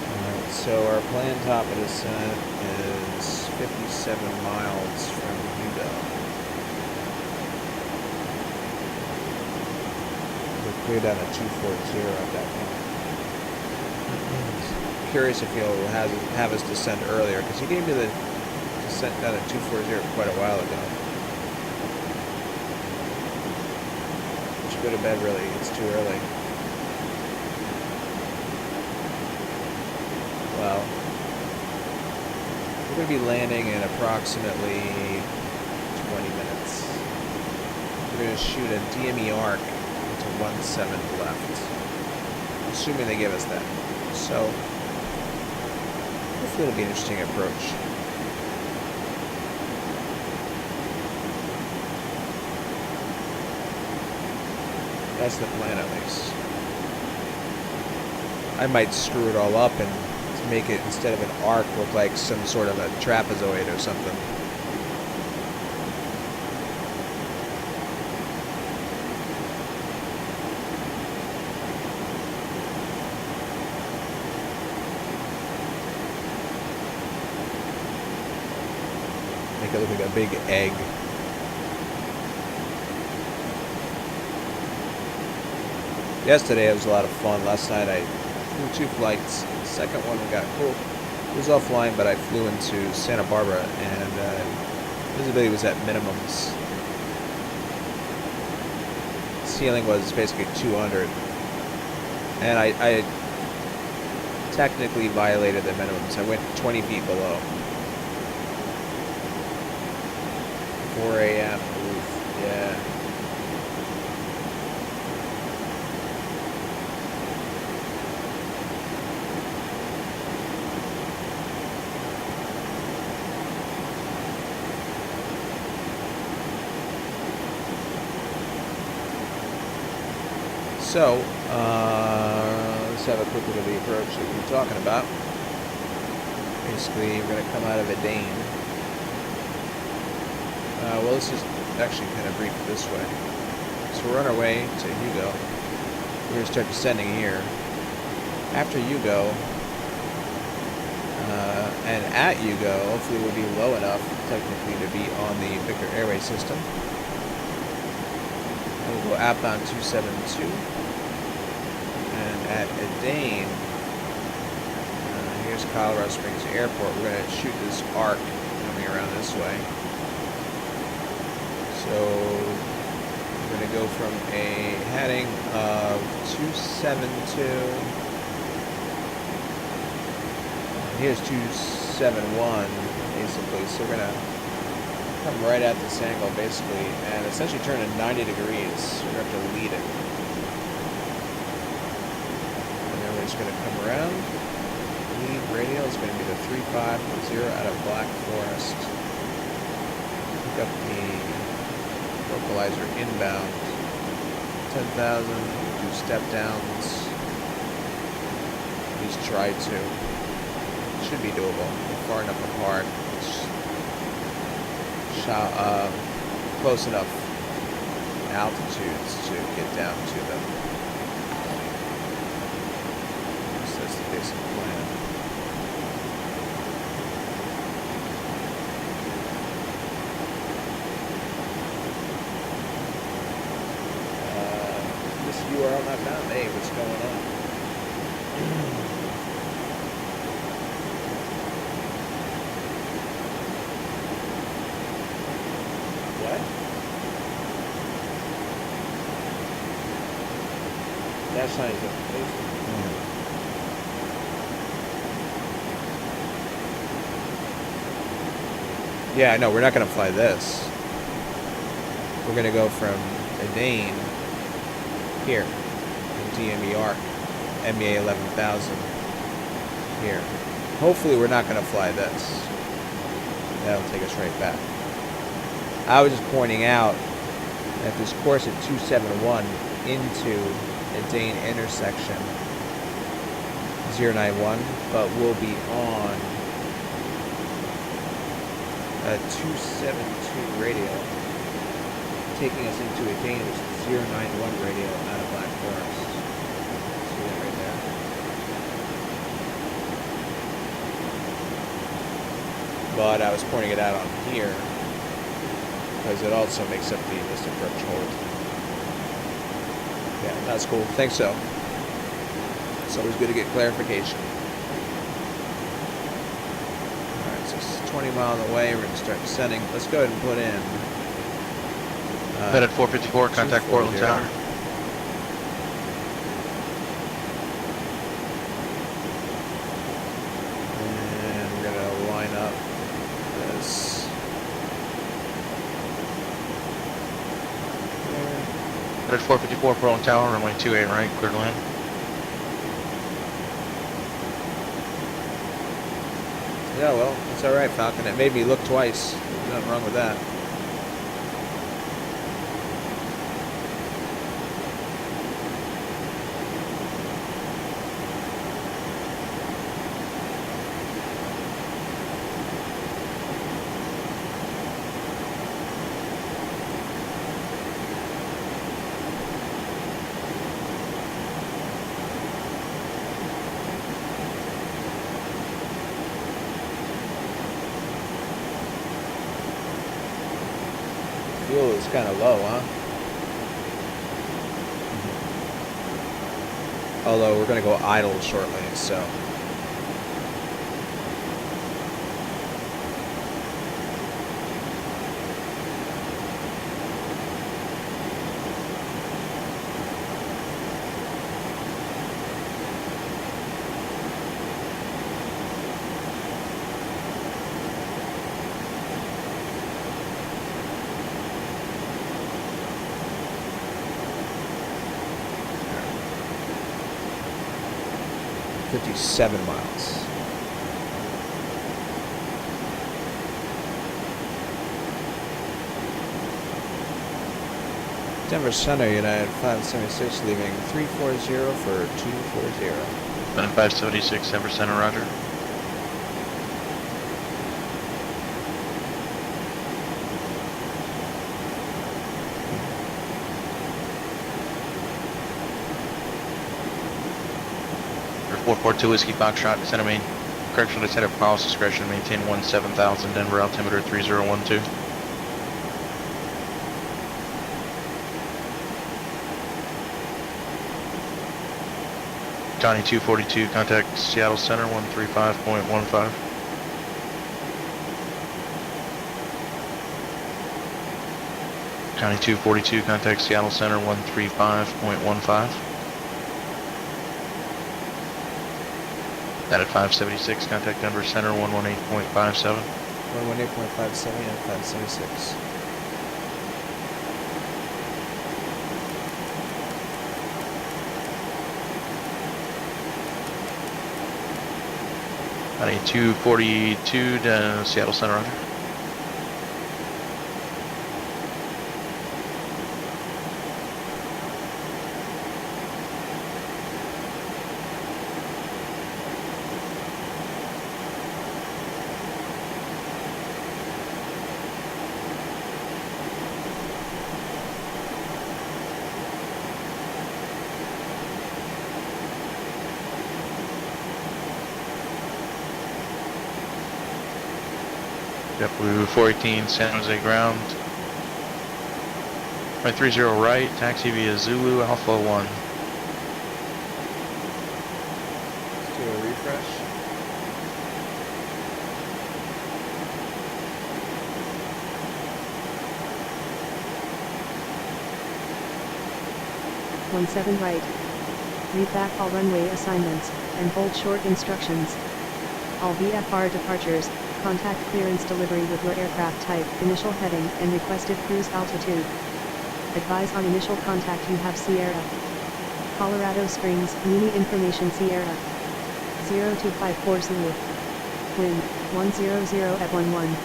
Alright, so our planned top of descent is 57 miles from Hugo. We're cleared down at 240 at that point. Curious if he'll have us descend earlier, because he gave me the descent down at 240 quite a while ago. We should go to bed really, it's too early. Well, we're going to be landing in approximately 20 minutes. We're going to shoot a DME Arc into 17 left, assuming they give us that. So, hopefully it'll be an interesting approach. That's the plan, at least. I might screw it all up and make it, instead of an arc, look like some sort of a trapezoid or something. Make it look like a big egg. Yesterday it was a lot of fun. Last night I flew 2 flights. The second one got cool. It was offline, but I flew into Santa Barbara, and visibility was at minimums. Ceiling was basically 200, and I technically violated the minimums. I went 20 feet below. 4 a.m. Oof, yeah. So, let's have a quick look at the approach that we were talking about. Basically, we're going to come out of Adane. Well, let's just actually kind of brief it this way. So we're on our way to Hugo. We're going to start descending here. After Hugo, and at Hugo, hopefully we'll be low enough, technically, to be on the Victor Airway system. And we'll go outbound 272. And at Adane, here's Colorado Springs Airport. We're going to shoot this arc coming around this way. So we're going to go from a heading of 272. Here's 271, basically. So we're going to come right at this angle, basically, and essentially turn it 90 degrees. So we're going to have to lead it. And then we're just going to come around. Lead radial is going to be the 350 out of Black Forest. Pick up the localizer inbound. 10,000, do step downs. At least try to. Should be doable. We're far enough apart. Close enough altitudes to get down to them. So that's the basic plan. This URL not found. Hey, what's going on? Dash line is yeah, no, we're not going to fly this. We're going to go from Adane here, in DME Arc, MEA 11,000 here. Hopefully we're not going to fly this. That'll take us right back. I was just pointing out that this course at 271 into a Dane intersection 091, but we'll be on a 272 radio, taking us into a Dane 091 radio out of Black Forest. See that right there? But I was pointing it out on here because it also makes up the missed approach hold. Yeah, that's cool. Think so. It's always good to get clarification. Alright, so it's 20 miles away. We're going to start descending. Let's go ahead and put in. Headed 454, contact Portland Tower. And we're going to line up this. Headed 454, Portland Tower, runway 28 right, clear to land. Yeah, well, it's alright, Falcon. It made me look twice. There's nothing wrong with that. Fuel is kind of low, huh? Although we're going to go idle shortly, so. $57 miles. Denver Center, United 576, leaving 340 for 240. Then 576, Denver Center, roger. Or 442 Whiskey Foxtrot, center main. Correctional descent at pilot's discretion, maintain 17,000, Denver altimeter 3012. Johnny 242, contact Seattle Center 135.15. Johnny 242, contact Seattle Center 135.15. That at 576, contact Denver Center 118.57. 118.57 and 576. Johnny 242 to Seattle Center, roger. JetBlue 418 San Jose ground. Right 30 right, taxi via Zulu Alpha 1. Let's do a refresh. One 7 right. Read back all runway assignments, and hold short instructions. All VFR departures, contact clearance delivery with your aircraft type, initial heading, and requested cruise altitude. Advise on initial contact you have Sierra. Colorado Springs, Muni Information Sierra. 0254 Zulu. Wind 100 at 11.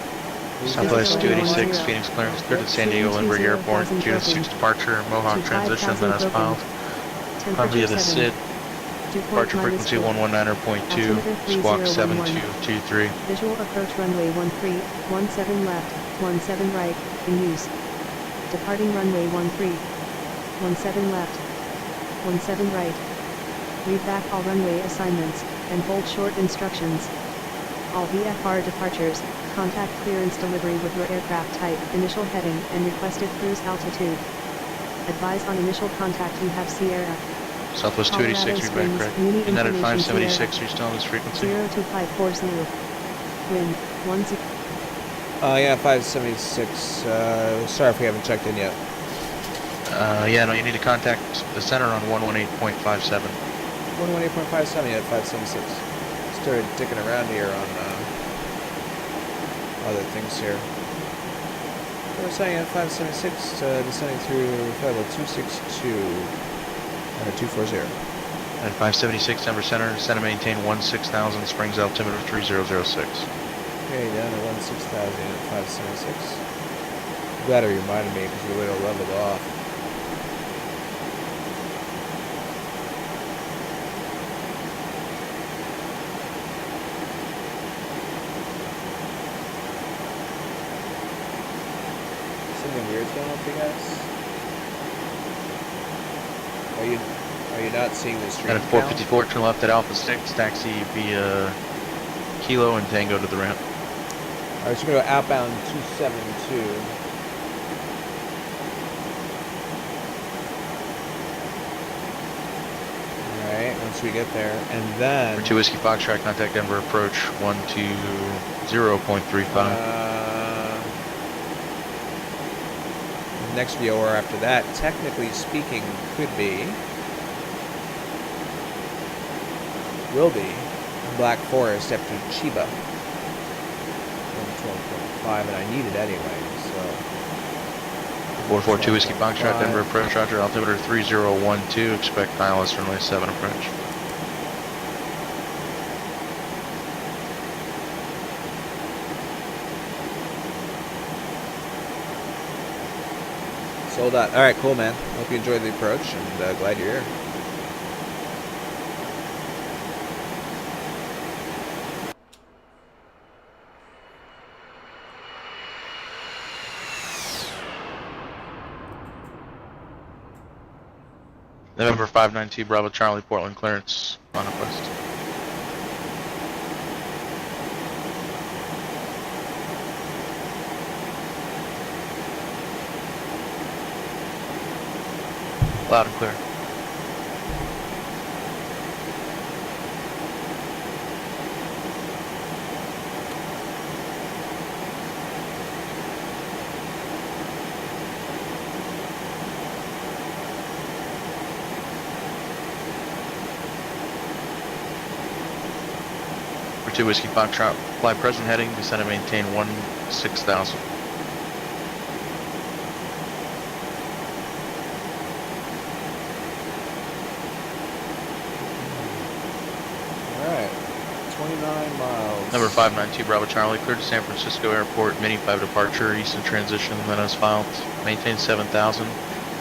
Southwest 286, Phoenix clearance clear to San Diego Lindbergh Airport. 226 departure, Mohawk transition, then as filed. Climb via the SID. Departure frequency 119.2, squawk 7223. Visual approach runway 13, 17 left, 17 right, in use. Departing runway 13, 17 left, 17 right. Read back all runway assignments, and hold short instructions. All VFR departures, contact clearance delivery with your aircraft type, initial heading, and requested cruise altitude. Advise on initial contact you have Sierra. Southwest 286, read back correct. United 576, are you still on this frequency? 02540. Wind 10. Yeah, 576. Sorry if we haven't checked in yet. Yeah, no, you need to contact the center on 118.57. 118.57, yeah, 576. Started dicking around here on other things here. We're saying at 576, descending through level 262 and a 240. At 576, Denver Center, descend and maintain 16,000, Springs altimeter 3006. Okay, down to 16,000 at 576. Glad it reminded me because we would have leveled off. Something weird's going on with you guys? Are you not seeing the stream? And at 454, turn left at Alpha 6, taxi via Kilo and Tango to the ramp. Alright, so we're going to go outbound 272. Alright, once we get there, and then... For 2 Whiskey Foxtrot, contact Denver approach 120.35. Next VOR after that, technically speaking, will be Black Forest after Chiba. 112.5, and I need it anyway, so... 442 Whiskey Foxtrot, Denver approach, roger, altimeter 3012, expect ILS runway 7 approach. Sold out. Alright, cool, man. Hope you enjoyed the approach, and glad you're here. November 592 Bravo Charlie, Portland clearance on request. Loud and clear. For 2 Whiskey Foxtrot, fly present heading, descend and maintain 16,000. Number 592 Bravo Charlie, cleared to San Francisco Airport, Mini 5 departure, Eastern transition, then as filed, maintain 7,000,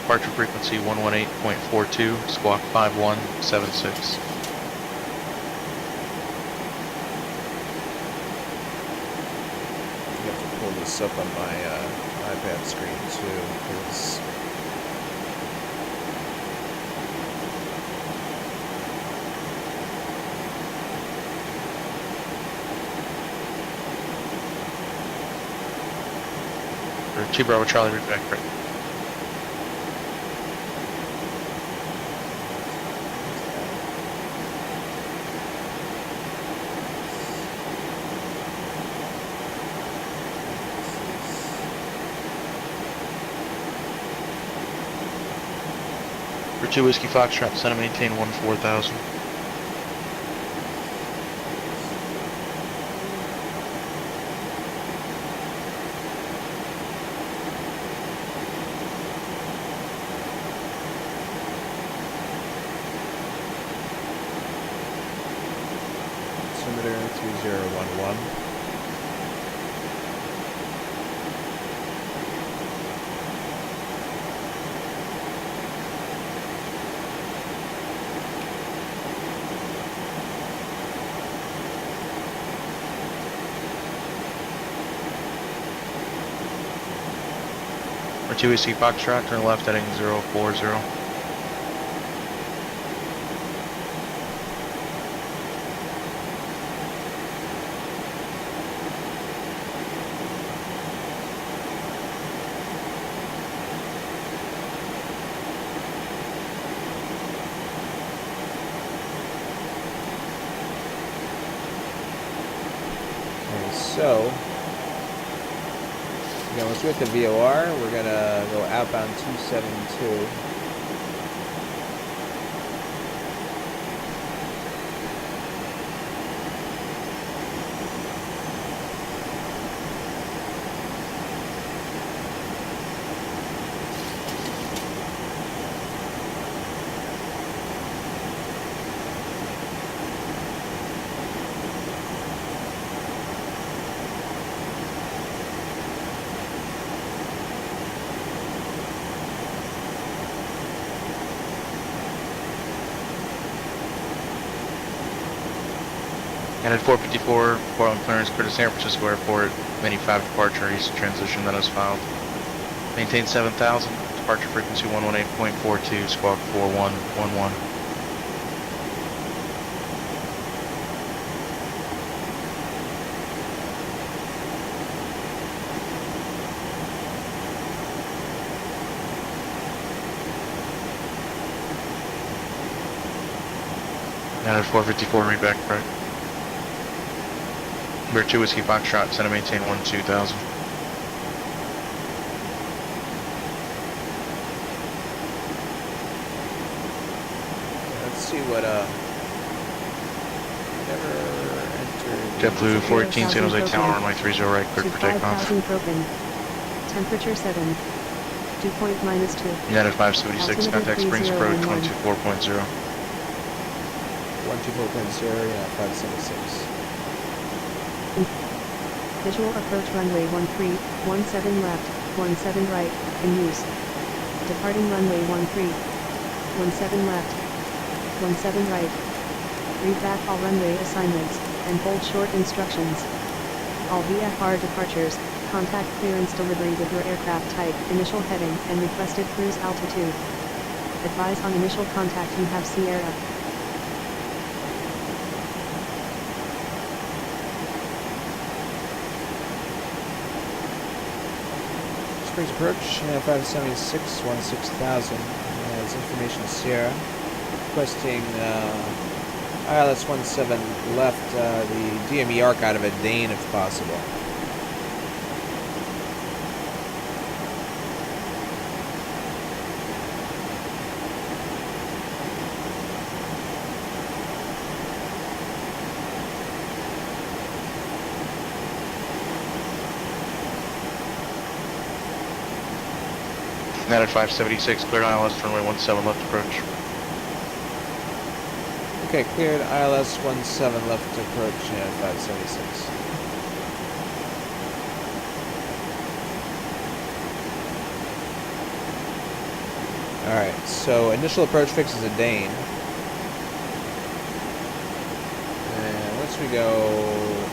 departure frequency 118.42, squawk 5176. You have to pull this up on my iPad screen too, because... For 2 Bravo Charlie, read back correct. For 2 Whiskey Foxtrot, descend and maintain 14,000. Altimeter 3011. Or 2 Whiskey Foxtrot, turn left heading 040. So, once we're at the VOR, we're going to go outbound 272. And at 454, Portland clearance, clear to San Francisco Airport, Mini 5 departure, east transition that is filed. Maintain 7,000, departure frequency 118.42, squawk 4111. And at 454, read back, right. We're 2 Whiskey Foxtrot, center maintain 12,000. Let's see what, never entered. JetBlue 418, San Jose Tower, runway 30 right, cleared for takeoff. Broken. Temperature 7. Dew point -2. United 576, contact Springs Approach 124.0. 124.0, yeah, 576. Visual approach runway 13, 17 left, 17 right, in use. Departing runway 13, 17 left, 17 right. Read back all runway assignments, and hold short instructions. All VFR departures, contact clearance delivery with your aircraft type, initial heading, and requested cruise altitude. Advise on initial contact you have Sierra. Springs approach, 576, 16,000. Has information Sierra. Requesting ILS 17 left, the DME Arc out of a Dane if possible. United 576, cleared ILS runway 17 left approach. Okay, cleared ILS 17 left approach, 576. Alright, so initial approach fix is a Dane. And once we go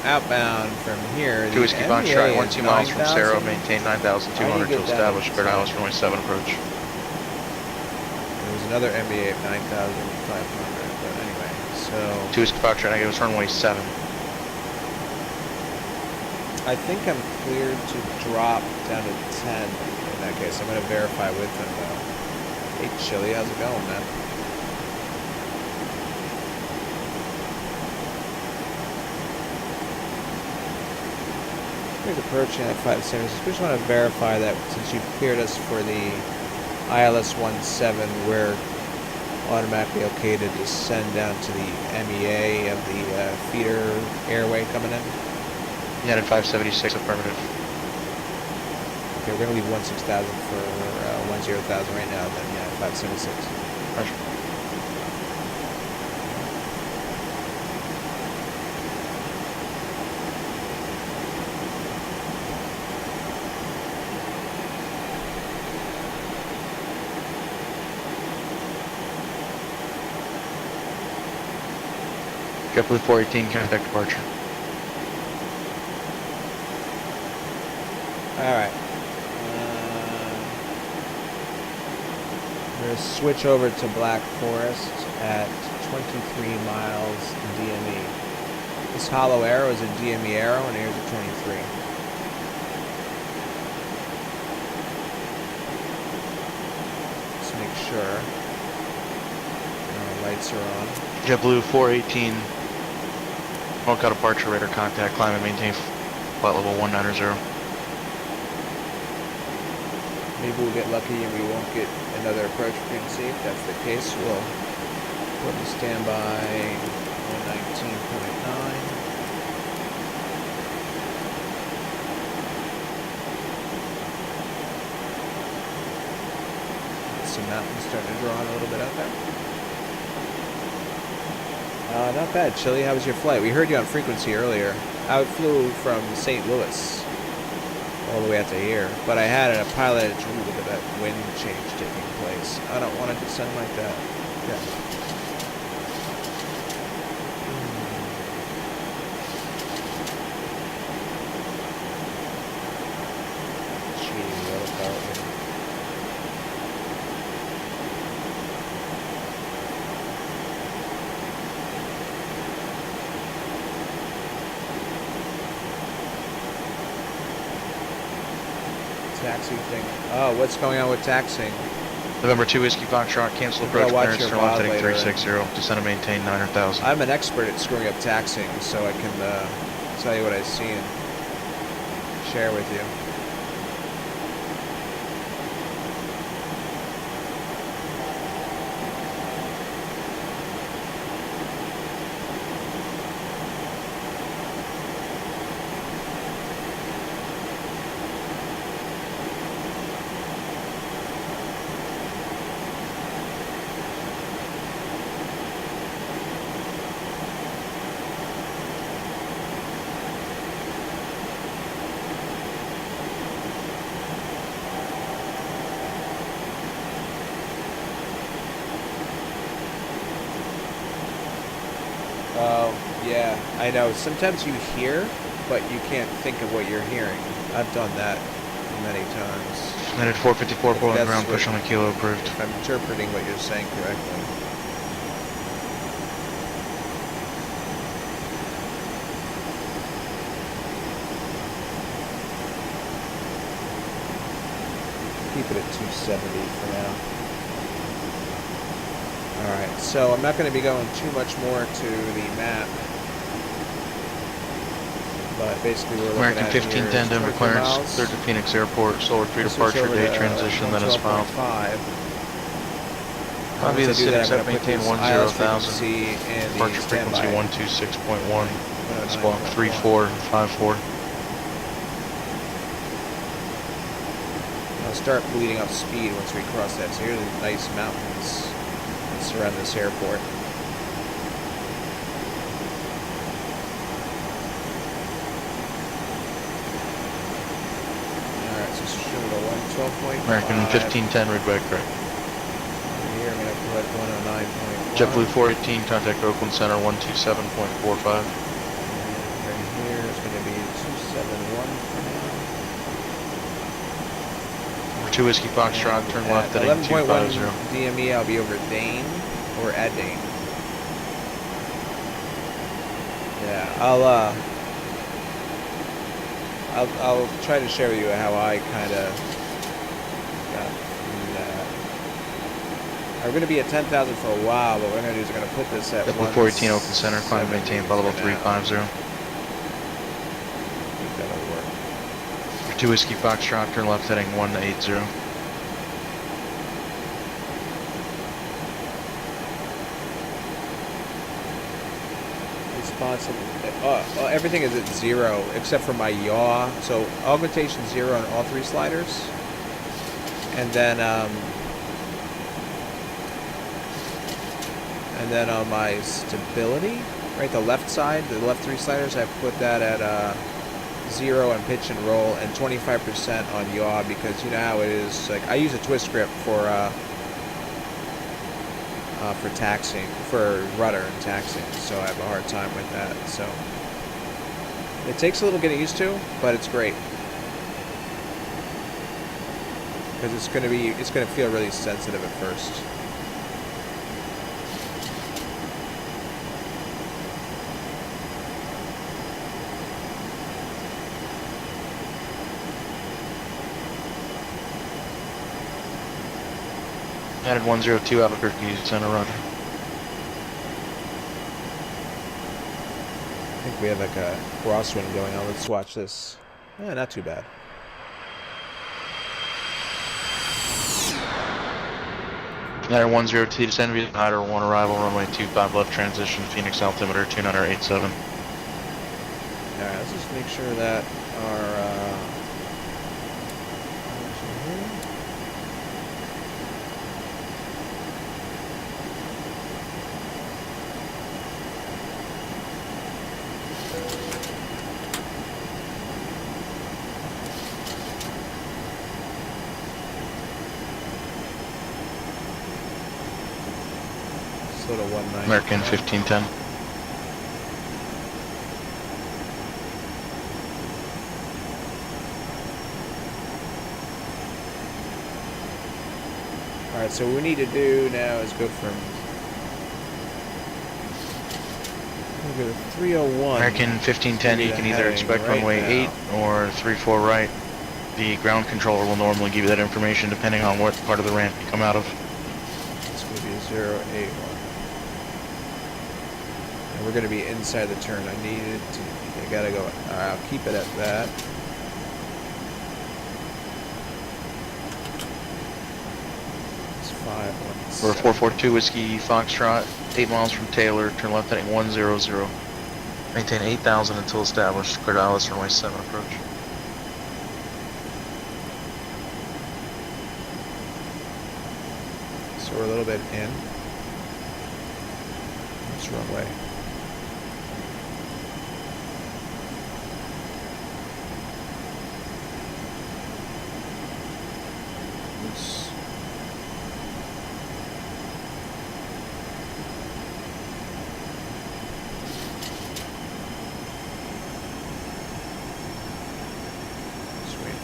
outbound from here, 2 Whiskey Foxtrot, 12 miles from Cerro, maintain 9,200 to establish cleared ILS runway 7 approach. There was another MBA at 9,500, but anyway, so... 2 Whiskey Foxtrot, I gave us runway 7. I think I'm cleared to drop down to 10 in that case. I'm going to verify with them though. Hey Chili, how's it going, man? Here's approaching at 576. We just want to verify that since you've cleared us for the ILS 17, we're automatically okay to descend down to the MEA of the feeder airway coming in. United 576, affirmative. Okay, we're going to leave 16,000 for 10,000 right now, then yeah, 576. Roger. JetBlue 418, contact departure. Alright. We're going to switch over to Black Forest at 23 miles DME. This hollow arrow is a DME arrow, and here's a 23. Let's make sure our lights are on. JetBlue 418, Mocha departure, radar contact, climb and maintain flight level 190. Maybe we'll get lucky and we won't get another approach frequency. If that's the case, we'll put the standby 119.9. Some mountains starting to draw on a little bit out there. Not bad, Chili. How was your flight? We heard you on frequency earlier. I flew from St. Louis all the way out to here, but I had a PilotEdge route with that wind change taking place. I don't want to descend like that. Yeah. Taxi thing. Oh, what's going on with taxiing? November 2 Whiskey Foxtrot, cancel approach clearance, turn left heading 360, descend and maintain 900,000. I'm an expert at screwing up taxiing, so I can tell you what I see and share with you. Yeah, I know. Sometimes you hear, but you can't think of what you're hearing. I've done that many times. Landed 454, pulling ground, push on a kilo approved. I'm interpreting what you're saying correctly. Keep it at 270 for now. Alright, so I'm not going to be going too much more to the map. But basically we're looking American at 1510 Denver clearance, cleared to Phoenix Airport, solar pre-departure, day transition, then is filed. Copy the city, set maintain 10,000, departure frequency 126.1, squawk 3454. I'll start bleeding up speed once we cross that. So here's the nice mountains that surround this airport. American 1510, Ridgeback, correct. Here I'm going to put 109.1. JetBlue 418, contact Oakland Center 127.45. And right here is going to be 271 for now. 2 Whiskey Foxtrot, turn left heading 250. 11.1 DME, I'll be over Dane or at Dane. Yeah, I'll try to share with you how I kind of got that. We're going to be at 10,000 for a while, but what we're going to do is we're going to put this at 418 Oakland Center, climb maintain level 350. I think that'll work. 2 Whiskey Foxtrot, turn left heading 180. Everything is at 0 except for my yaw. So augmentation 0 on all 3 sliders, and then on my stability, right, the left side, the left 3 sliders, I put that at 0 on pitch and roll and 25% on yaw, because you know how it is. Like I use a twist grip for for taxiing, for rudder and taxiing, so I have a hard time with that. So it takes a little getting used to, but it's great because it's going to feel really sensitive at first. United 102 Albuquerque, center, roger. I think we have like a crosswind going on. Let's watch this. Not too bad. United 102 descend via United 1 arrival, runway 25 left transition, Phoenix altimeter 2987. Alright, let's just make sure that our American 1510. Alright, so what we need to do now is go from 301. American 1510, you can either expect runway 8 or 34 right. The ground controller will normally give you that information depending on what part of the ramp you come out of. It's going to be 081. And we're going to be inside the turn. I gotta go. Alright, I'll keep it at that. We're 442 Whiskey Foxtrot, 8 miles from Taylor, turn left heading 100. Maintain 8,000 until established, clear to ILS runway 7 approach. So we're a little bit in. Let's runway. Oops.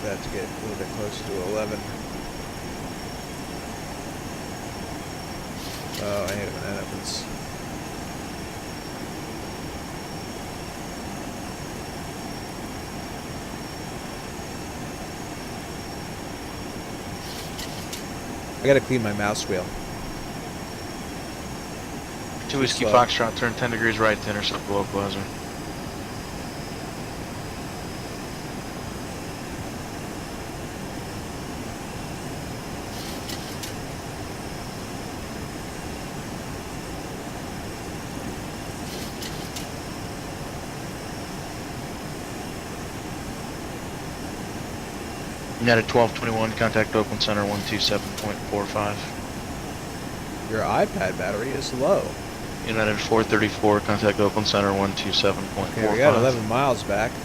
That to get a little bit closer to 11. Oh, I hate it when that happens. I gotta clean my mouse wheel. 2 Whiskey Foxtrot, turn 10 degrees right to intercept the local hazard. United 1221, contact Oakland Center 127.45. Your iPad battery is low. United 434, contact Oakland Center 127.45. Okay, we got 11 miles back. So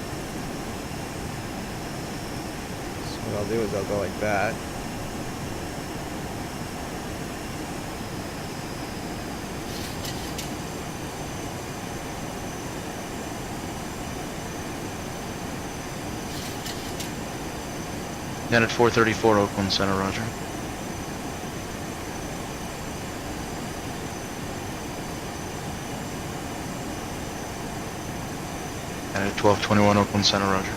what I'll do is I'll go like that. United 434, Oakland Center, roger. United 1221, Oakland Center, roger.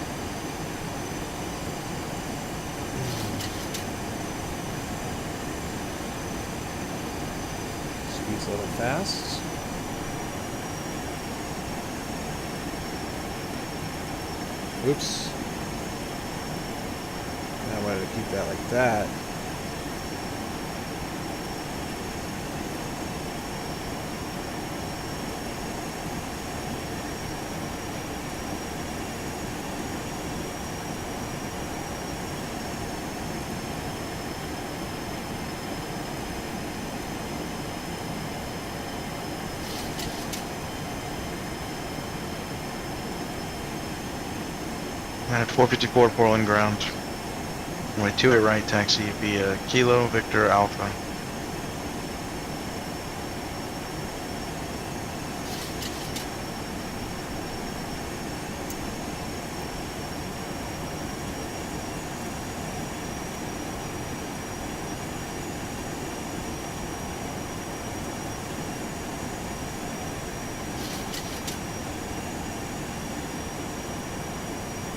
Squeeze a little fast. Oops. I wanted to keep that like that. United 454, Portland ground. Runway 28 right, taxi via Kilo Victor Alpha.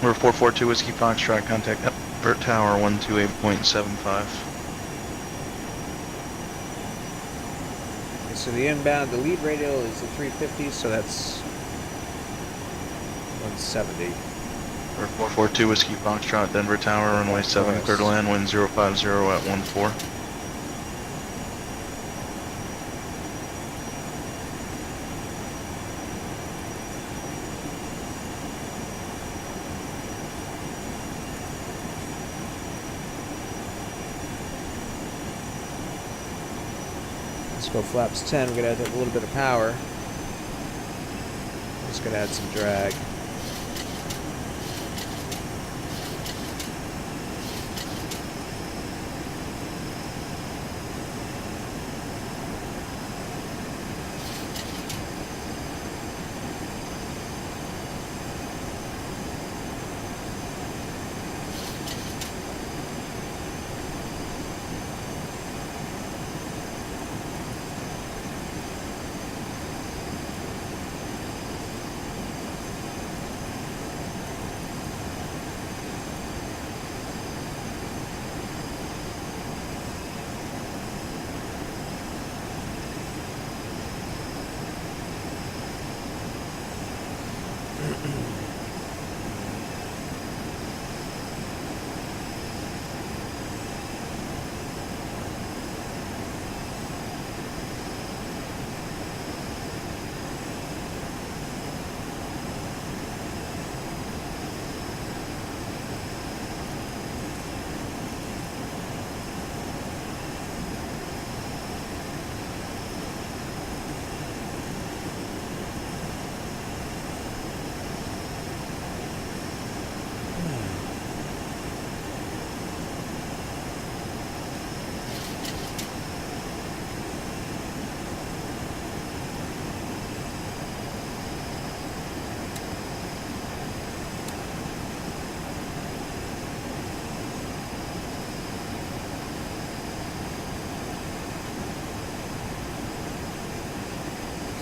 Number 442 Whiskey Foxtrot, contact Vert Tower 128.75. Okay, so the inbound, the lead radial is the 350, so that's 170. Number 442 Whiskey Foxtrot, Denver Tower, runway 7, clear to land, wind 050 at 14. Let's go flaps 10. We're going to add a little bit of power. Just going to add some drag.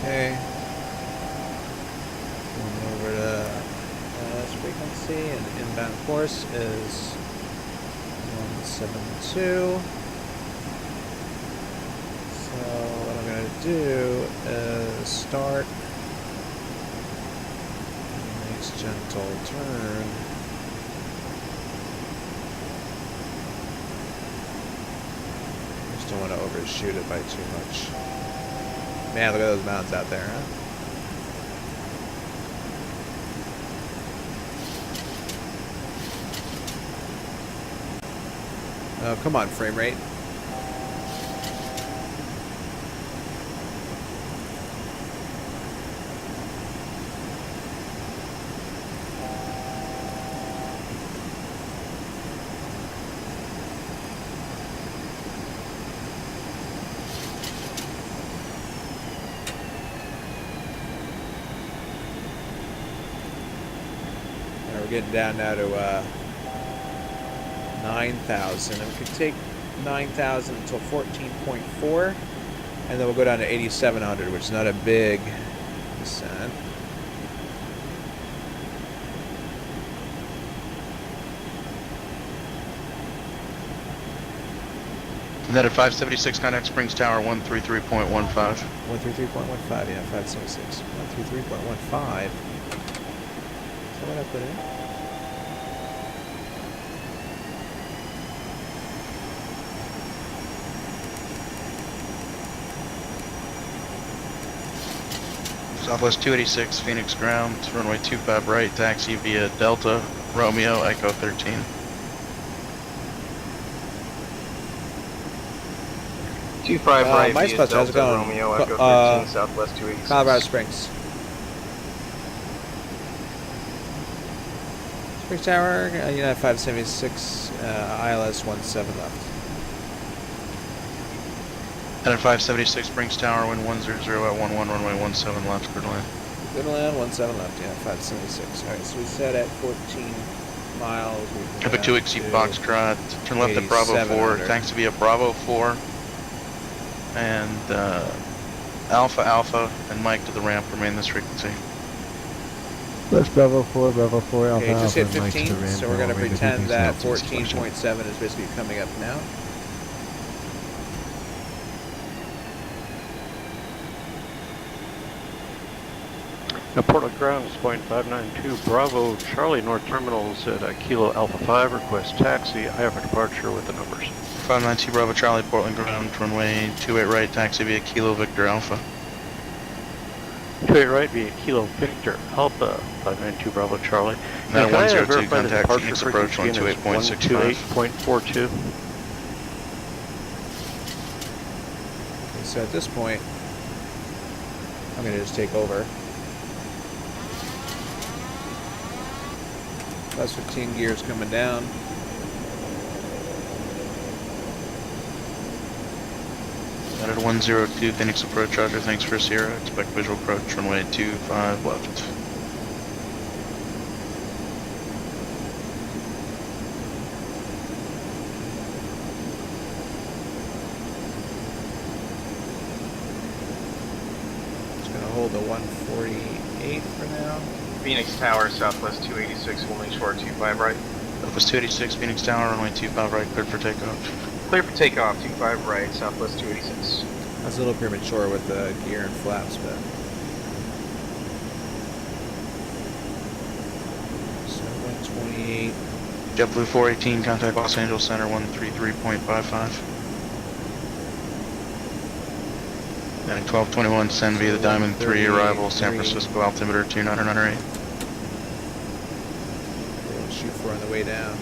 Okay. Going over to ILS frequency, and the inbound course is 172. So what I'm going to do is start a nice gentle turn. Just don't want to overshoot it by too much. Man, look at those mountains out there, huh? Oh, come on, frame rate. We're getting down now to 9,000, and we could take 9,000 until 14.4, and then we'll go down to 8,700, which is not a big descent. And then at 576 contact Springs Tower 133.15. 133.15, yeah, 576. 133.15. Is that what I put in? Southwest 286, Phoenix ground, runway 25 right, taxi via Delta, Romeo, Echo 13. Right my spots, how's it going? Romeo, Echo 13, Southwest 286. Colorado Springs. Springs Tower, United 576, ILS 17 left. And at 576 Springs Tower, wind 100 at 11, runway 17 left, clear to land. Good to land, 17 left, yeah, 576. Alright, so we set at 14 miles. Epic 2 exceed Foxtrot, turn left at Bravo 4, taxi via Bravo 4, and Alpha Alpha and Mike to the ramp, remain this frequency. Left Bravo 4, Alpha Okay, just hit Alpha, Mike to the 15, ramp. so we're going to Rate of pretend heating that south, 14.7 is basically coming up now. Now, Portland ground is point 592, Bravo, Charlie North Terminals at Kilo Alpha 5, request taxi, I have a departure with the numbers. 592 Bravo Charlie, Portland ground, runway 28 right, taxi via Kilo Victor Alpha. 28 right via Kilo Victor Alpha, 592 Bravo Charlie. Now 102, contact Phoenix approach 128.65. 128.42. Okay, so at this point, I'm going to just take over. Plus 15 gears coming down. United 102, Phoenix approach, Roger, thanks for Sierra. Expect visual approach, runway 25 left. Just going to hold the 148 for now. Phoenix Tower, Southwest 286, holding short 25 right. Southwest 286, Phoenix Tower, runway 25 right, cleared for takeoff. Clear for takeoff, 25 right, Southwest 286. That's a little premature with the gear and flaps, but... So 128. JetBlue 418, contact Los Angeles Center 133.55. Heading 1221, send via the Diamond 3, arrival San Francisco, altimeter 2998. We'll shoot for on the way down.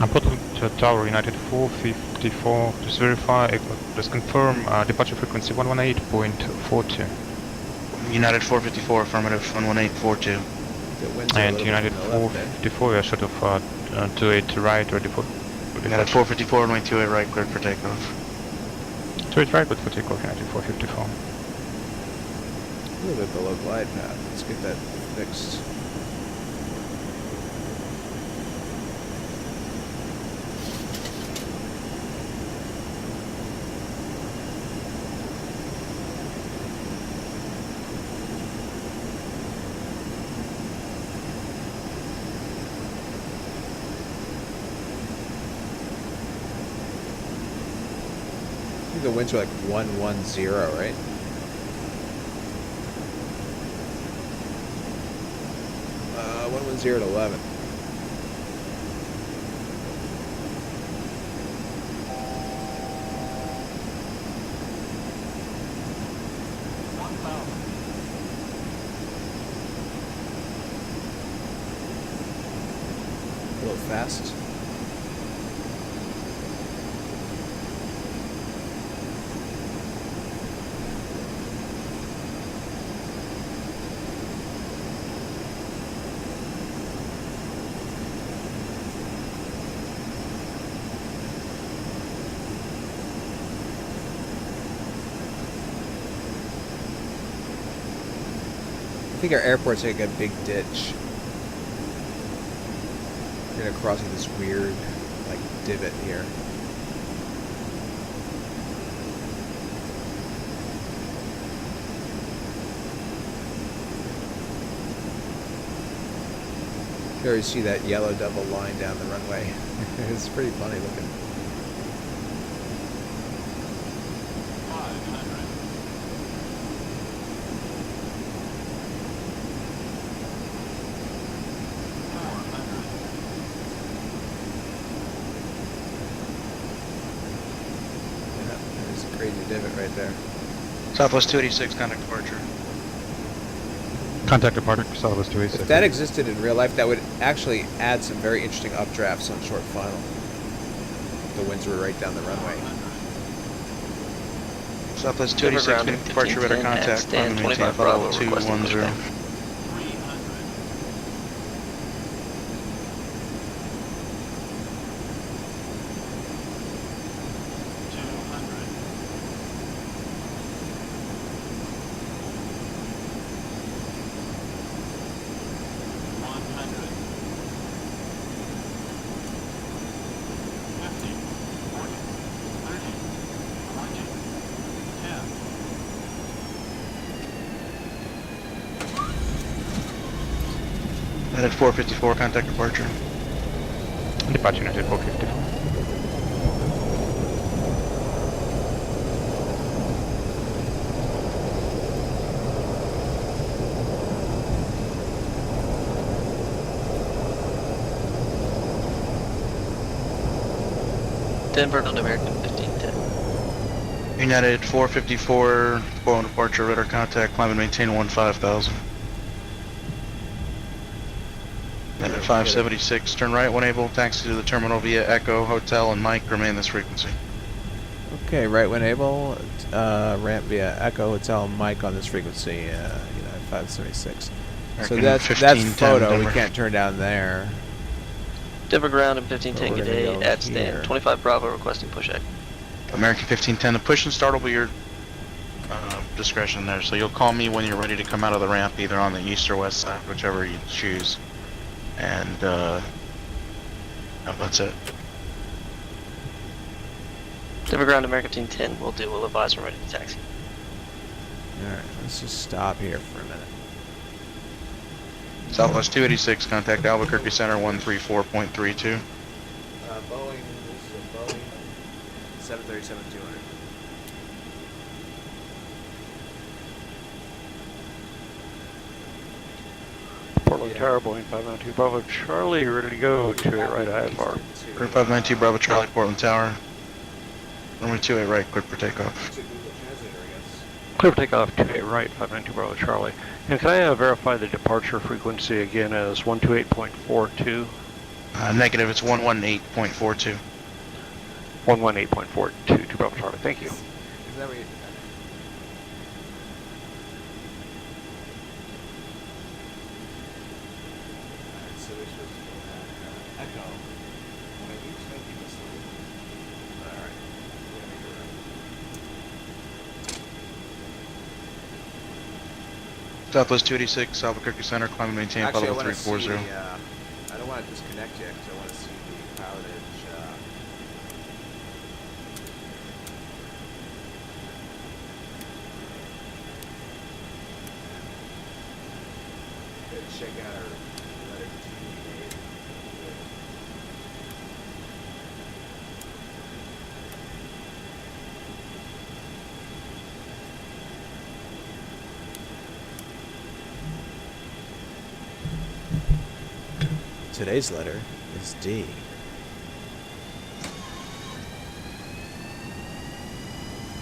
I'm Portland Tower, United 454. Just verify, just confirm departure frequency 118.42. United 454, affirmative, 118.42. And United 454, we are short of 28 right, ready for United 454, runway 28 right, cleared for takeoff. 28 right, good for takeoff, United 454. A little bit below glide path. Let's get that fixed. I think the winds are like 110, right? Uh, 110 at 11. A little fast. I think our airport's like a big ditch. We're gonna cross like this weird, like, divot here. You can already see that yellow double line down the runway. It's pretty funny looking. Crazy divot right there. Southwest 286, contact departure. Contact departure, Southwest 286. If that existed in real life, that would actually add some very interesting updrafts on short final. The winds were right down the runway. Southwest 286, Phoenix departure, radar contact, climb and maintain follow 210. United 454, contact departure. Departure United 454. Denver on American 1510. United 454, on departure, radar contact, climb and maintain 15,000. United 576, turn right when able, taxi to the terminal via Echo, Hotel, and Mike, remain this frequency. Okay, right when able, ramp via Echo, Hotel, and Mike on this frequency, United 576. So that's photo, we can't turn down there. Denver ground and 1510 good day at stand. Here. 25 Bravo requesting pushback. American 1510, the push and start will be your discretion there, so you'll call me when you're ready to come out of the ramp, either on the east or west side, whichever you choose. And that's it. Denver ground American 1510 will do. We'll advise we're ready to taxi. Alright, let's just stop here for a minute. Southwest 286, contact Albuquerque Center 134.32. Boeing, this is a Boeing 737-200. Portland Tower, Boeing 592 Bravo Charlie, ready to go to a right IFR. 592 Bravo Charlie, Portland Tower. Runway 28 right, clear for takeoff. Clear for takeoff, 28 right, 592 Bravo Charlie. And can I verify the departure frequency again as 128.42? Negative, it's 118.42. 118.42 to Bravo Charlie, thank you. Is that what you... So we're supposed to go Echo. Maybe it's making this little... Alright. Southwest 286, Albuquerque Center, climb and maintain, Actually, follow 340. I don't want to disconnect yet because I want to see the PilotEdge. Check out our letter to Today's letter is D.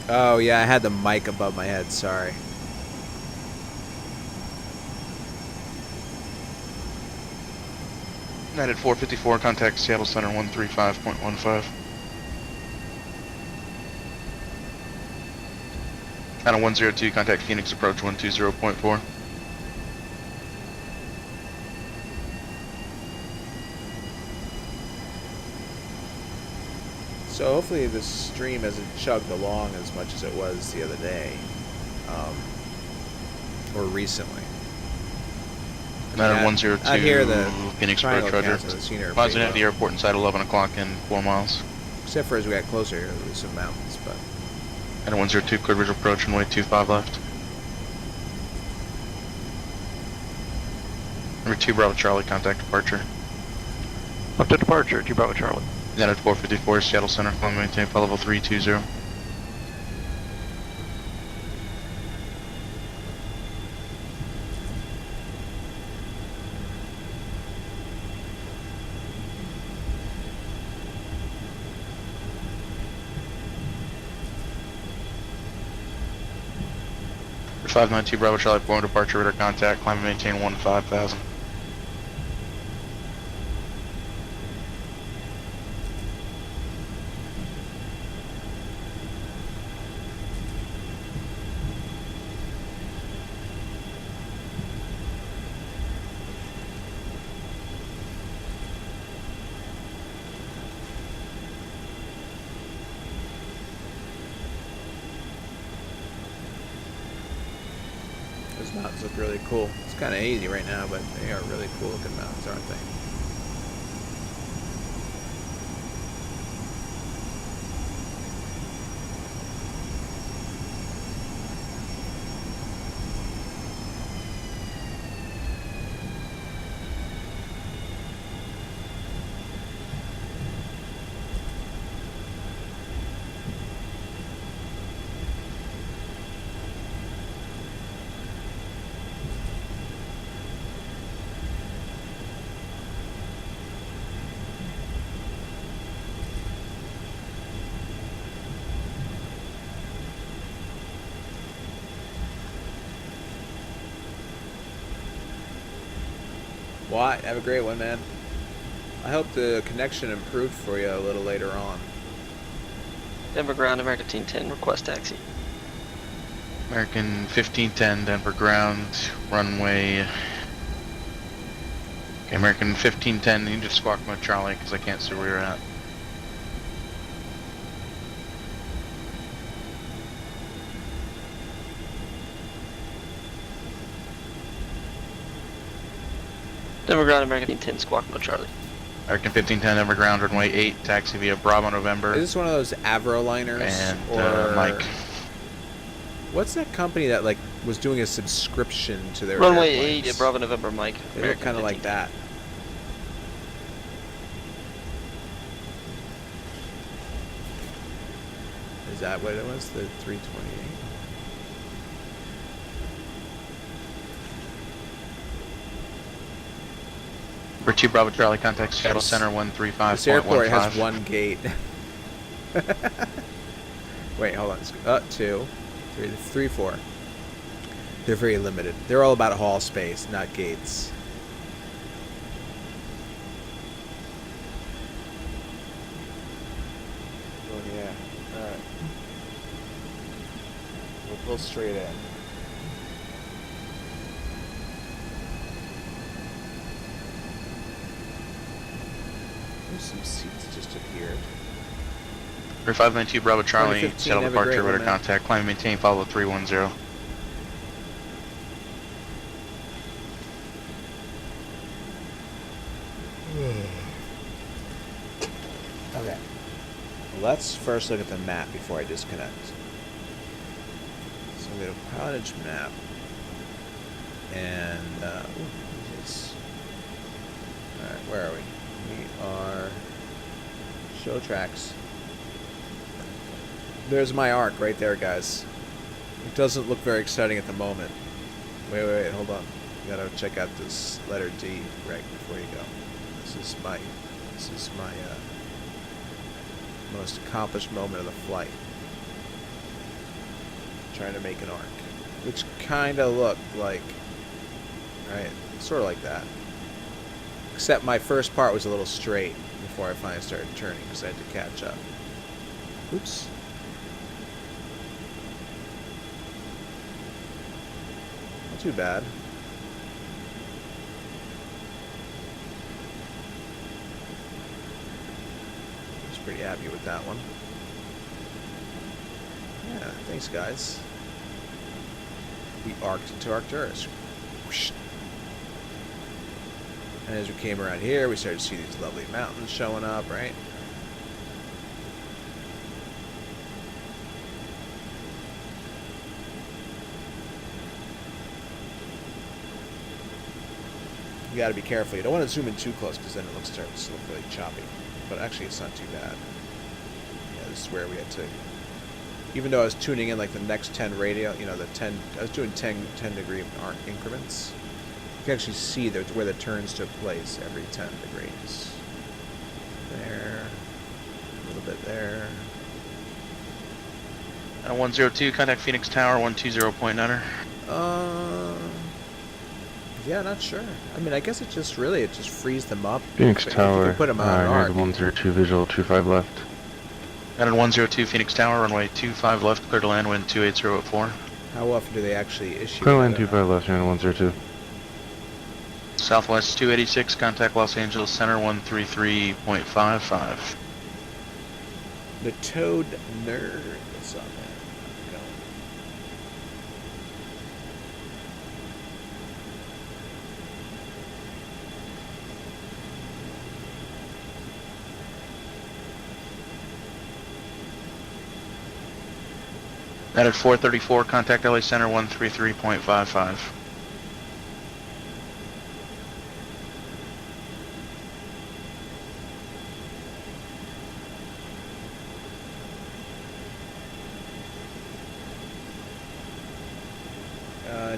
Oh yeah, I had the mic above my head, sorry. United 454, contact Seattle Center 135.15. Channel 102, contact Phoenix approach 120.4. So hopefully this stream hasn't chugged along as much as it was the other day, or recently. United 102, I hear the Phoenix approach, roger. Positive at the airport inside 11 o'clock in 4 miles. Except for as we got closer here, there's some mountains, but... United 102, clear visual approach, runway 25 left. Number 2 Bravo Charlie, contact departure. Up to departure, 2 Bravo Charlie. United 454, Seattle Center, climb and maintain, flight level 320. For 592 Bravo Charlie, Boeing departure, radar contact, climb and maintain 15,000. Those mountains look really cool. It's kind of hazy right now, but they are really cool looking mountains, aren't they? What? Have a great one, man. I hope the connection improved for you a little later on. Denver ground, American 10, request taxi. American 1510, Denver ground, runway. Okay, American 1510, you can just squawk mode Charlie because I can't see where you're at. Denver ground, American 10, squawk mode Charlie. American 1510, Denver ground, runway 8, taxi via Bravo November. Is this one of those Avroliners? And or Mike. What's that company that like was doing a subscription to their runway airplanes? 8, Bravo November, Mike. They look kind of like that. Is that what it was? The 328? For 2 Bravo Charlie, contact Seattle Center 135.15. This airport has one gate. Wait, hold on. 2, 3, 4. They're very limited. They're all about hall space, not gates. Oh yeah. Alright. We'll pull straight in. Some seats just appeared. 3592 Bravo Charlie, Seattle departure, radar contact, climb and maintain, follow 310. Okay. Let's first look at the map before I disconnect. So we have a PilotEdge map. And, alright, where are we? We are show tracks. There's my arc right there, guys. It doesn't look very exciting at the moment. Wait, hold on. You gotta check out this letter D right before you go. This is my most accomplished moment of the flight. Trying to make an arc, which kind of looked like, right, sort of like that. Except my first part was a little straight before I finally started turning because I had to catch up. Oops. Not too bad. I was pretty happy with that one. Yeah, thanks guys. We arced into Arcturus. Whoosh. And as we came around here, we started to see these lovely mountains showing up, right? You gotta be careful. You don't want to zoom in too close because then it starts to look really choppy. But actually, it's not too bad. Yeah, this is where we had to... Even though I was tuning in like the next 10 radio, you know, the 10... I was doing 10 degree arc increments. You can actually see where the turns took place every 10 degrees. There. A little bit there. 102, contact Phoenix Tower, 120.9er. Yeah, not sure. I mean, I guess it just frees them up. Phoenix Tower, put them on I heard 102 visual, 25 left. And 102 Phoenix Tower, runway 25 left, clear to land, wind 280 at 4. How often do they actually issue? Clear to land 25 left, and 102. Southwest 286, contact Los Angeles Center 133.55. The Toad Nerd. What's up, man? At 434, contact LA Center 133.55.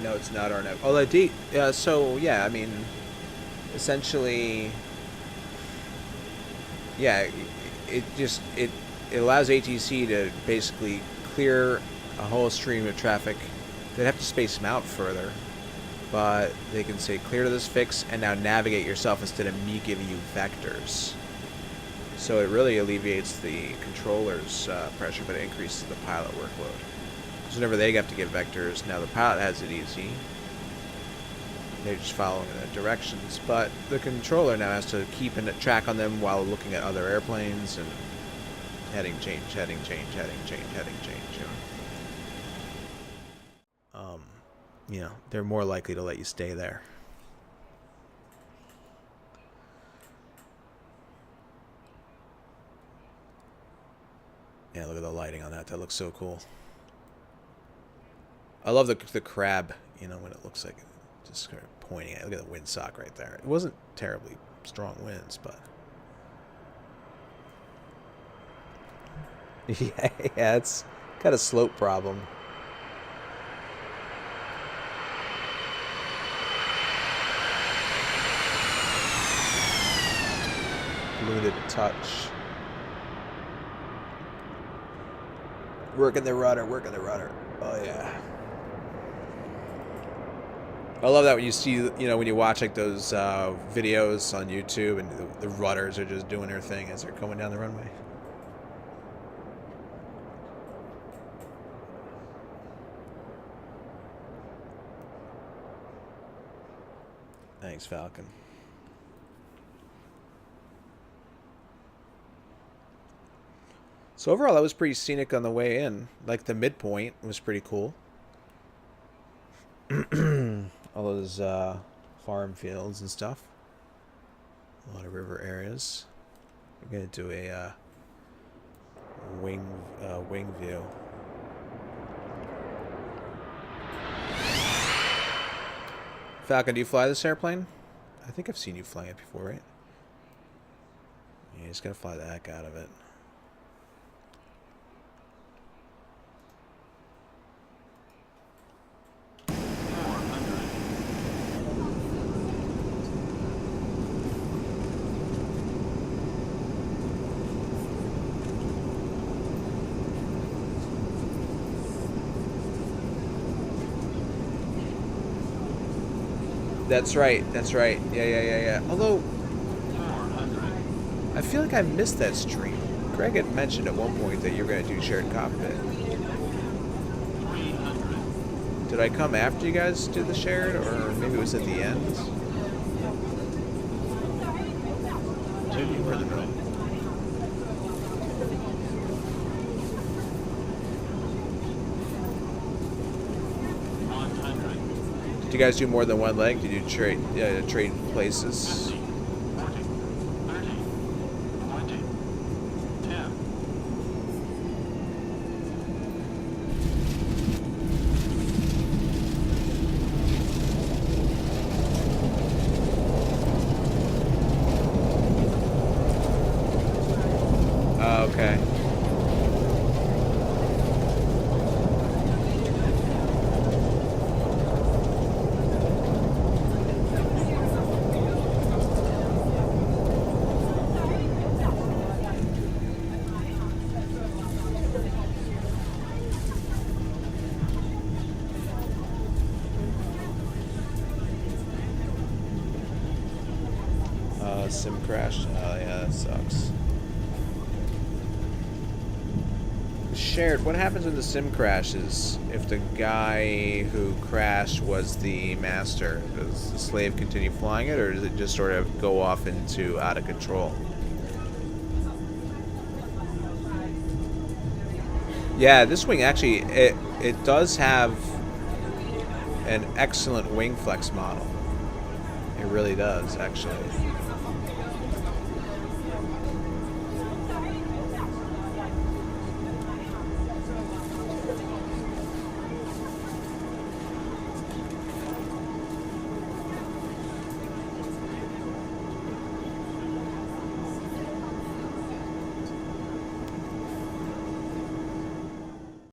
No, it's not RNF. Although, so, yeah, I mean, essentially, yeah, it allows ATC to basically clear a whole stream of traffic. They'd have to space them out further, but they can say clear to this fix and now navigate yourself instead of me giving you vectors. So it really alleviates the controller's pressure, but it increases the pilot workload. Because whenever they have to give vectors, now the pilot has it easy. They're just following the directions, but the controller now has to keep a track on them while looking at other airplanes and heading change, heading change, heading change, heading change. You know, they're more likely to let you stay there. Yeah, look at the lighting on that. That looks so cool. I love the crab, you know, when it looks like just kind of pointing at it. Look at the windsock right there. It wasn't terribly strong winds, but yeah, it's got a slope problem. Limited touch. Working the rudder, working the rudder. Oh yeah. I love that when you see, you know, when you watch like those videos on YouTube and the rudders are just doing their thing as they're going down the runway. Thanks, Falcon. So overall, that was pretty scenic on the way in. Like the midpoint was pretty cool. All those farm fields and stuff. A lot of river areas. We're gonna do a wing view. Falcon, do you fly this airplane? I think I've seen you flying it before, right? Yeah, just gonna fly the heck out of it. That's right, that's right. Yeah. Although, I feel like I missed that stream. Greg had mentioned at one point that you were going to do shared cockpit. Did I come after you guys did the shared, or maybe it was at the end? Maybe you were in the middle. Did you guys do more than one leg? Did you trade places? Okay. Sim crashed. Oh yeah, that sucks. Shared, what happens when the sim crashes if the guy who crashed was the master? Does the slave continue flying it, or does it just sort of go off into out of control? Yeah, this wing actually, it does have an excellent wing flex model. It really does, actually.